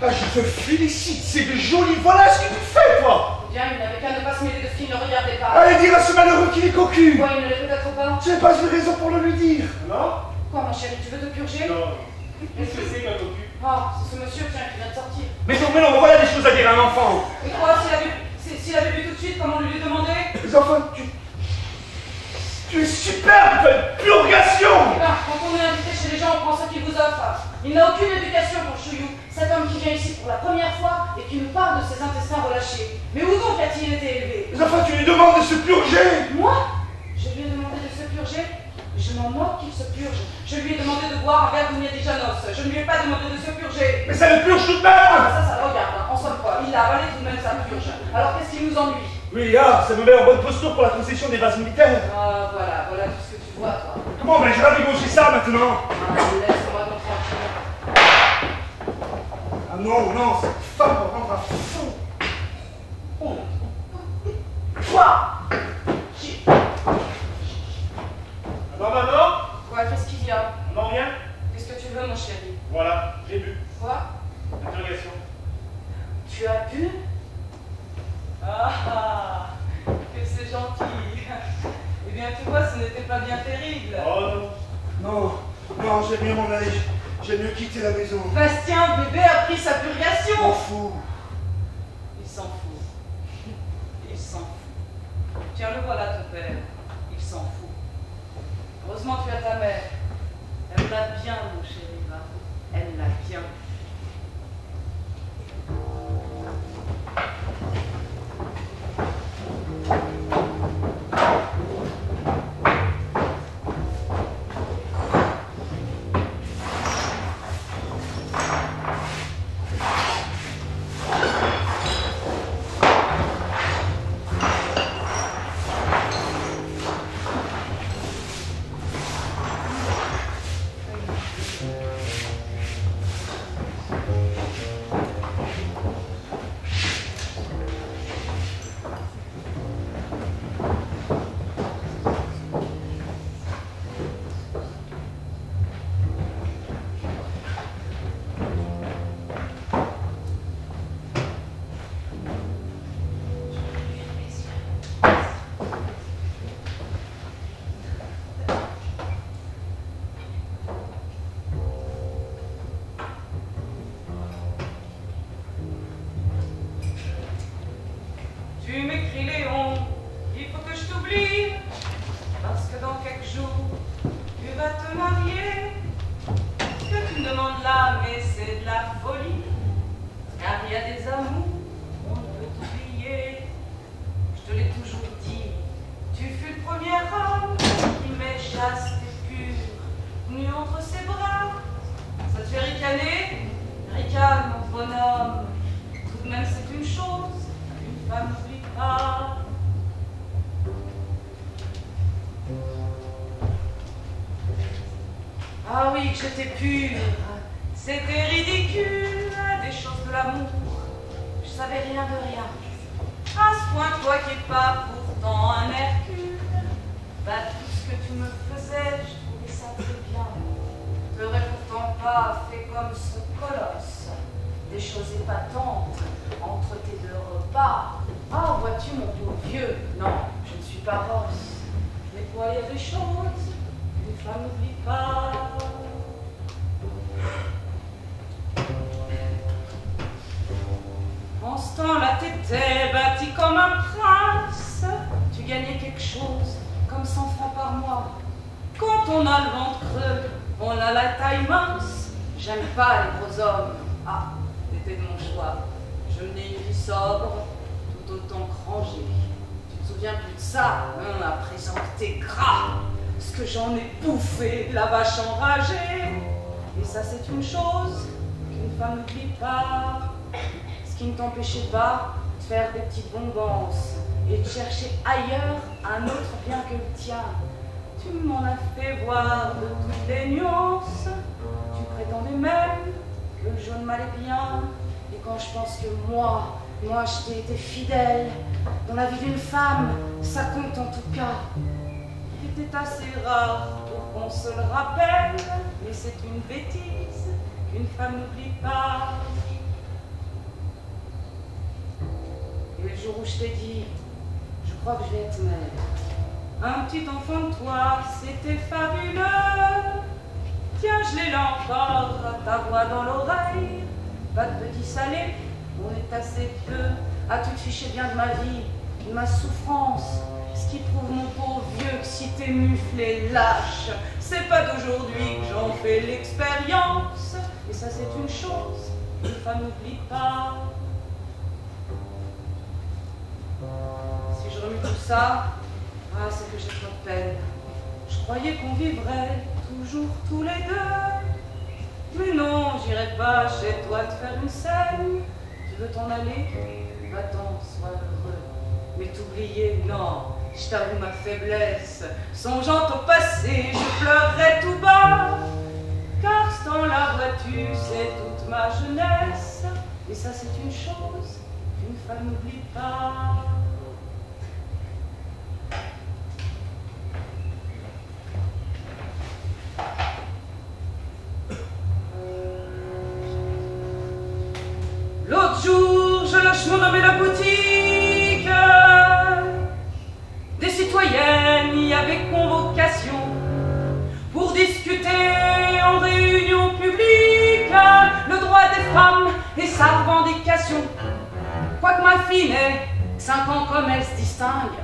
Ah, je te félicite, c'est de joli. Voilà ce que tu fais, toi. Eh bien, il n'avait qu'à ne pas se mêler de ce qu'il ne regardait pas. Allez dire à ce malheureux qu'il est cocu. Quoi, il ne l'est peut-être pas? Tu n'as pas une raison pour le lui dire. Non? Quoi, mon chéri, tu veux te purger? Non. Qu'est-ce que c'est qu'un cocu? Ah, c'est ce monsieur, tiens, qui vient de sortir. Mais non, voilà des choses à dire à un enfant. Et quoi, s'il avait vu tout de suite, comment lui demandait? Mais enfin, tu es superbe, tu as une purgation. Eh ben, quand on est invité chez les gens, on prend ce qu'ils vous offrent. Il n'a aucune éducation, mon chouillou. Cet homme qui vient ici pour la première fois et qui nous parle de ses intestins relâchés. Mais où donc a-t-il été élevé? Mais enfin, tu lui demandes de se purger. Moi? Je lui ai demandé de se purger? Je m'en moque qu'il se purge. Je lui ai demandé de boire un verre de Miadijanos. Je ne lui ai pas demandé de se purger. Mais ça le purge tout de même. Ah, ça regarde, hein. En somme quoi, il a avalé tout de même sa purge. Alors qu'est-ce qui nous ennuie? Oui, ça me met en bonne posture pour la concession des bases militaires. Ah, voilà tout ce que tu vois, toi. Comment je vais négocier ça maintenant? Ah, laisse-moi donc tranquille. Ah non, cette femme me rendra fou. Oh. Quoi? Maman? Quoi, qu'est-ce qu'il y a? Non, rien. Qu'est-ce que tu veux, mon chéri? Voilà, j'ai bu. Quoi? Interrogation. Tu as bu? Ah, que c'est gentil. Eh bien, tu vois, ce n'était pas bien terrible. Oh non, j'aime mieux m'en aller. J'aime mieux quitter la maison. Bastien, bébé a pris sa Je m'en purgation. fous. Il s'en fout. Il s'en fout. Tiens, le voilà, ton père. Il s'en fout. Heureusement, tu as ta mère. Elle l'a bien, mon chéri, va. Elle l'a bien. Tu m'écris Léon, il faut que je t'oublie, parce que dans quelques jours, tu vas te marier. Ce que tu me demandes là, mais c'est de la folie, car il y a des amours, on ne peut t'oublier. Je te l'ai toujours dit, tu fus le premier homme qui m'est chaste et pur, nu entre ses bras. Ça te fait ricaner? Ricane, mon bonhomme, tout de même c'est une chose, une femme n'oublie pas. Ah oui, que j'étais pure, c'était ridicule, des choses de l'amour, je savais rien de rien. À ce point, toi qui n'es pas pourtant un Hercule, Bah, tout ce que tu me faisais, je trouvais ça très bien. T'aurais pourtant pas fait comme ce colosse. Des choses épatantes entre tes deux repas. Ah, vois-tu mon beau vieux? Non, je ne suis pas rosse. Mais quoi, il y a des choses qu'une femme n'oublie pas. En ce temps-là, t'étais bâti comme un prince. Tu gagnais quelque chose comme 100 francs par mois. Quand on a le ventre creux, on a la taille mince. J'aime pas les gros hommes. Ah, t'étais de mon choix. Je menais une vie sobre, tout autant que rangée. Tu te souviens plus de ça? À présent que t'es gras, ce que j'en ai bouffé, la vache enragée. Et ça, c'est une chose qu'une femme n'oublie pas. Ce qui ne t'empêchait pas de faire des petites bonbonces et de chercher ailleurs un autre bien que le tien. Tu m'en as fait voir de toutes les nuances. Tu prétendais même que le jaune m'allait bien. Et quand je pense que moi, je t'ai été fidèle, dans la vie d'une femme, ça compte en tout cas. C'était assez rare pour qu'on se le rappelle, mais c'est une bêtise qu'une femme n'oublie pas. Et le jour où je t'ai dit, je crois que je vais être mère, un petit enfant de toi, c'était fabuleux. Tiens, je l'ai là encore, ta voix dans l'oreille. Pas de petit salé, on est assez peu. Ah, tu te fichais bien de ma vie, de ma souffrance. Ce qui prouve, mon pauvre vieux, que si t'es muflé, lâche, c'est pas d'aujourd'hui que j'en fais l'expérience. Et ça, c'est une chose, une femme n'oublie pas. Si je remue tout ça, ah, c'est que j'ai trop de peine. Je croyais qu'on vivrait toujours tous les deux. Mais non, j'irai pas chez toi te faire une scène. Tu veux t'en aller? Va-t'en, sois heureux. Mais t'oublier, non, je t'avoue ma faiblesse. Songeant au passé, je pleurerai tout bas. Car ce temps-là, vois-tu, c'est toute ma jeunesse. Et ça, c'est une chose qu'une femme n'oublie pas. L'autre jour, je lâche mon homme et la boutique. Des citoyennes y avaient convocation pour discuter en réunion publique le droit des femmes et sa revendication. Quoique ma fille n'ait 5 ans comme elle se distingue,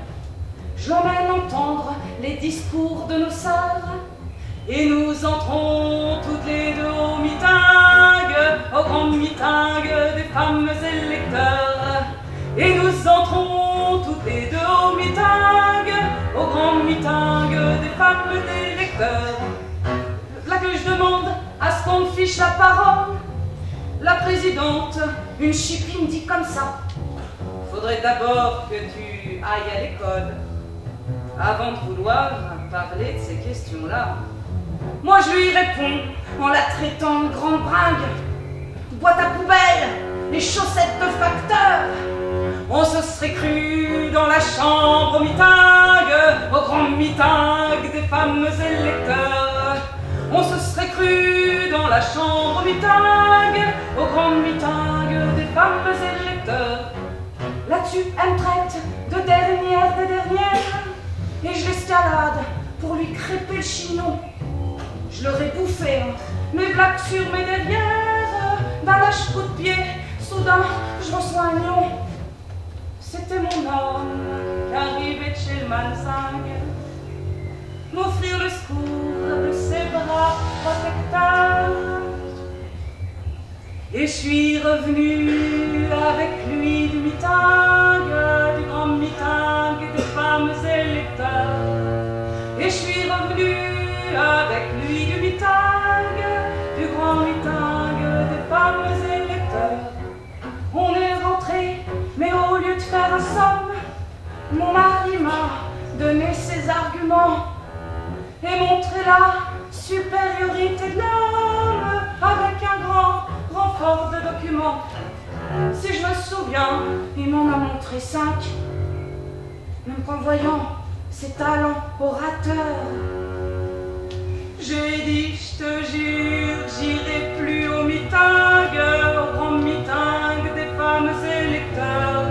je l'emmène entendre les discours de nos sœurs. Et nous entrons toutes les deux au meeting, au grand meeting des femmes électeurs. Et nous entrons toutes les deux au meeting, au grand meeting des femmes électeurs. Là que je demande à ce qu'on me fiche la parole, la présidente, une chipine dit comme ça: faudrait d'abord que tu ailles à l'école avant de vouloir parler de ces questions-là. Moi je lui réponds en la traitant de grande bringue. Boîte à poubelle, les chaussettes de facteur. On se serait cru dans la chambre au meeting, au grand meeting des femmes électeurs. On se serait cru dans la chambre au meeting, au grand meeting des femmes électeurs. Là-dessus, elle me traite de dernière des dernières, et je l'escalade pour lui crêper le chignon. Je leur ai bouffé mes blagues sur mes derrières. D'un lâche coup de pied, soudain, je reçois un lion. C'était mon homme qui arrivait de chez le manzingue, m'offrir le secours de ses bras protecteurs. Et je suis revenue avec lui du meeting, du grand meeting des femmes électeurs. Et je suis revenue avec lui du meeting, du grand meeting des femmes électeurs. On est rentré, mais au lieu de faire un somme, mon mari m'a donné ses arguments et montré la supériorité de l'homme avec un grand renfort de documents. Si je me souviens, il m'en a montré 5, même qu'en voyant ses talents orateurs. J'ai dit, je te jure, j'irai plus au meeting, au grand meeting des femmes électeurs.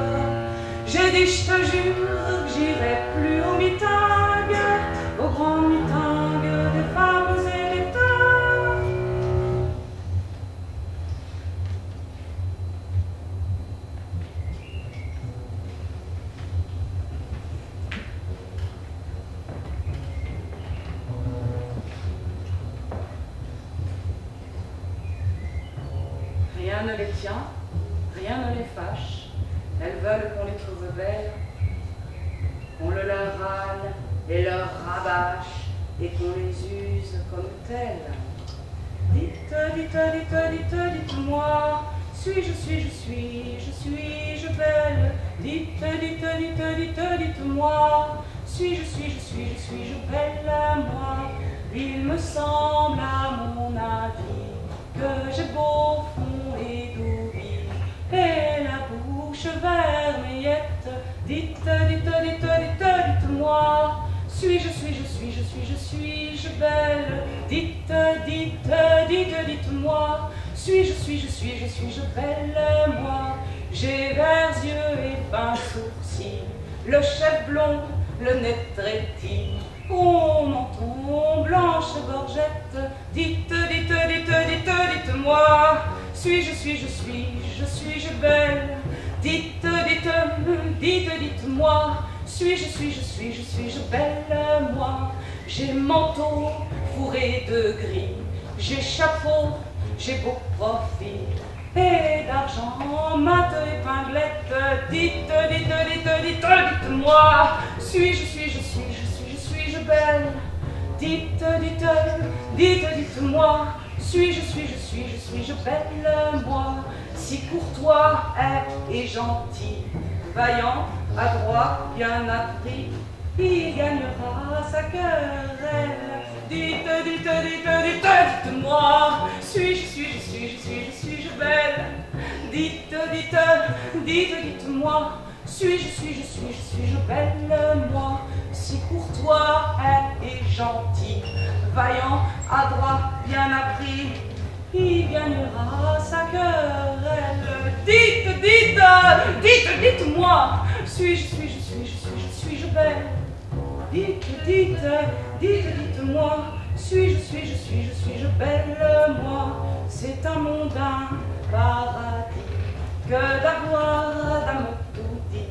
J'ai dit, je te jure, j'irai plus au meeting, au grand meeting des femmes électeurs. Rien ne les tient, rien ne les fâche. Elles veulent qu'on les trouve belles, qu'on le leur râle et leur rabâche, et qu'on les use comme telles. Dites, dites-moi, suis-je belle? Dites, dites-moi, suis-je belle, moi? Il me semble à mon avis que j'ai beau fond et d'oubli, et la bouche vermeillette. Dites, dites-moi, suis-je belle? Dites, dites-moi, suis-je belle, moi? J'ai verts yeux et fins sourcils, le chef blond, le nez tréti, au menton, blanche gorgette. Dites, dites-moi, suis-je belle? Dites, dites-moi, suis-je belle, moi? J'ai manteau fourré de gris, j'ai chapeau, j'ai beau profil, et d'argent, mat épinglette. Dites, dites-moi, suis-je belle? Dites, dites-moi, suis-je belle, moi? Si courtois est et gentil, vaillant, adroit, bien appris, il gagnera sa querelle. Dites, dites-moi, suis-je belle? Dites, dites-moi, suis-je belle, moi? Si courtois est et gentil, vaillant, adroit, bien appris, il gagnera sa querelle. Dites, dites-moi, suis-je belle? Dites, dites-moi, suis-je belle, moi? C'est un mondain paradis que d'avoir dame tout dit,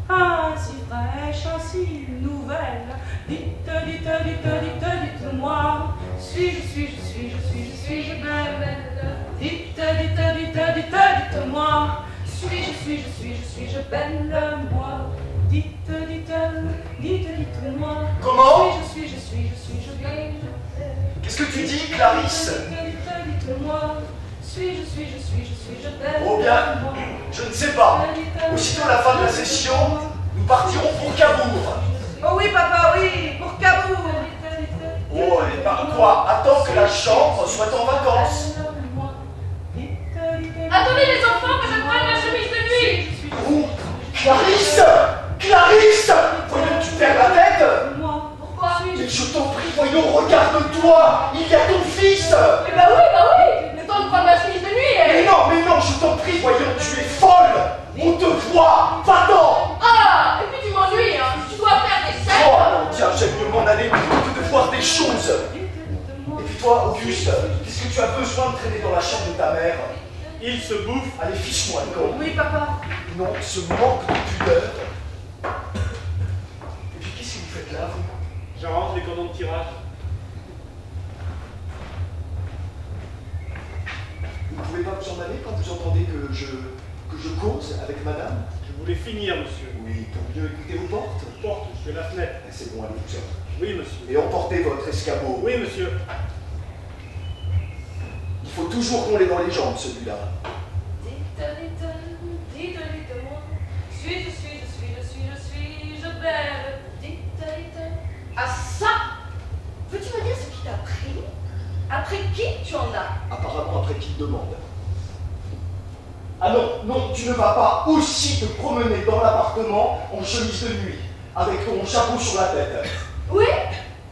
ainsi fraîche, ainsi nouvelle. Dites, dites-moi, suis-je belle? Dites, dites-moi, suis-je belle, moi? Dites, dites-moi. Comment? Suis-je belle? Qu'est-ce que tu dis, Clarisse? Dites-moi, suis-je belle? Oh bien, je ne sais pas. Aussitôt la fin de la session, nous partirons pour Cabourg. Oh oui, papa, oui, pour Cabourg. Oh, et par quoi? Attends que la chambre soit en vacances. Attendez les enfants que je prenne ma chemise de nuit. Oh, Clarisse! Clarisse! Voyons, tu perds la tête! Pourquoi? Mais je t'en prie, voyons, regarde-toi! Il y a ton fils! Eh bah oui, le temps de prendre ma chemise de nuit. Mais non, je t'en prie, voyons, tu es folle! On te voit! Va-t'en! Ah, et puis tu m'ennuies, hein. Tu dois faire des scènes. Oh non, tiens, j'aime mieux m'en aller plutôt que de voir des choses! Et puis toi, Auguste, qu'est-ce que tu as besoin de traîner dans la chambre de ta mère? Il se bouffe. Allez, fiche-moi le camp. Oui, papa. Non, ce manque de pudeur. Et puis qu'est-ce que vous faites là, vous? J'arrange les cordons de tirage. Vous ne pouvez pas vous en aller quand vous entendez que je cause avec madame? Je voulais finir, monsieur. Oui, pour mieux écouter vos portes. Porte, je suis à la fenêtre. C'est bon, allez, vous sortez. Oui, monsieur. Et emportez votre escabeau. Oui, monsieur. Il faut toujours qu'on l'ait dans les jambes, celui-là. Dites-moi, suis-je belle? Dites. Ah ça? Peux-tu me dire ce qui t'a pris? Après qui tu en as? Apparemment, après qu'il demande. Ah non, tu ne vas pas aussi te promener dans l'appartement en chemise de nuit. avec ton chapeau sur la tête. Oui?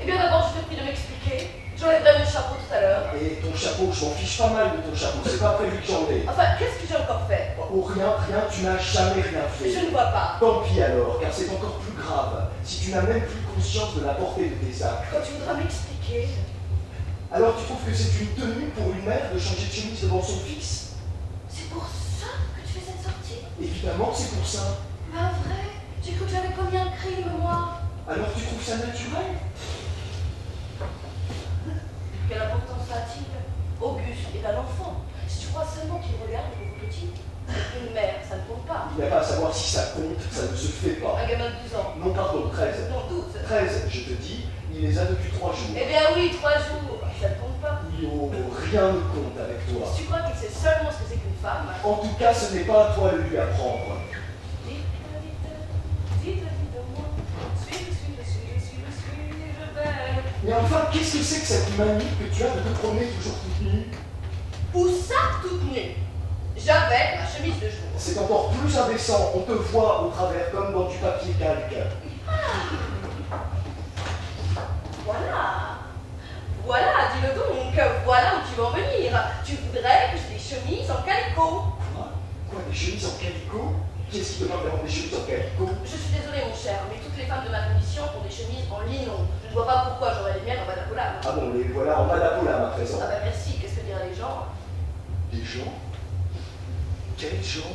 Eh bien d'abord, je te prie de m'expliquer. J'enlèverai mon chapeau tout à l'heure. Et ton chapeau, je m'en fiche pas mal de ton chapeau, c'est pas prévu que j'en ai. Enfin, qu'est-ce que j'ai encore fait? Oh, rien, tu n'as jamais rien fait. Je ne vois pas. Tant pis alors, car c'est encore plus grave, si tu n'as même plus conscience de la portée de tes actes. Quand tu voudras m'expliquer. Alors tu trouves que c'est une tenue pour une mère de changer de chemise devant son fils? C'est pour ça que tu fais cette sortie? Évidemment que c'est pour ça. Pas vrai? J'ai cru que j'avais commis un crime, moi. Alors tu trouves ça naturel? Quelle importance ça a-t-il? Auguste est un enfant. Si tu crois seulement qu'il regarde le pauvre petit, une mère, ça ne compte pas. Il n'y a pas à savoir si ça compte, ça ne se fait pas. Un gamin de 12 ans. Non, pardon, 13. Non, 12. 13, je te dis, il les a depuis 3 jours. Eh bien oui, 3 jours. Ça ne compte pas. Yo, rien ne compte avec toi. Si tu crois qu'il sait seulement ce que c'est qu'une femme. En tout cas, ce n'est pas à toi de lui apprendre. Dites-moi. Suis, je vais. Mais enfin, qu'est-ce que c'est que cette manie que tu as de te promener toujours toute nue? Où ça, toute nue? J'avais ma chemise de jour. C'est encore plus indécent, on te voit au travers comme dans du papier calque. Voilà, dis-le donc, voilà où tu veux en venir. Tu voudrais que j'ai des chemises en calicot. Quoi, des chemises en calicot? Qu'est-ce qui te demande d'avoir des chemises en calicot? Je suis désolée, mon cher, mais toutes les femmes de ma condition ont des chemises en linon. Je ne vois pas pourquoi j'aurais les miennes en madapolam. Ah bon, les voilà en madapolam à présent. Ah bah merci, qu'est-ce que diraient les gens? Des gens? Quels gens?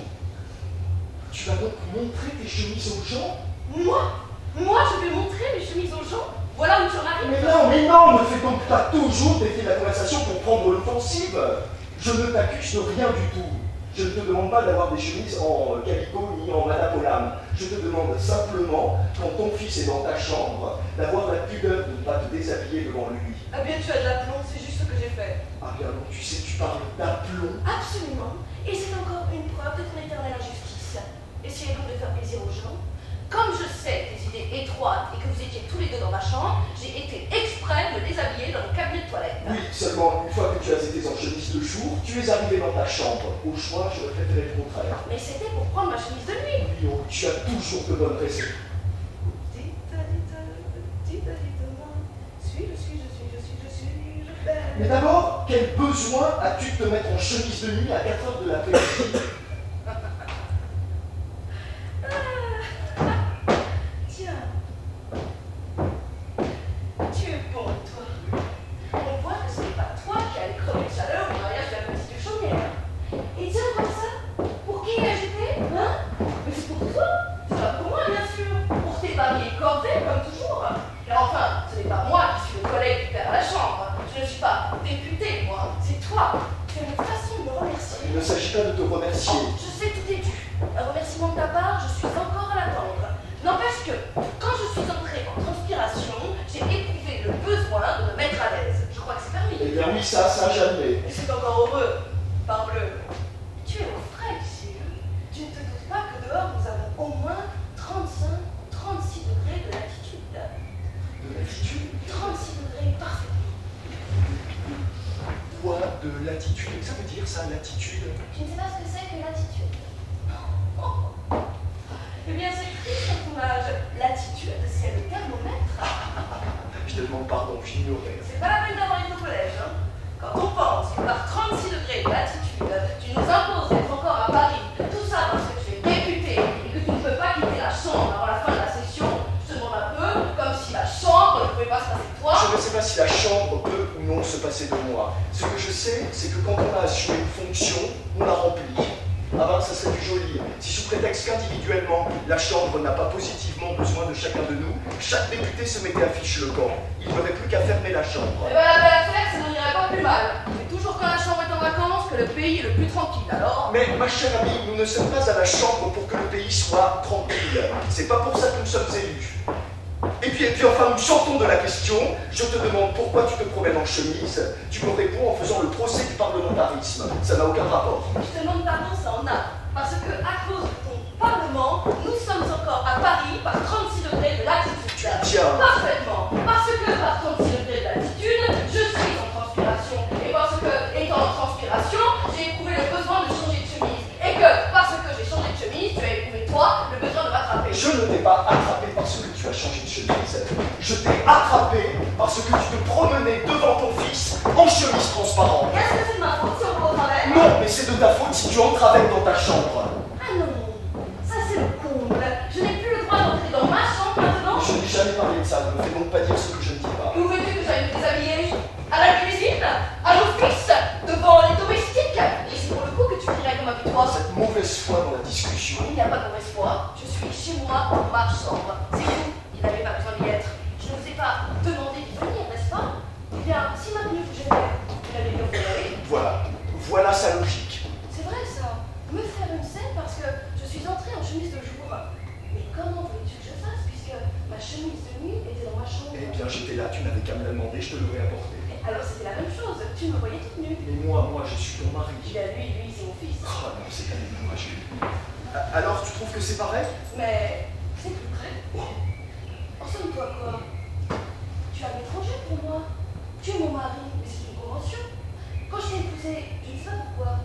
Tu vas donc montrer tes chemises aux gens? Moi, je vais montrer mes chemises aux gens? Voilà où tu en arrives. Mais non, ne fais donc pas toujours défier la conversation pour prendre l'offensive. Je ne t'accuse de rien du tout. Je ne te demande pas d'avoir des chemises en calicot ni en madapolam. Je te demande simplement, quand ton fils est dans ta chambre, d'avoir la pudeur de ne pas te déshabiller devant lui. Ah bien, tu as de l'aplomb, c'est juste ce que j'ai fait. Ah bien non, tu sais, tu parles d'aplomb. Absolument. Et c'est encore une preuve de ton éternelle injustice. Essayez donc de faire plaisir aux gens. Comme je sais tes idées étroites et que vous étiez tous les deux dans ma chambre, j'ai été exprès de me déshabiller dans mon cabinet de toilette. Oui, seulement une fois que tu as été en chemise de jour, tu es arrivé dans ta chambre. Au choix, j'aurais préféré le contraire. Mais c'était pour prendre ma chemise de nuit. Oui, oh, tu as toujours de bonnes raisons. Dites-moi. Je vais. Mais d'abord, quel besoin as-tu de te mettre en chemise de nuit à 4 heures de l'après-midi? Tiens. Tu es bon, toi. On voit que ce n'est pas toi qui allais crever de chaleur au mariage de la petite chaumière. Et tiens, comme ça, pour qui ai-je été, hein? Mais c'est pour toi. C'est pas pour moi, bien sûr. Pour tes paris cordés, comme toujours. Car enfin, ce n'est pas moi qui suis le collègue du père à la chambre. Je ne suis pas député, moi. C'est toi. Tu as une façon de me remercier. Il ne s'agit pas de te remercier. Oh, je sais, tout est dû. Un remerciement de ta part, je suis encore à l'attendre. N'empêche que, quand je suis entrée en transpiration, j'ai éprouvé le besoin de me mettre à l'aise. Je crois que c'est permis. Eh bien oui, ça jamais. Et c'est encore heureux. Parbleu. Tu es au frais ici. Tu ne te doutes pas que dehors, nous avons au moins 35, 36 degrés de latitude. De latitude? 36 degrés, parfait. Quoi de latitude? Que ça veut dire ça, latitude? Tu ne sais pas ce que c'est que latitude? Eh bien, c'est triste à ton âge. Latitude, c'est le thermomètre. Je te demande pardon, j'ignorais. C'est pas la peine d'avoir été au collège, hein. Quand on pense que par 36 degrés de latitude, tu nous imposes d'être encore à Paris, tout ça parce que tu es député et que tu ne peux pas quitter la chambre avant la fin de la session, je te demande un peu comme si la chambre ne pouvait pas se passer de toi. Je ne sais pas si la chambre peut ou non se passer de moi. Ce que je sais, c'est que quand on a assuré une fonction, on la remplit. Ah ben, ça serait du joli. Si sous prétexte qu'individuellement, la Chambre n'a pas positivement besoin de chacun de nous, chaque député se mettait à fiche le camp. Il n'aurait plus qu'à fermer la Chambre. Eh ben, la belle affaire, ça n'irait pas plus mal. C'est toujours quand la chambre est en vacances que le pays est le plus tranquille, alors. Mais, ma chère amie, nous ne sommes pas à la Chambre pour que le pays soit tranquille. C'est pas pour ça que nous sommes élus. Et puis enfin, nous sortons de la question. Je te demande pourquoi tu te promènes en chemise. Tu me réponds en faisant le procès du parlementarisme. Ça n'a aucun rapport. Je te demande pardon, ça en a. Parce que, à cause de ton Parlement, nous sommes encore à Paris par 36 degrés de latitude. Tiens. Parfaitement. Parce que par 36 degrés de latitude, je suis en transpiration. Et parce que, étant en transpiration, j'ai éprouvé le besoin de changer de chemise. Et que, parce que j'ai changé de chemise, tu as éprouvé, toi, le besoin de m'attraper. Je ne t'ai pas attrapé parce que tu chemise transparente. Est-ce que c'est de ma faute si on va au travail? Non, mais c'est de ta faute si tu entres avec dans ta chambre. Ah non, ça c'est le comble. Je n'ai plus le droit d'entrer dans ma chambre maintenant. Je n'ai jamais parlé de ça, ne me fais donc pas dire ce que je ne dis pas. Où veux-tu que j'aille me déshabiller? À la cuisine? À l'office? Devant les domestiques? Et c'est pour le coup que tu dirais comme habituellement. Cette mauvaise foi dans la discussion. Il n'y a pas de mauvaise foi. Je suis chez moi dans ma chambre. C'est tout. Il n'avait pas besoin d'y être. Je ne vous ai pas demandé d'y venir, n'est-ce pas? Eh bien, si maintenant vous gênait, vous l'avez bien fait aller. Voilà sa logique. C'est vrai ça. Me faire une scène parce que je suis entrée en chemise de jour. Mais comment voulais-tu que je fasse puisque ma chemise de nuit était dans ma chambre? Eh bien, j'étais là, tu n'avais qu'à me la demander, je te l'aurais apporté. Alors c'était la même chose. Tu me voyais toute nue. Mais moi, je suis ton mari. Bien lui, c'est mon fils. Oh non, c'est quand même courageux. Alors, tu trouves que c'est pareil? Mais c'est plus près. Oh. En somme, toi quoi? Tu es un étranger pour moi. Tu es mon mari, mais c'est une convention. Quand je t'ai épousé, je ne sais pas pourquoi.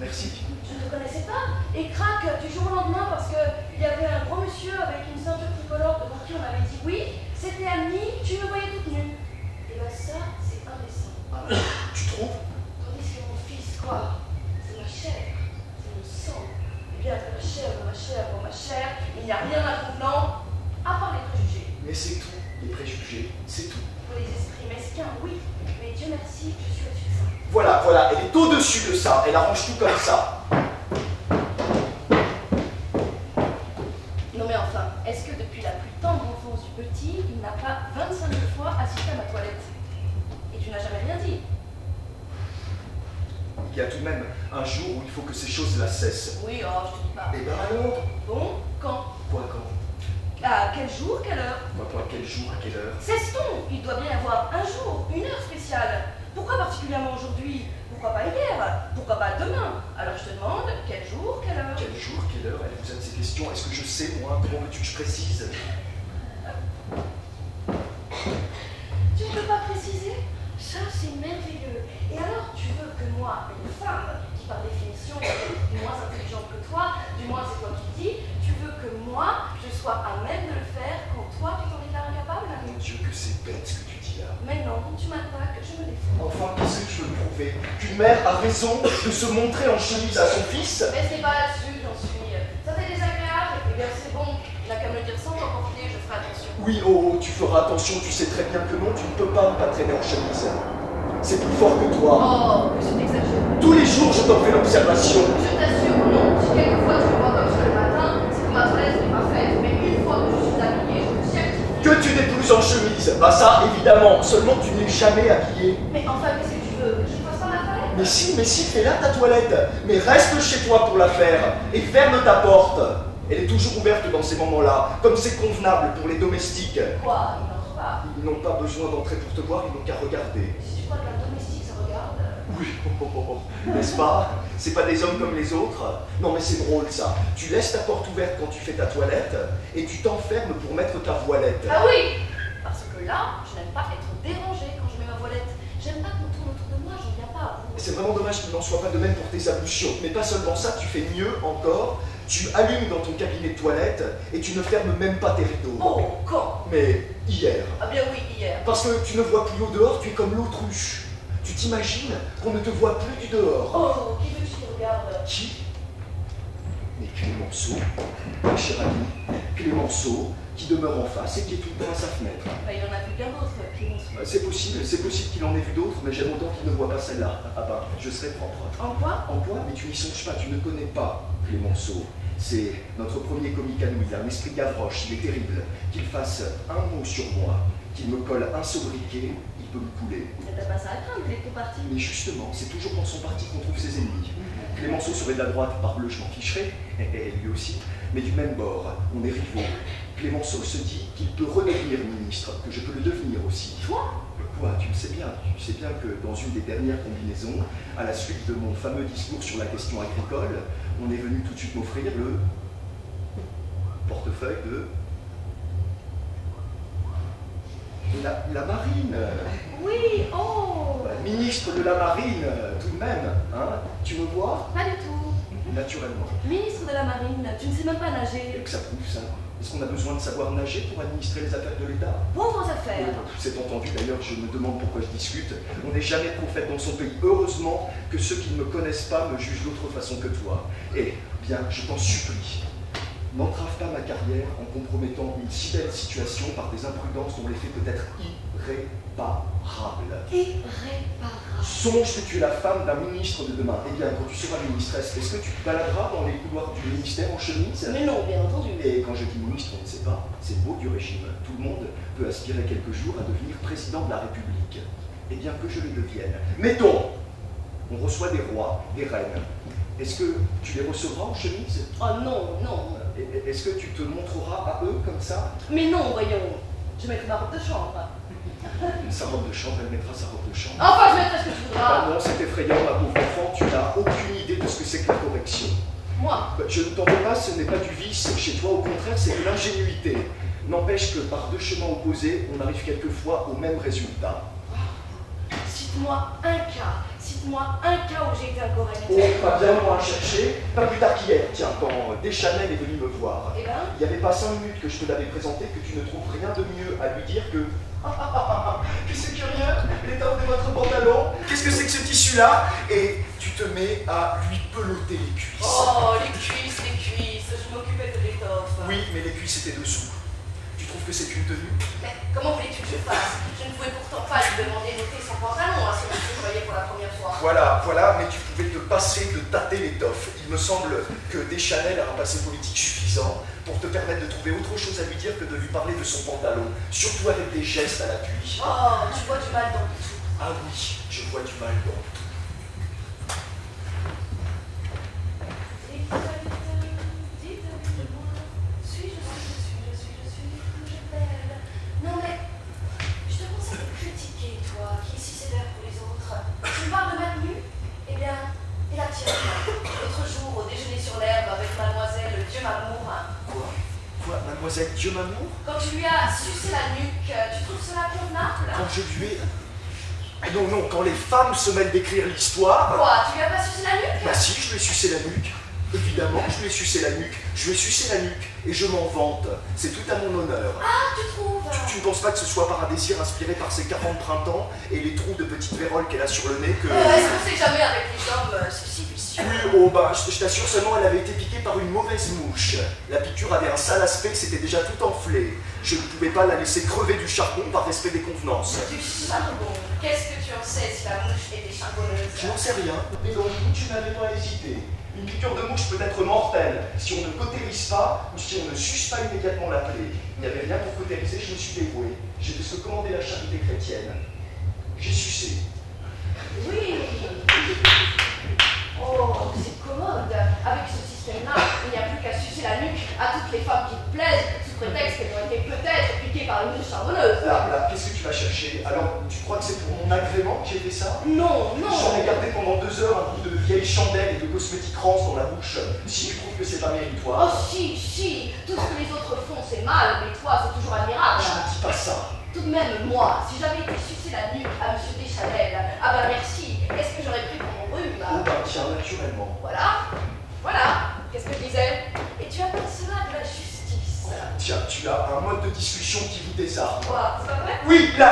Merci. Je ne te connaissais pas. Et crac, du jour au lendemain, parce qu'il y avait un grand monsieur avec une ceinture tricolore devant qui on avait dit oui, c'était ami, tu me voyais toute nue. Et bien ça, c'est indécent. Ah, tu trouves? Tandis que mon fils, quoi, c'est ma chair, c'est mon sang. Et bien de ma chair, dans ma chair, il n'y a rien d'inconvenant, à part les préjugés. Mais c'est tout, les préjugés, c'est tout. Pour les esprits mesquins, oui, mais Dieu merci, je suis au-dessus de ça. Voilà, elle est au-dessus de ça, elle arrange tout comme ça. Non mais enfin, est-ce que depuis la plus tendre enfance du petit, il n'a pas 25 000 fois assisté à ma toilette? Et tu n'as jamais rien dit? Il y a tout de même un jour où il faut que ces choses-là cessent. Oui, oh, je te dis pas. Eh ben alors? Bon, quand? Quoi quand? À quel jour, quelle heure? Quoi, quel jour, à quelle heure? Cesse-t-on? Il doit bien y avoir un jour, une heure spéciale. Pourquoi particulièrement aujourd'hui? Pourquoi pas hier? Pourquoi pas demain? Alors je te demande, quel jour, quelle heure? Quel jour, quelle heure? Elle vous a de ces questions. Est-ce que je sais, moi? Comment veux-tu que je précise? Tu ne peux pas préciser? Ça, c'est merveilleux. Et alors, tu veux que moi, une femme, qui par définition est moins intelligente que toi, du moins c'est toi qui dis, tu veux que moi, je sois à même de le faire quand toi, tu t'en déclares incapable? Mon Dieu, que c'est bête ce que tu dis là. Mais non, tu m'attaques, je me défends. Enfin, qu'est-ce que tu veux me prouver? Qu'une mère a raison de se montrer en chemise à son fils? Mais ce n'est pas là-dessus, j'en suis. Ça t'est désagréable? Eh bien, c'est bon. Il n'a qu'à me le dire sans t'en confier, je ferai attention. Oui, oh, tu feras attention, tu sais très bien que non, tu ne peux pas traîner en chemise. C'est plus fort que toi. Oh, que c'est exagéré. Tous les jours, je t'en fais l'observation. Je t'assure, non. Si quelquefois tu me vois comme ça le matin, c'est que ma toilette n'est pas faite. Mais une fois que je suis habillée, je me certifie. Que tu n'es plus en chemise. Bah ça, évidemment, seulement tu n'es jamais habillée. Mais enfin, qu'est-ce que tu veux? Que je fasse pas la toilette? Mais si, fais-la ta toilette. Mais reste chez toi pour la faire. Et ferme ta porte. Elle est toujours ouverte dans ces moments-là, comme c'est convenable pour les domestiques. Quoi? Ils n'entrent pas. Ils n'ont pas besoin d'entrer pour te voir, ils n'ont qu'à regarder. Si tu crois que la domestique, ça regarde. Oui, n'est-ce pas? C'est pas des hommes comme les autres? Non mais c'est drôle ça. Tu laisses ta porte ouverte quand tu fais ta toilette et tu t'enfermes pour mettre ta voilette. Ah oui! Parce que là, je n'aime pas être dérangée quand je mets ma voilette. J'aime pas qu'on tourne autour de moi, j'en viens pas à vous. C'est vraiment dommage qu'il n'en soit pas de même pour tes ablutions. Mais pas seulement ça, tu fais mieux encore. Tu allumes dans ton cabinet de toilette et tu ne fermes même pas tes rideaux. Oh, quand? Mais hier. Ah bien oui, hier. Parce que tu ne vois plus au dehors, tu es comme l'autruche. Tu t'imagines qu'on ne te voit plus du dehors. Oh, qui veut-tu qui regarde? Qui? Mais Clémenceau, ma chère amie, Clémenceau, qui demeure en face et qui est tout le temps à sa fenêtre. Bah, il en a vu bien d'autres, Clémenceau. C'est possible qu'il en ait vu d'autres, mais j'aime autant qu'il ne voit pas celle-là. Ah ben, je serai propre. En quoi? En quoi? Mais tu n'y songes pas, tu ne connais pas Clémenceau. C'est notre premier comique à nous, il a un esprit gavroche, il est terrible. Qu'il fasse un mot sur moi, qu'il me colle un sobriquet, il peut me couler. Mais t'as pas ça à craindre, il est ton parti. Mais justement, c'est toujours dans son parti qu'on trouve ses ennemis. Clémenceau serait de la droite, parbleu, je m'en ficherais, et lui aussi, mais du même bord, on est rivaux. Clémenceau se dit qu'il peut redevenir ministre, que je peux le devenir aussi. Toi? Quoi? Tu sais bien que dans une des dernières combinaisons, à la suite de mon fameux discours sur la question agricole, on est venu tout de suite m'offrir le portefeuille de la marine. Oui, oh! Bah, ministre de la marine, tout de même, hein? Tu me vois? Pas du tout. Naturellement. Ministre de la marine, tu ne sais même pas nager. Et que ça prouve ça. Est-ce qu'on a besoin de savoir nager pour administrer les affaires de l'État? Pauvres affaires. C'est entendu, d'ailleurs, je me demande pourquoi je discute. On n'est jamais prophète dans son pays. Heureusement que ceux qui ne me connaissent pas me jugent d'autre façon que toi. Eh bien, je t'en supplie, n'entrave pas ma carrière en compromettant une si belle situation par des imprudences dont l'effet peut être irréparable. Irréparable. Songe que tu es la femme d'un ministre de demain. Eh bien, quand tu seras ministresse, est-ce que tu te baladeras dans les couloirs du ministère en chemise? Mais non, bien entendu. Et quand je dis ministre, on ne sait pas, c'est le mot du régime. Tout le monde peut aspirer quelques jours à devenir président de la République. Eh bien, que je le devienne. Mettons, on reçoit des rois, des reines. Est-ce que tu les recevras en chemise? Oh non, non. Est-ce que tu te montreras à eux comme ça? Mais non, voyons. Je mettrai ma robe de chambre. Sa robe de chambre, elle mettra sa robe de chambre. Enfin, je mettrai ce que tu voudras. Ah non, c'est effrayant, ma pauvre enfant, tu n'as aucune idée de ce que c'est que la correction. Moi. Je ne t'en veux pas, ce n'est pas du vice chez toi, au contraire, c'est de l'ingénuité. N'empêche que par deux chemins opposés, on arrive quelquefois au même résultat. Cite-moi un cas. Cite-moi un cas où j'ai été incorrecte. Oh, pas bien loin à chercher, pas plus tard qu'hier, tiens, quand Deschanel est venu me voir. Eh ben. Il n'y avait pas 5 minutes que je te l'avais présenté, que tu ne trouves rien de mieux à lui dire que... que c'est curieux, l'étoffe de votre pantalon, qu'est-ce que c'est que ce tissu-là? Et tu te mets à lui peloter les cuisses. Oh, les cuisses, je m'occupais de l'étoffe. Oui, mais les cuisses étaient dessous. Tu trouves que c'est une tenue? Mais comment voulais-tu que je fasse? Je ne pouvais pourtant pas lui demander d'ôter son pantalon à ce que je voyais pour la première fois. Voilà, mais tu pouvais te passer de tâter l'étoffe. Il me semble que Deschanel a un passé politique suffisant pour te permettre de trouver autre chose à lui dire que de lui parler de son pantalon, surtout avec des gestes à l'appui. Oh, tu vois du mal dans tout. Ah oui, je vois du mal dans tout. Non mais, je te conseille de critiquer, toi, qui ici sévère pour les autres. Tu me parles de ma tenue? Eh bien, et la tienne. L'autre jour, au déjeuner sur l'herbe avec mademoiselle Dieu m'amour. Quoi, mademoiselle Dieu m'amour? Quand tu lui as sucé la nuque, tu trouves cela convenable? Quand je lui ai... Non, quand les femmes se mêlent d'écrire l'histoire... Quoi, tu lui as pas sucé la nuque? Bah si, je lui ai sucé la nuque. Évidemment, je lui ai sucé la nuque. Je lui ai sucé la nuque et je m'en vante. C'est tout à mon honneur. Ah, tu trouves? Tu ne penses pas que ce soit par un désir inspiré par ses 40 printemps et les trous de petites véroles qu'elle a sur le nez que... Est-ce qu'on sait jamais avec les hommes, c'est si vicieux? Oui, oh bah, je t'assure seulement, elle avait été piquée par une mauvaise mouche. La piqûre avait un sale aspect, c'était déjà tout enflé. Je ne pouvais pas la laisser crever du charbon par respect des convenances. Du charbon? Qu'est-ce que tu en sais si la mouche était charbonneuse? Je n'en sais rien, mais donc tu n'avais pas hésité. Une piqûre de mouche peut être mortelle si on ne cautérise pas ou si on ne suce pas immédiatement la plaie. Il n'y avait rien pour cautériser, je me suis dévoué. J'ai de se commander la charité chrétienne. J'ai sucé. Oui. Oh, c'est commode. Avec ce système-là, il n'y a plus qu'à sucer la nuque à toutes les femmes qui te plaisent, sous prétexte qu'elles ont été peut-être piquées par une mouche charbonneuse. Là, qu'est-ce que tu vas chercher? Alors, tu crois que c'est pour mon agrément que j'ai fait ça? Non. J'en ai gardé pendant 2 heures un bout de vieilles chandelles et de cosmétiques rances dans la bouche. Si tu trouves que c'est pas méritoire. Oh, si. Tout ce que les autres font, c'est mal, mais toi, c'est toujours admirable. Je ne dis pas ça. Tout de même, moi, si j'avais été sucer la nuque à M. Deschanel, ah ben merci, qu'est-ce que j'aurais pris pour mon rhume? Oh bah tiens, naturellement. Voilà. Qu'est-ce que je disais? Et tu appelles cela de la justice? Tiens, tu as un mode de discussion qui vous désarme. Quoi, c'est pas vrai? Oui, tu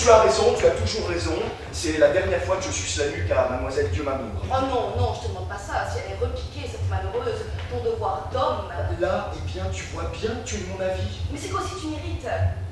as raison, tu as toujours raison. C'est la dernière fois que je suce la nuque à mademoiselle Dieu m'amour. Oh non, je te demande pas ça. Si elle est repiquée, cette malheureuse, ton devoir d'homme. Là, eh bien, tu vois bien que tu es de mon avis. Mais c'est qu'aussi tu m'irrites.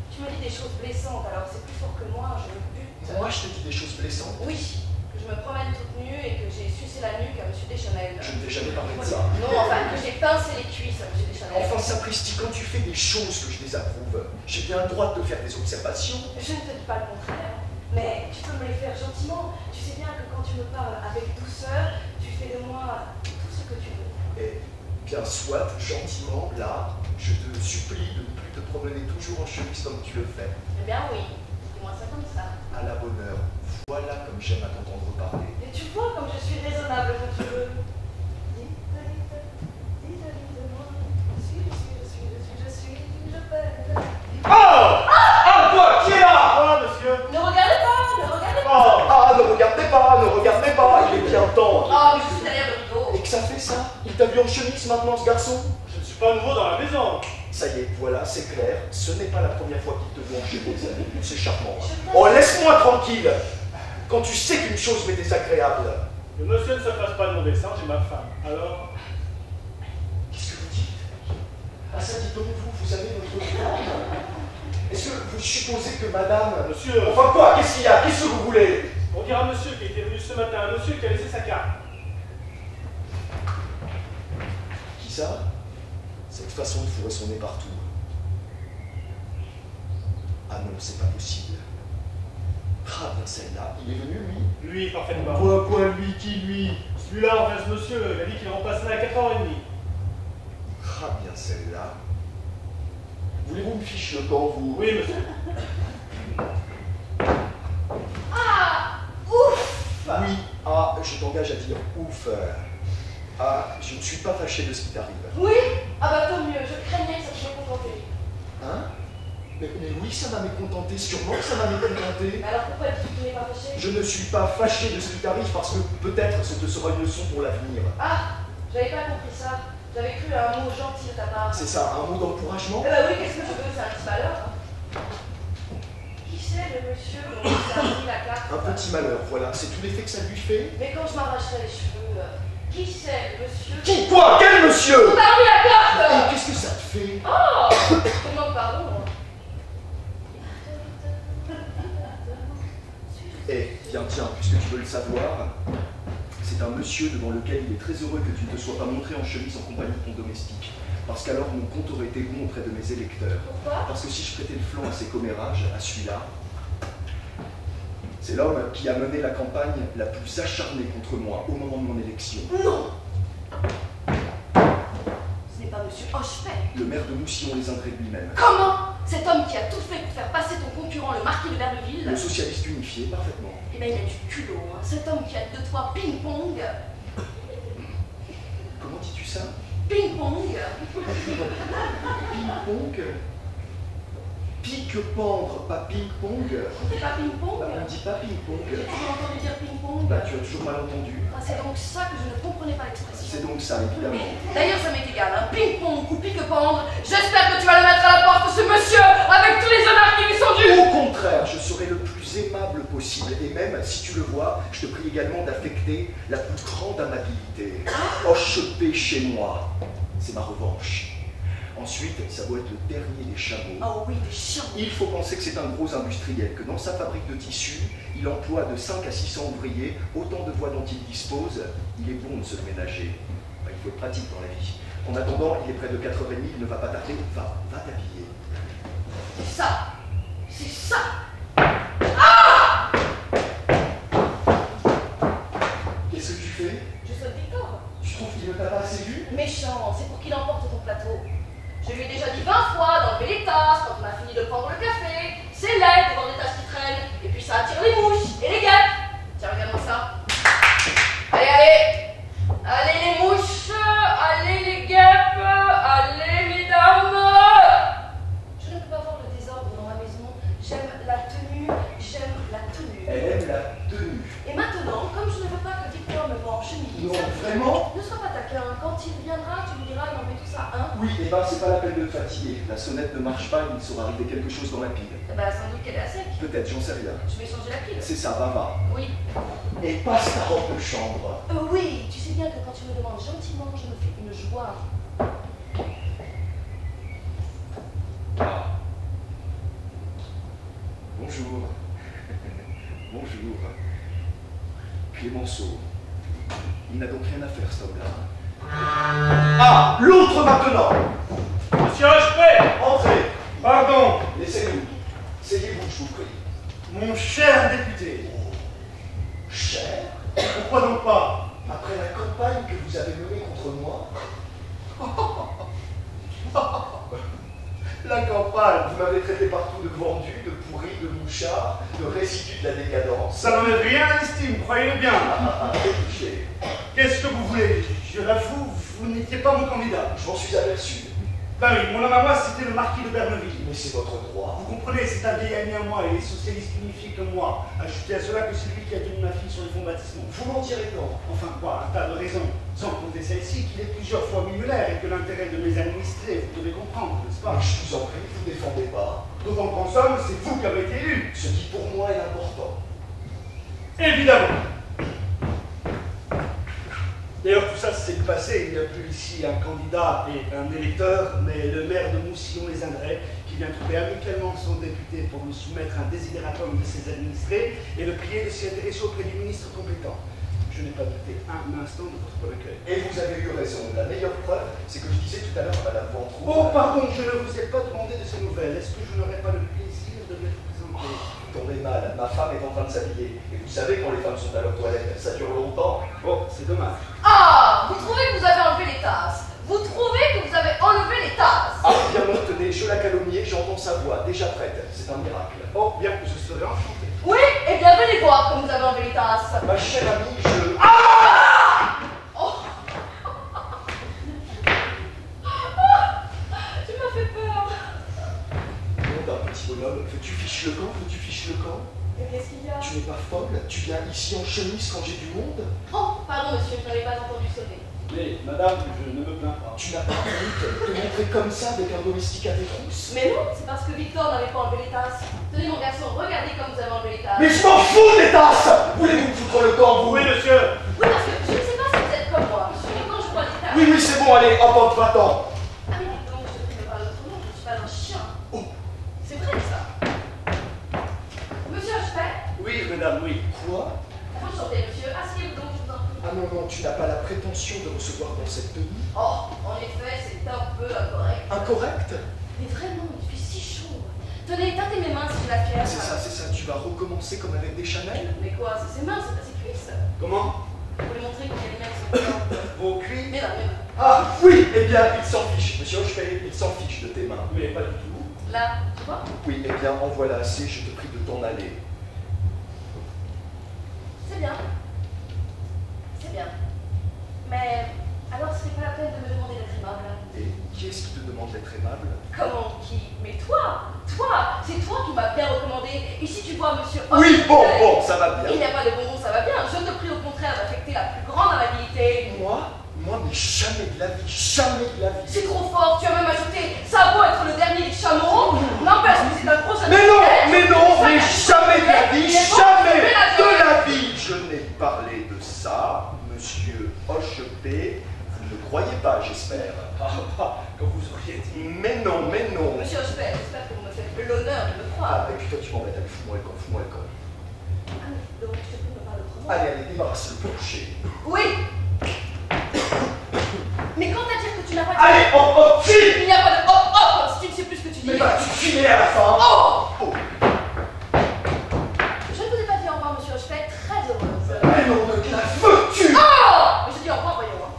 Tu me dis des choses blessantes, alors c'est plus fort que moi, je me bute. Moi, je te dis des choses blessantes. Oui, que je me promène toute nue et que j'ai sucé la nuque à M. Deschanel. Je ne t'ai jamais parlé de ça. Non, enfin, que j'ai pincé les cuisses à M. Deschanel. Enfin, sapristi, quand tu fais des choses que je désapprouve, j'ai bien le droit de te faire des observations. Je ne te dis pas le contraire, mais tu peux me les faire gentiment. Tu sais bien que quand tu me parles avec douceur, tu fais de moi tout ce que tu veux. Eh bien, soit gentiment, là, je te supplie de ne plus te promener toujours en chemise comme tu le fais. Eh bien oui, dis-moi ça comme ça. À la bonne heure. Voilà comme j'aime à t'entendre parler. Et tu vois comme je suis raisonnable quand tu veux. Dis-le de moi. Je suis, je pèle. Oh! Ah, toi, qui est là? Oh, monsieur. Ne regardez pas. Oh! Ah, ne regardez pas, il est bien temps. Oh, mais je suis derrière le rideau. Et que ça fait ça? Il t'a vu en chemise maintenant, ce garçon? Je ne suis pas nouveau dans la maison. Ça y est, voilà, c'est clair. Ce n'est pas la première fois qu'il te voit chez tes amis. C'est charmant. Oh, laisse-moi tranquille. Quand tu sais qu'une chose m'est désagréable. Le monsieur ne se fasse pas de mon dessin, j'ai ma femme. Alors? Qu'est-ce que vous dites? Ah, ça, dites-vous, vous avez notre femme? Est-ce que vous supposez que madame... Monsieur... Enfin quoi? Qu'est-ce qu'il y a? Qu'est-ce que vous voulez? On dirait un monsieur qui était venu ce matin, un monsieur qui a laissé sa carte. Qui ça? Cette façon de fourrer son nez partout. Ah non, c'est pas possible. Ah bien celle-là, il est venu lui? Lui, parfaitement. Quoi, lui, qui lui? Celui-là, en face, monsieur, il a dit qu'il repasserait à 4h30. Ah bien celle-là. Voulez-vous me ficher le camp, vous? Oui, monsieur. Ah! Ouf! Oui, ah, je t'engage à dire ouf. Ah, je ne suis pas fâché de ce qui t'arrive. Oui? Ah bah tant mieux, je craignais que ça te mécontentait. Hein? Mais oui, ça m'a mécontenté, sûrement que ça m'a mécontenté. Mais alors pourquoi tu n'es pas fâché? Je ne suis pas fâché de ce qui t'arrive parce que peut-être ce te sera une leçon pour l'avenir. Ah! J'avais pas compris ça. J'avais cru à un mot gentil de ta part. C'est ça, un mot d'encouragement? Eh bah oui, qu'est-ce que tu veux? C'est un petit malheur. Qui c'est le monsieur dont tu as mis la carte? Un petit malheur, voilà, c'est tout l'effet que ça lui fait. Mais quand je m'arracherai les cheveux, qui c'est le monsieur? Qui? Quoi? Quel monsieur? On t'a remis la carte! Et qu'est-ce que ça te fait? Oh! Je te demande pardon. Eh, tiens, puisque tu veux le savoir, c'est un monsieur devant lequel il est très heureux que tu ne te sois pas montré en chemise en compagnie de ton domestique. Parce qu'alors mon compte aurait été bon auprès de mes électeurs. Pourquoi? Parce que si je prêtais le flanc à ses commérages, à celui-là, c'est l'homme qui a mené la campagne la plus acharnée contre moi au moment de mon élection. Non! Ce n'est pas monsieur Hochefeld. Le maire de Moussillon-les-Indrés lui-même. Comment? Cet homme qui a tout fait pour faire passer ton concurrent, le marquis de Berneville. Le socialiste unifié, parfaitement. Eh bien, il a du culot, hein. Cet homme qui a de toi ping-pong. Comment dis-tu ça? Ping-pong. Ping-pong? Pique-pendre, pas ping-pong? On dit pas ping-pong? Bah, on dit pas ping-pong. J'ai toujours entendu dire ping-pong. Bah, tu as toujours mal entendu. Ah, c'est donc ça que je ne comprenais pas l'expression. C'est donc ça, évidemment. D'ailleurs, ça m'est égal, hein. Ping-pong ou pique-pendre. J'espère que tu vas le mettre à la porte, ce monsieur, avec tous les honneurs qui lui sont dus. Au contraire, je serai le plus aimable possible. Et même, si tu le vois, je te prie également d'affecter la plus grande amabilité. Hocheper chez moi. C'est ma revanche. Ensuite, ça doit être le dernier des chameaux. Oh oui, des chiens. Il faut penser que c'est un gros industriel, que dans sa fabrique de tissus, il emploie de 5 à 600 ouvriers, autant de voix dont il dispose. Il est bon de se le ménager. Enfin, il faut être pratique dans la vie. En attendant, il est près de 4h30, il ne va pas tarder. Va t'habiller. C'est ça. C'est ça. Ah! Qu'est-ce que tu fais? Je saute Victor. Tu trouves qu'il ne t'a pas assez vu? Méchant, c'est pour qu'il emporte ton plateau. Je lui ai déjà dit 20 fois d'enlever les tasses quand on a fini de prendre le café. C'est laid de voir des tasses qui traînent. Et puis ça attire les mouches et les guêpes. Tiens, regarde-moi ça. Allez. Allez les mouches. Allez les guêpes. Allez mesdames. Je ne peux pas voir le désordre dans ma maison. J'aime la tenue. J'aime la tenue. Elle aime la tenue. Et maintenant, comme je ne veux pas que Victor me voie en chemise. Non, vraiment? Ne sois pas taquin. Quand il viendra, tu lui diras d'enlever tout ça, hein? Oui, et ben c'est pas la peine de te fatiguer. La sonnette ne marche pas, il sera arrivé quelque chose dans la pile. Eh ben, sans doute qu'elle est à sec. Peut-être, j'en sais rien. Je vais changer la pile. C'est ça, va. Oui. Et passe ta robe de chambre. Oui, tu sais bien que quand tu me demandes gentiment, je me fais une joie. Ah. Bonjour. Bonjour. Clémenceau. Il n'a donc rien à faire, cet homme-là. Ah, l'autre maintenant. Monsieur Hochefeld! Entrez. Pardon! Laissez-nous. Asseyez-vous, je vous prie. Mon cher député, Cher, pourquoi donc pas? après la campagne que vous avez menée contre moi, la campagne, vous m'avez traité partout de vendu, de pourri, de mouchard, de résidu de la décadence. Ça n'enlève rien à l'estime, croyez-le bien. Touché. Qu'est-ce que vous voulez? Je l'avoue, vous n'étiez pas mon candidat. Je m'en suis aperçu. Ben oui, mon homme à moi, c'était le marquis de Berneville. Mais c'est votre droit. Vous comprenez, c'est un vieil ami à moi, et les socialistes unifiés comme moi. Ajoutez à cela que c'est lui qui a tenu ma fille sur les fonds baptismaux. Vous m'en direz non. Enfin quoi, un tas de raisons. Sans compter celle-ci, qu'il est plusieurs fois millionnaire et que l'intérêt de mes administrés, vous devez comprendre, n'est-ce pas? Mais je vous en prie, vous défendez pas. D'autant qu'en somme, c'est vous qui avez été élu. Ce qui pour moi est important. Évidemment. D'ailleurs, tout ça, c'est du passé. Il n'y a plus ici un candidat et un électeur, mais le maire de Moussillon-les-Ingrès, qui vient trouver amicalement son député pour lui soumettre un désidératum de ses administrés et le prier de s'y intéresser auprès du ministre compétent. Je n'ai pas douté un instant de votre bon accueil. Et vous avez eu raison. La meilleure preuve, c'est que je disais tout à l'heure à Madame Ventroux. Oh, pardon, je ne vous ai pas demandé de ces nouvelles. Est-ce que je n'aurais pas le plaisir de les présenter? Vous tombez mal. Ma femme est en train de s'habiller. Et vous savez, quand les femmes sont à leur toilette, ça dure longtemps. Oh, c'est dommage. Ah, vous trouvez que vous avez enlevé les tasses? Vous trouvez que vous avez enlevé les tasses? Ah, bien non, tenez, je la calomnie, j'entends sa voix, déjà prête. C'est un miracle. Oh, bien, je serais enchanté. Oui, et bien venez voir comme vous avez enlevé les tasses. Ma chère amie, je... Oh. Tu m'as fait peur. Nom d'un petit bonhomme, veux-tu fiche le camp? Veux-tu fiche le camp? Et qu'est-ce qu'il y a? Tu n'es pas folle? Tu viens ici en chemise quand j'ai du monde? Oh, pardon monsieur, je n'avais pas entendu sonner. Mais, madame, je ne me plains pas. Tu n'as pas honte de te montrer comme ça avec un domestique à tes trousses? Mais non, c'est parce que Victor n'avait pas enlevé les tasses. Tenez mon garçon, regardez comme vous avez enlevé les tasses. Mais je m'en fous des tasses! Voulez-vous me foutre le camp, vous? Oui, monsieur. Oui, parce que je ne sais pas si vous êtes comme moi, monsieur, mais quand je vois les tasses... Oui, oui, c'est bon, allez, hop, hop, va-t'en. Ah mais dis donc, je te prie de me parler autrement, je ne suis pas un chien. Oh. C'est vrai ça. Monsieur Hochepet? Oui, madame, oui. Quoi? Enchanté monsieur, asseyez-vous donc, je vous en prie. Ah non, non, tu n'as pas la prétention de recevoir dans cette tenue? Oh, en effet, c'est un peu incorrect. Incorrect? Mais vraiment, il fait si chaud. Tenez, tâtez mes mains si j'ai la fièvre. C'est ça, tu vas recommencer comme avec des Chanel? Mais quoi, c'est ses mains, c'est pas ses cuisses. Comment? Pour lui montrer qu'il y a les mêmes sont Vos cuits? Mais non, mais non. Ah oui, eh bien, il s'en fiche. Monsieur Hochepet, il s'en fiche de tes mains. Mais pas du tout. Là, tu vois? Oui, eh bien, en voilà assez, je te prie de t'en aller. C'est bien. C'est bien. Mais alors, ce n'est pas la peine de me demander d'être aimable. Et qui est-ce qui te demande d'être aimable? Comment? Qui? Mais toi! Toi! C'est toi qui m'as bien recommandé. Ici, tu vois, monsieur. Oui, Hochepet, bon, ça va Il bien. n'y a pas de bonbons, ça va bien. Je te prie au contraire d'affecter la plus grande amabilité. Moi, mais jamais de la vie, jamais de la vie. C'est trop fort, tu as même ajouté, ça a beau être le dernier des chameaux, n'empêche que c'est un gros Mais non, mais jamais de la vie, Il est bon, jamais mais la de la vie. Je n'ai parlé de ça, monsieur Hochepet. Vous ne le croyez pas, j'espère. Quand vous auriez dit. Mais non, mais non. Monsieur Hochepet, j'espère que vous me faites l'honneur de me croire. Ah, et puis toi, tu m'embêtes, allez, fous-moi le camp, fous-moi le camp. Ah, mais donc, je te prie de me parler autrement. Allez, débarrasse le plancher. Oui. Mais quand à dire que tu n'as pas dit... Allez, hop, hop, file. Il n'y a pas de hop hop si tu ne sais plus ce que tu dis. Mais bah, tu filer à la fin. Oh. Oh. Je ne vous ai pas dit au revoir, monsieur Hochepet, très heureuse. Mais non, de la veux-tu? Oh. Mais je dis au revoir, voyons. Hein.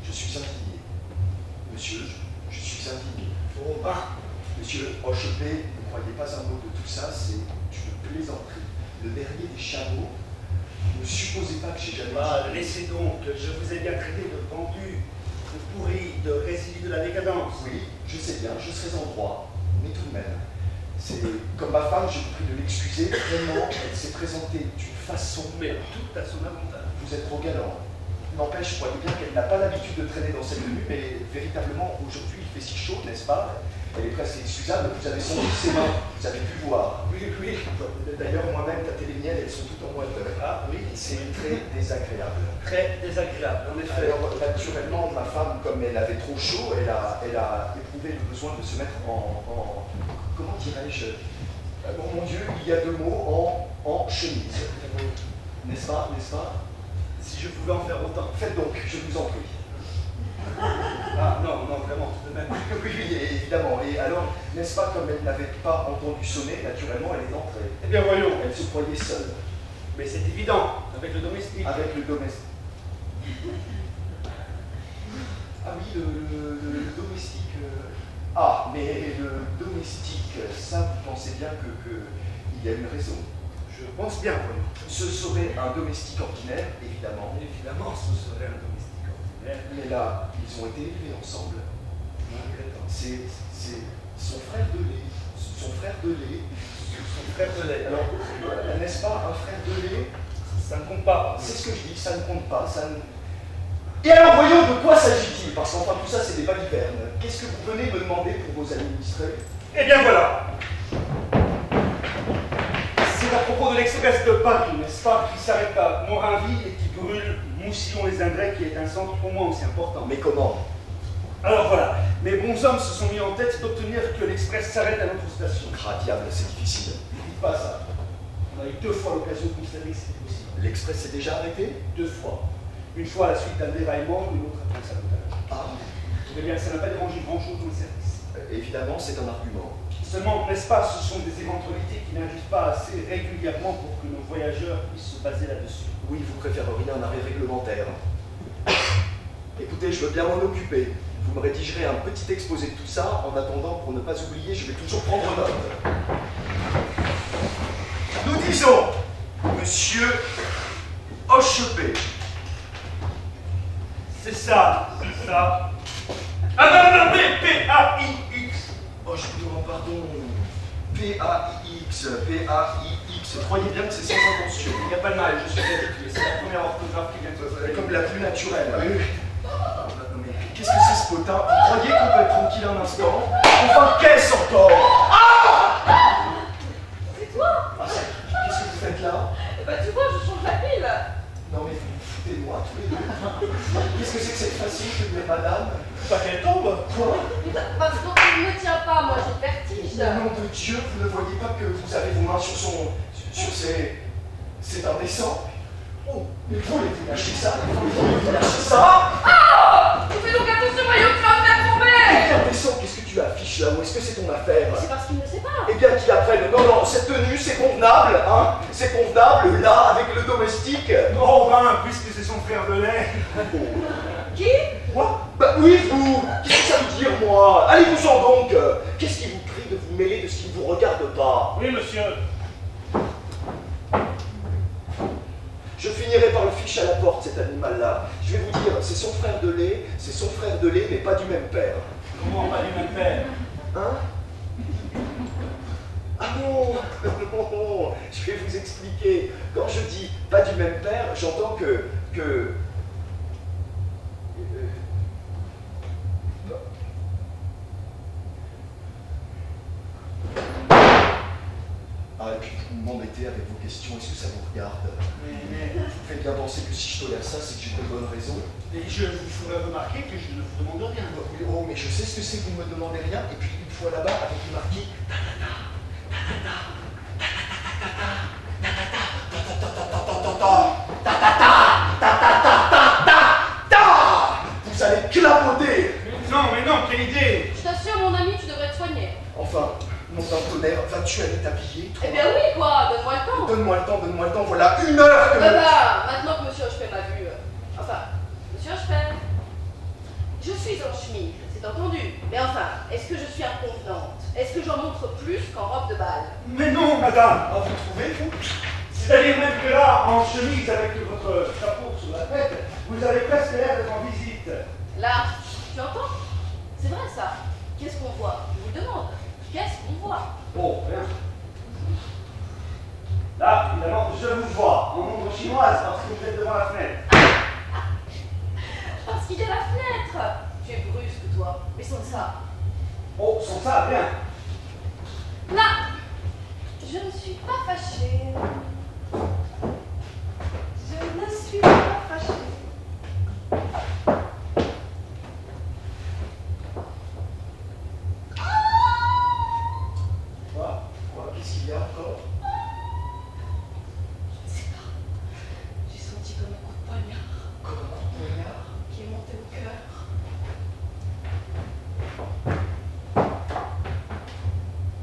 Je suis indigné. Monsieur, je suis indigné. Oh, bah. Monsieur Hochepet, ne croyez pas un mot de tout ça, c'est une plaisanterie. Le dernier des chameaux. Ne supposez pas que j'ai jamais Bah, dit. laissez donc, je vous ai bien traité de vendu, de pourri, de résidu de la décadence. Oui, je sais bien, je serais en droit, mais tout de même. C'est comme ma femme, je vous prie de l'excuser. Vraiment, elle s'est présentée d'une façon. Mais tout à son avantage. Vous êtes trop galant. N'empêche, je croyais bien qu'elle n'a pas l'habitude de traîner dans cette tenue, mais véritablement, aujourd'hui, il fait si chaud, n'est-ce pas? Elle est presque excusable, vous avez senti ses mains, vous avez pu voir. Oui, oui. D'ailleurs, moi-même, tâter les miennes, elles sont toutes en moiteur. Ah, oui. C'est très désagréable. Très désagréable, en effet. Alors, naturellement, ma femme, comme elle avait trop chaud, elle a éprouvé le besoin de se mettre en comment dirais-je? Mon Dieu, il y a deux mots, en chemise. N'est-ce pas, n'est-ce pas? Si je pouvais en faire autant. Faites donc, je vous en prie. Ah, non, non, vraiment, tout de même. Oui, oui, évidemment. Et alors, n'est-ce pas, comme elle n'avait pas entendu sonner, naturellement, elle est entrée. Eh bien, voyons. Elle se croyait seule, Mais c'est évident, avec le domestique. avec le domestique. Ah oui, le domestique. Ah, mais le domestique, ça, vous pensez bien qu'il y a une raison. Je pense bien, voyons. Ce serait un domestique ordinaire, évidemment. Évidemment, ce serait un domestique ordinaire. Mais là, ils ont été élevés ensemble. C'est son frère de lait. Son frère de lait. Son frère de lait. Alors, n'est-ce pas, un frère de lait? Ça ne compte pas. C'est ce que je dis, ça ne compte pas. Et alors, voyons de quoi s'agit-il? Parce qu'enfin, tout ça, c'est des balivernes. Qu'est-ce que vous venez me demander pour vos administrés? Eh bien voilà. C'est à propos de l'Express de Paris, n'est-ce pas, qui s'arrête à Morinville et qui brûle Moussillon-les-Ingrès, qui est un centre pour moi aussi important. Mais comment? Alors voilà, mes bons hommes se sont mis en tête d'obtenir que l'Express s'arrête à notre station. Ah, diable, c'est difficile. Ne dites pas ça. On a eu 2 fois l'occasion de constater que c'était possible. L'Express s'est déjà arrêté? 2 fois. Une fois à la suite d'un déraillement, une autre après un sabotage. Ah, Eh bien, ça n'a pas dérangé grand-chose dans le service. évidemment, c'est un argument. Seulement, n'est-ce pas, ce sont des éventualités qui n'arrivent pas assez régulièrement pour que nos voyageurs puissent se baser là-dessus. Oui, vous préféreriez un arrêt réglementaire. Écoutez, je veux bien m'en occuper. Vous me rédigerez un petit exposé de tout ça. En attendant, pour ne pas oublier, je vais toujours prendre note. Nous disons, Monsieur Hochepé. C'est ça, c'est ça. Ah non, P-A-I-X. Oh, je vous demande pardon. P-A-I-X, P-A-I-X. Croyez bien que c'est sans intention. Il n'y a pas de mal, je suis habitué. C'est la première orthographe qui vient de se faire. Comme la plus naturelle. Mais qu'est-ce que c'est ce potin? Vous croyez qu'on peut être tranquille un instant? Enfin, qu'est-ce encore? C'est toi? Qu'est-ce que vous faites là? Bah tu vois, je change la pile. Non mais vous foutez de moi tous les deux. Qu'est-ce que c'est que cette facile que de mettre madame? Pas qu'elle tombe. Quoi? Parce que il ne me tient pas, moi j'ai le vertige. Au nom de Dieu, vous ne voyez pas que vous avez vos mains sur ses... C'est indécent. Oh, mais vous voulez-vous lâcher ça? Vous lâcher ça? Ah! Tu fais donc attention, voyons, tu vas me faire tomber! C'est indécent, qu'est-ce que tu affiches là? Ou est-ce que c'est ton affaire? C'est parce qu'il ne sait pas. Eh bien, qu'il apprenne. Non, non, cette tenue, c'est convenable, hein? C'est convenable, là, avec le domestique. Oh ben, puisque c'est son frère de lait. Qui? Quoi? Bah oui, vous! Qu'est-ce que ça veut dire, moi? Allez-vous-en donc! Qu'est-ce qui vous prie de vous mêler de ce qui ne vous regarde pas? Oui, monsieur. Je finirai par le fiche à la porte, cet animal-là. Je vais vous dire, c'est son frère de lait, mais pas du même père. Comment pas du même père? Hein? Ah non, non, je vais vous expliquer. Quand je dis pas du même père, j'entends que... Ah, et puis vous m'embêtez avec vos questions, est-ce que ça vous regarde? Mais Vous faites bien penser que si je tolère ça, c'est que j'ai de bonnes raisons. et je vous ferai remarquer que je ne vous demande rien. Oh, mais je sais ce que c'est que vous ne me demandez rien, et puis une fois là-bas, avec le marquis, vous allez clapoter. Mais non, quelle idée! Je t'assure, mon ami, tu devrais te soigner. Enfin, mon tonnerre, vas-tu aller t'habiller, toi? Eh bien oui, quoi, donne-moi le temps. Donne-moi le temps, voilà 1 heure que... Maintenant que monsieur Hochepé m'a vu... Enfin, monsieur Hochepé, je suis en chemise, c'est entendu. Mais enfin, est-ce que je suis inconvenante? Est-ce que j'en montre plus qu'en robe de bal? Mais non, madame! Ah, vous trouvez, vous? C'est-à-dire même que là, en chemise avec votre chapeau sur la tête, vous avez presque l'air d'être en visite. Là, tu entends? C'est vrai ça. Qu'est-ce qu'on voit? Je vous demande. Qu'est-ce qu'on voit? Oh, rien. Là, évidemment, je vous vois, en ombre chinoise, parce que vous êtes devant la fenêtre. Parce qu'il y a la fenêtre. Tu es brusque, toi. Mais sans ça. Oh, sans ça, rien. Là, je ne suis pas fâchée. Je ne suis pas fâchée. Quoi? Qu'est-ce qu'il y a encore? Je ne sais pas. J'ai senti comme un coup de poignard Comme un coup de poignard? qui est monté au cœur.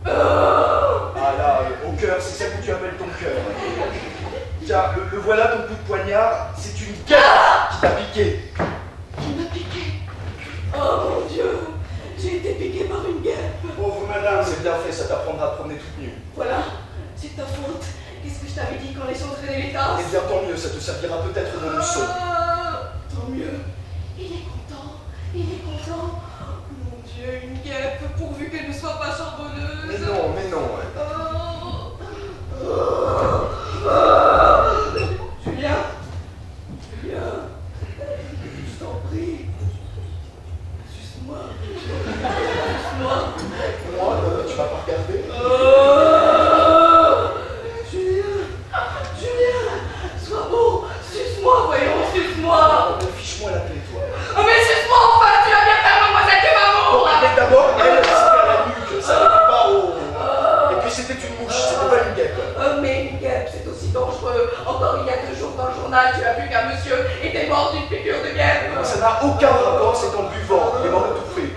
Ah là, au cœur, c'est ça que tu appelles ton cœur. bien fait, ça t'apprendra à te promener toute nue. Voilà, c'est ta faute. Qu'est-ce que je t'avais dit quand les gens traînaient les tasses? Eh bien, tant mieux, ça te servira peut-être de leçon. Tant mieux. Il est content, il est content. Mon Dieu, une guêpe, pourvu qu'elle ne soit pas charbonneuse. Mais non, mais non. Julien, Julien, je t'en prie. Suce-moi. Suce-moi. Moi, tu vas pas regarder. Julien, sois bon, suce-moi, voyons, suce-moi. Fiche-moi la plaie, toi. Oh mais suce-moi enfin, tu vas bien faire mademoiselle de Mamour. Mais d'abord, elle, c'était à la nuque, ça n'était pas au... Et puis c'était une mouche, c'était pas une guêpe. Mais une guêpe, c'est aussi dangereux. Encore il y a 2 jours dans le journal, tu as vu qu'un monsieur était mort d'une piqûre de guêpe. Ça n'a aucun rapport, c'est en buvant. Il est mort étouffé.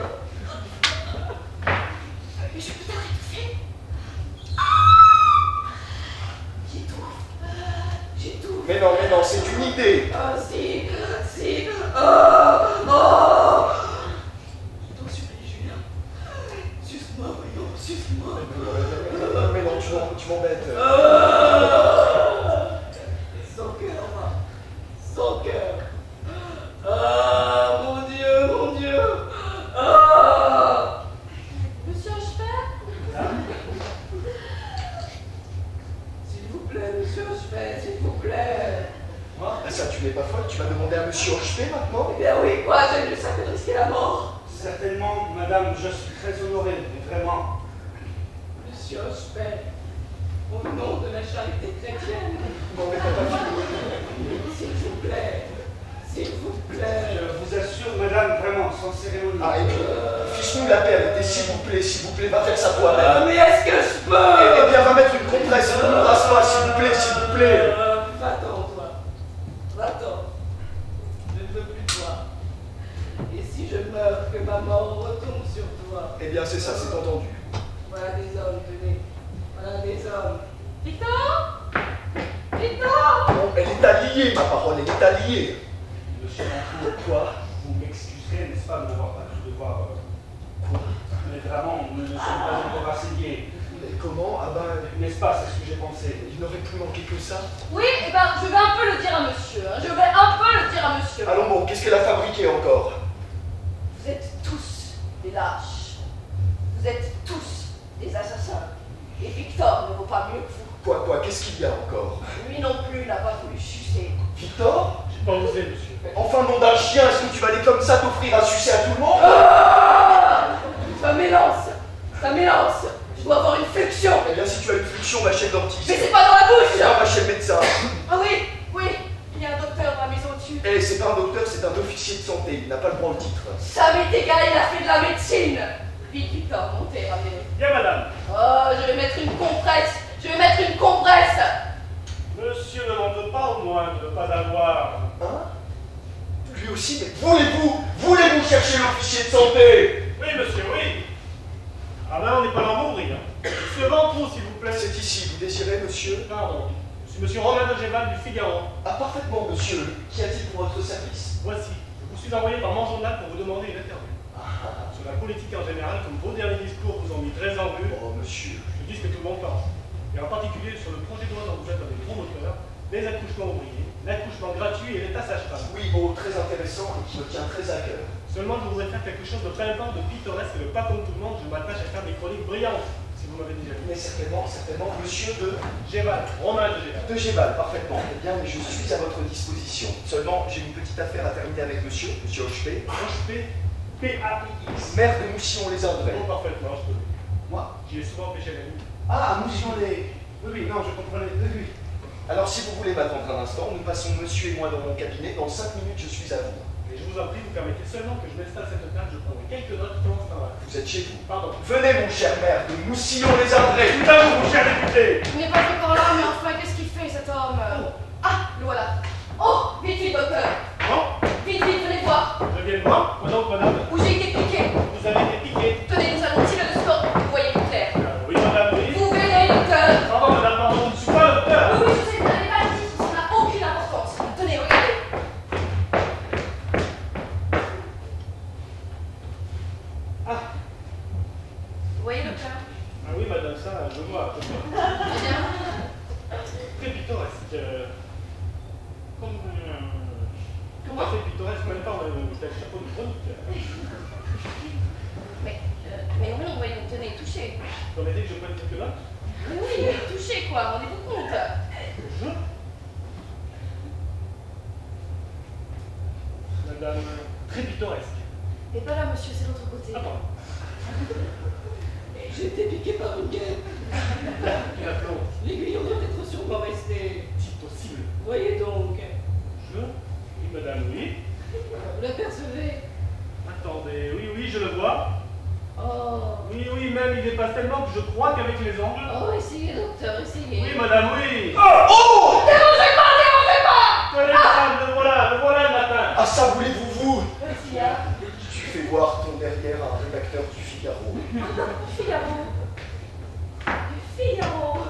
Mais je peux t'arrêter. J'étouffe. Mais non, c'est une idée. Ah si. Je t'en supplie, Julien. Suce-moi, voyons, suce-moi. Mais non, tu m'embêtes. Sans cœur, moi. Sans cœur. Ah, mon Dieu. Ah. Monsieur Hochefeld? S'il vous plaît, monsieur Hochefeld, s'il vous plaît. Ça, tu n'es pas folle, tu vas demander à monsieur Hochefeld maintenant? Eh bien oui, quoi, j'aime mieux ça que de risquer la mort. Certainement, madame, je suis très honoré, mais vraiment. Monsieur Hochefeld, au nom de la charité chrétienne, Non, mais t'as pas fini. s'il vous plaît. Je vous assure, madame, vraiment, sans cérémonie. Ah, et puis, fiche-nous la paix avec des s'il vous plaît, va faire ça toi-même. Mais est-ce que je peux? Eh bien, va mettre une compresse, ne nous brasse pas, s'il vous plaît. Va-t'en, toi. Va-t'en. Je ne veux plus de toi. Et si je meurs, que ma mort retombe sur toi. Eh bien, c'est ça, c'est entendu. Voilà des hommes, tenez. Voilà des hommes. Victor? Victor? Non, elle est alliée, ma parole, elle est alliée. Monsieur Mantour, quoi? Vous m'excuserez, n'est-ce pas, de n'avoir pas pu devoir... Quoi? Mais vraiment, nous ne sommes pas encore assez liés. Mais comment? Ah ben, N'est-ce pas, c'est ce que j'ai pensé. il n'aurait plus manqué que ça. Oui, eh ben, je vais un peu le dire à monsieur. Je vais un peu le dire à monsieur. Allons bon, qu'est-ce qu'elle a fabriqué encore? Vous êtes tous des lâches. Vous êtes tous des assassins. Et Victor ne vaut pas mieux que vous. Quoi, qu'est-ce qu'il y a encore? Lui non plus n'a pas voulu sucer. Victor? J'ai pas osé, monsieur. Mais enfin, nom d'un chien, est-ce que tu vas aller comme ça t'offrir à sucer à tout le monde? Ça m'élance. Je dois avoir une flexion. Eh bien, si tu as une fluxion, va chez le dentiste. Mais c'est pas dans la bouche. Viens, va chez le médecin. Ah oui, il y a un docteur dans la maison au-dessus. Eh, c'est pas un docteur, c'est un officier de santé, il n'a pas le droit au titre. Ça m'est égal, il a fait de la médecine. Vite, Victor, montez, ramenez. Bien, madame. Oh, je vais mettre une compresse. Monsieur ne m'en veut pas, au moins, de ne pas avoir. Hein? Lui aussi, mais voulez-vous chercher l'officier de santé? Oui, monsieur, oui. Ah ben, on n'est pas là pour mourir. Monsieur Ventroux, s'il vous plaît. C'est ici, vous désirez, monsieur? Pardon. Je suis monsieur Romain de Géval du Figaro. Ah, parfaitement, monsieur. Qu'y a-t-il pour votre service? Voici. Je vous suis envoyé par mon journal pour vous demander une interview. Sur la politique en général, comme vos derniers discours vous ont mis très en vue. Oh, monsieur. Je dis ce que tout le monde pense. Et en particulier sur le projet de loi dont vous êtes un des promoteurs, les accouchements ouvriers, l'accouchement gratuit et l'état sage-femme. Oui, bon, très intéressant et qui me tient très à cœur. Seulement, je voudrais faire quelque chose de pimpant, de pittoresque et de pas comme tout le monde. Je m'attache à faire des chroniques brillantes, si vous m'avez déjà vu. Mais certainement, monsieur de Géval, Romain de Géval. Géval, parfaitement. Eh bien, mais je suis à votre disposition. Seulement, j'ai une petite affaire à terminer avec monsieur Hochefeld. P-A-I-X. Maire de Moussillon-les-Andrés. Oh, parfaitement, je peux. Moi? J'y ai souvent pêché la nuit. Ah, Moussillon-les... Oui, non, je comprenais. Oui. Alors, si vous voulez m'attendre un instant, nous passons monsieur et moi dans mon cabinet. Dans 5 minutes, je suis à vous. Mais je vous en prie, vous permettez seulement que je m'installe à cette table, je prendrai quelques notes pendant ce temps-là. Vous êtes chez vous. Pardon. Venez, mon cher maire de Moussillon-les-Andrés. Tout à vous, mon cher député. Il n'est pas encore là, mais enfin, qu'est-ce qu'il fait cet homme? Ah, le voilà. Oh, vite, docteur. Bon, Vite, venez voir. je viens de voir. Pendant que madame, Où j'ai été piqué. vous avez été piqué. Tenez, nous allons tirer le score. Vous voyez plus clair. Oui, madame, oui. Vous venez, docteur. Pardon, madame, pardon, je ne suis pas le docteur. Oui, je sais, vous n'avez pas le titre, ça n'a aucune importance. Tenez, regardez. Ah, Vous voyez, docteur? c'est un chapeau de chroniqueur. Mais non, voyons, tenez, touchez. Permettez que je prenne quelques notes? Mais oui, touchez quoi, rendez-vous compte. Je? Madame, très pittoresque. Et pas là, monsieur, c'est l'autre côté. Ah, pardon. J'ai été piqué par une guêpe. Et la plombe. L'aiguillon doit être sûrement resté. Si possible. Voyez donc. Je? Oui, madame, oui. Vous l'apercevez? Attendez, oui, je le vois. Oh. Oui, même il dépasse tellement que je crois qu'avec les ongles. Oh, essayez, docteur, essayez. Oui, madame, oui. Oh! Dérangez pas! Tenez, madame, le voilà le matin. Ah ça, voulez-vous vous? Qu'est-ce qu'il y a? Tu fais voir ton derrière à un rédacteur du Figaro. Figaro.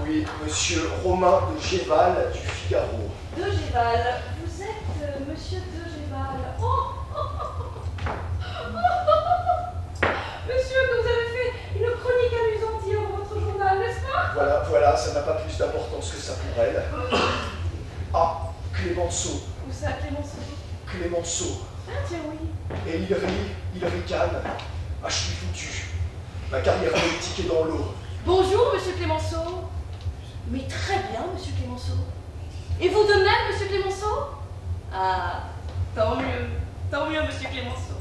Oui, monsieur Romain de Géval du Figaro. De Géval. Vous êtes monsieur de Géval. Oh. Monsieur, que vous avez fait une chronique amusante hier dans votre journal, n'est-ce pas? Voilà, ça n'a pas plus d'importance que ça pour elle. Ah, Clémenceau. Où ça, Clémenceau? Clémenceau. Ah tiens, oui. Et il ricane. Ah, je suis foutu. Ma carrière politique est dans l'eau. Bonjour, monsieur Clémenceau. Mais très bien, monsieur Clémenceau. Et vous de même, monsieur Clémenceau? Ah, tant mieux, monsieur Clémenceau.